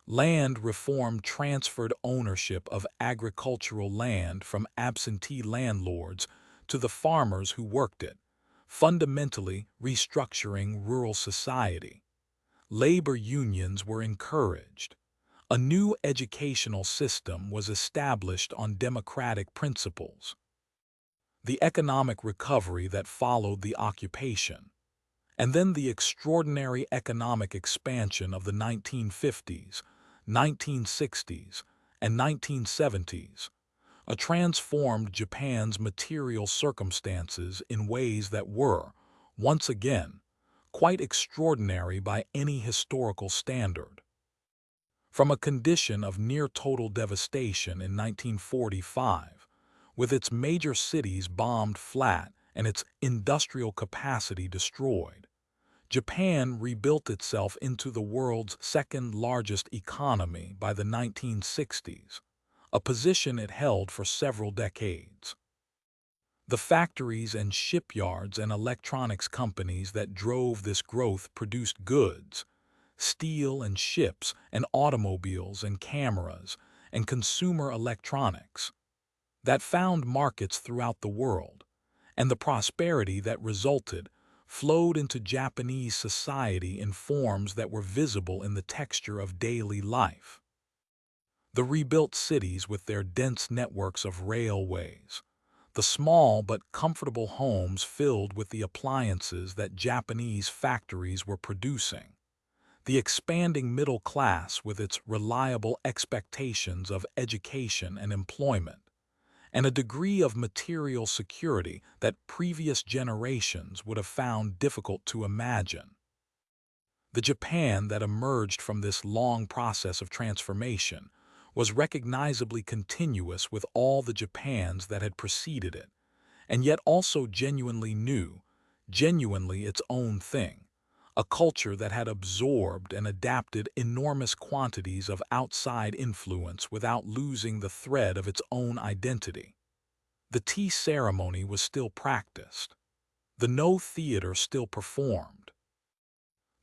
Speaker 1: Land reform transferred ownership of agricultural land from absentee landlords to the farmers who worked it, fundamentally restructuring rural society. Labor unions were encouraged. A new educational system was established on democratic principles. The economic recovery that followed the occupation, and then the extraordinary economic expansion of the 1950s, 1960s, and 1970s, transformed Japan's material circumstances in ways that were, once again, quite extraordinary by any historical standard. From a condition of near-total devastation in 1945, with its major cities bombed flat and its industrial capacity destroyed, Japan rebuilt itself into the world's second-largest economy by the 1960s, a position it held for several decades. The factories and shipyards and electronics companies that drove this growth produced goods, steel and ships and automobiles and cameras and consumer electronics, that found markets throughout the world, and the prosperity that resulted flowed into Japanese society in forms that were visible in the texture of daily life. The rebuilt cities with their dense networks of railways, the small but comfortable homes filled with the appliances that Japanese factories were producing, the expanding middle class with its reliable expectations of education and employment, and a degree of material security that previous generations would have found difficult to imagine. The Japan that emerged from this long process of transformation was recognizably continuous with all the Japans that had preceded it, and yet also genuinely new, genuinely its own thing, a culture that had absorbed and adapted enormous quantities of outside influence without losing the thread of its own identity. The tea ceremony was still practiced. The no theater still performed.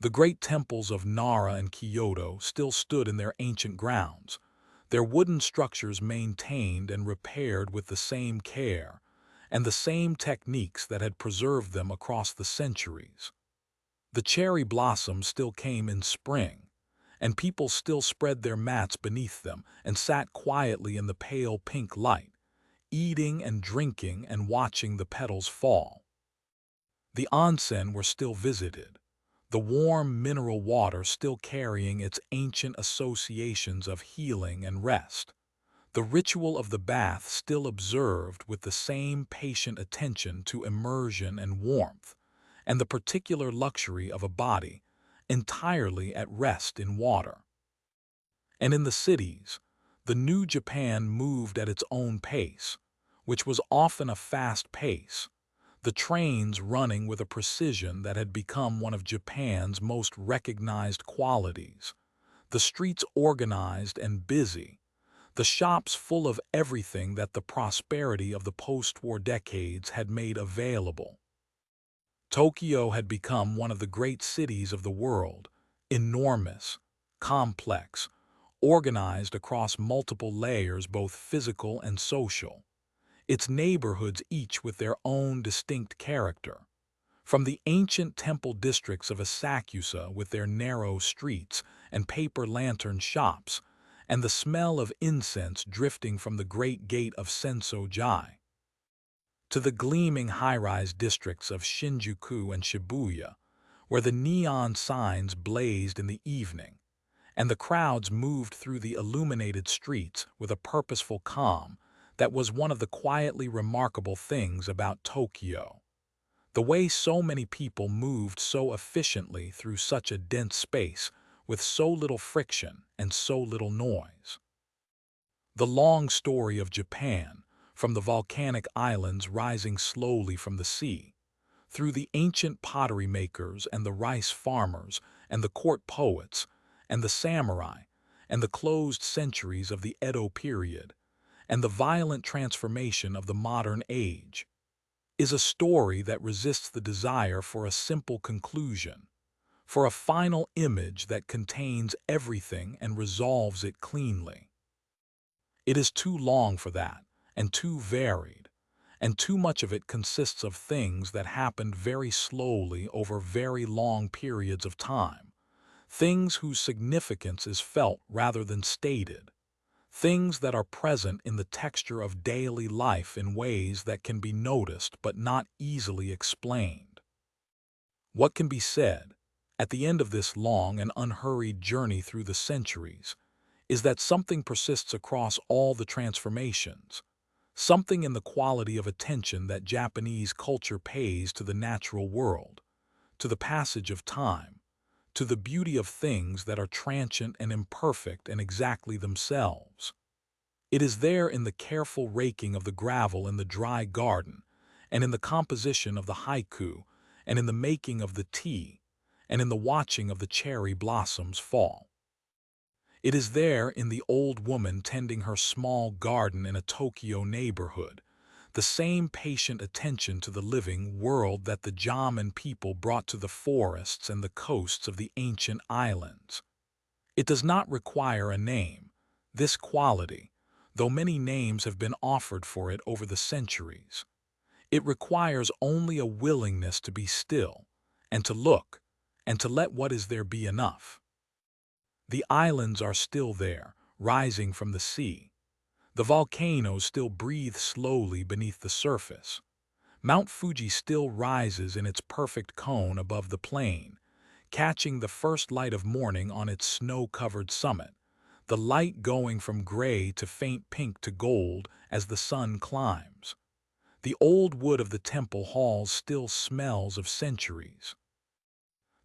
Speaker 1: The great temples of Nara and Kyoto still stood in their ancient grounds, their wooden structures maintained and repaired with the same care and the same techniques that had preserved them across the centuries. The cherry blossoms still came in spring, and people still spread their mats beneath them and sat quietly in the pale pink light, eating and drinking and watching the petals fall. The onsen were still visited, the warm mineral water still carrying its ancient associations of healing and rest. The ritual of the bath still observed with the same patient attention to immersion and warmth, and the particular luxury of a body entirely at rest in water. And in the cities, the new Japan moved at its own pace, which was often a fast pace, the trains running with a precision that had become one of Japan's most recognized qualities, the streets organized and busy, the shops full of everything that the prosperity of the post-war decades had made available. Tokyo had become one of the great cities of the world, enormous, complex, organized across multiple layers both physical and social, its neighborhoods each with their own distinct character. From the ancient temple districts of Asakusa with their narrow streets and paper lantern shops, and the smell of incense drifting from the great gate of Senso-ji, to the gleaming high-rise districts of Shinjuku and Shibuya, where the neon signs blazed in the evening, and the crowds moved through the illuminated streets with a purposeful calm that was one of the quietly remarkable things about Tokyo. The way so many people moved so efficiently through such a dense space with so little friction and so little noise. The long story of Japan, from the volcanic islands rising slowly from the sea, through the ancient pottery makers and the rice farmers and the court poets and the samurai and the closed centuries of the Edo period and the violent transformation of the modern age, is a story that resists the desire for a simple conclusion, for a final image that contains everything and resolves it cleanly. It is too long for that, and too varied, and too much of it consists of things that happened very slowly over very long periods of time, things whose significance is felt rather than stated, things that are present in the texture of daily life in ways that can be noticed but not easily explained. What can be said, at the end of this long and unhurried journey through the centuries, is that something persists across all the transformations, something in the quality of attention that Japanese culture pays to the natural world, to the passage of time, to the beauty of things that are transient and imperfect and exactly themselves. It is there in the careful raking of the gravel in the dry garden, and in the composition of the haiku, and in the making of the tea, and in the watching of the cherry blossoms fall. It is there in the old woman tending her small garden in a Tokyo neighborhood, the same patient attention to the living world that the Jaman people brought to the forests and the coasts of the ancient islands. It does not require a name, this quality, though many names have been offered for it over the centuries. It requires only a willingness to be still, and to look, and to let what is there be enough. The islands are still there, rising from the sea. The volcanoes still breathe slowly beneath the surface. Mount Fuji still rises in its perfect cone above the plain, catching the first light of morning on its snow-covered summit, the light going from gray to faint pink to gold as the sun climbs. The old wood of the temple halls still smells of centuries.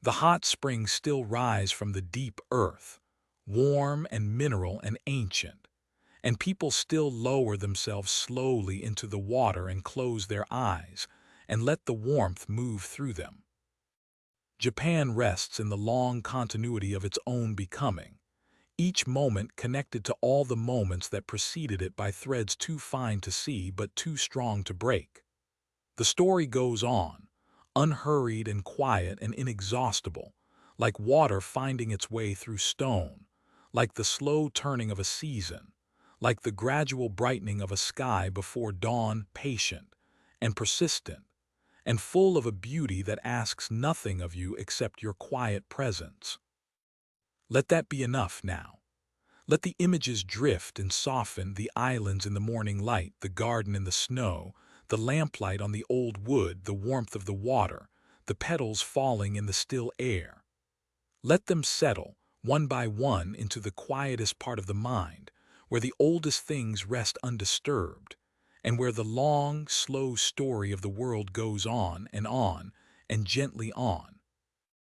Speaker 1: The hot springs still rise from the deep earth, warm and mineral and ancient, and people still lower themselves slowly into the water and close their eyes and let the warmth move through them. Japan rests in the long continuity of its own becoming, each moment connected to all the moments that preceded it by threads too fine to see but too strong to break. The story goes on, unhurried and quiet and inexhaustible, like water finding its way through stone, like the slow turning of a season, like the gradual brightening of a sky before dawn, patient and persistent, and full of a beauty that asks nothing of you except your quiet presence. Let that be enough now. Let the images drift and soften, the islands in the morning light, the garden in the snow, the lamplight on the old wood, the warmth of the water, the petals falling in the still air. Let them settle, one by one, into the quietest part of the mind, where the oldest things rest undisturbed, and where the long, slow story of the world goes on, and gently on.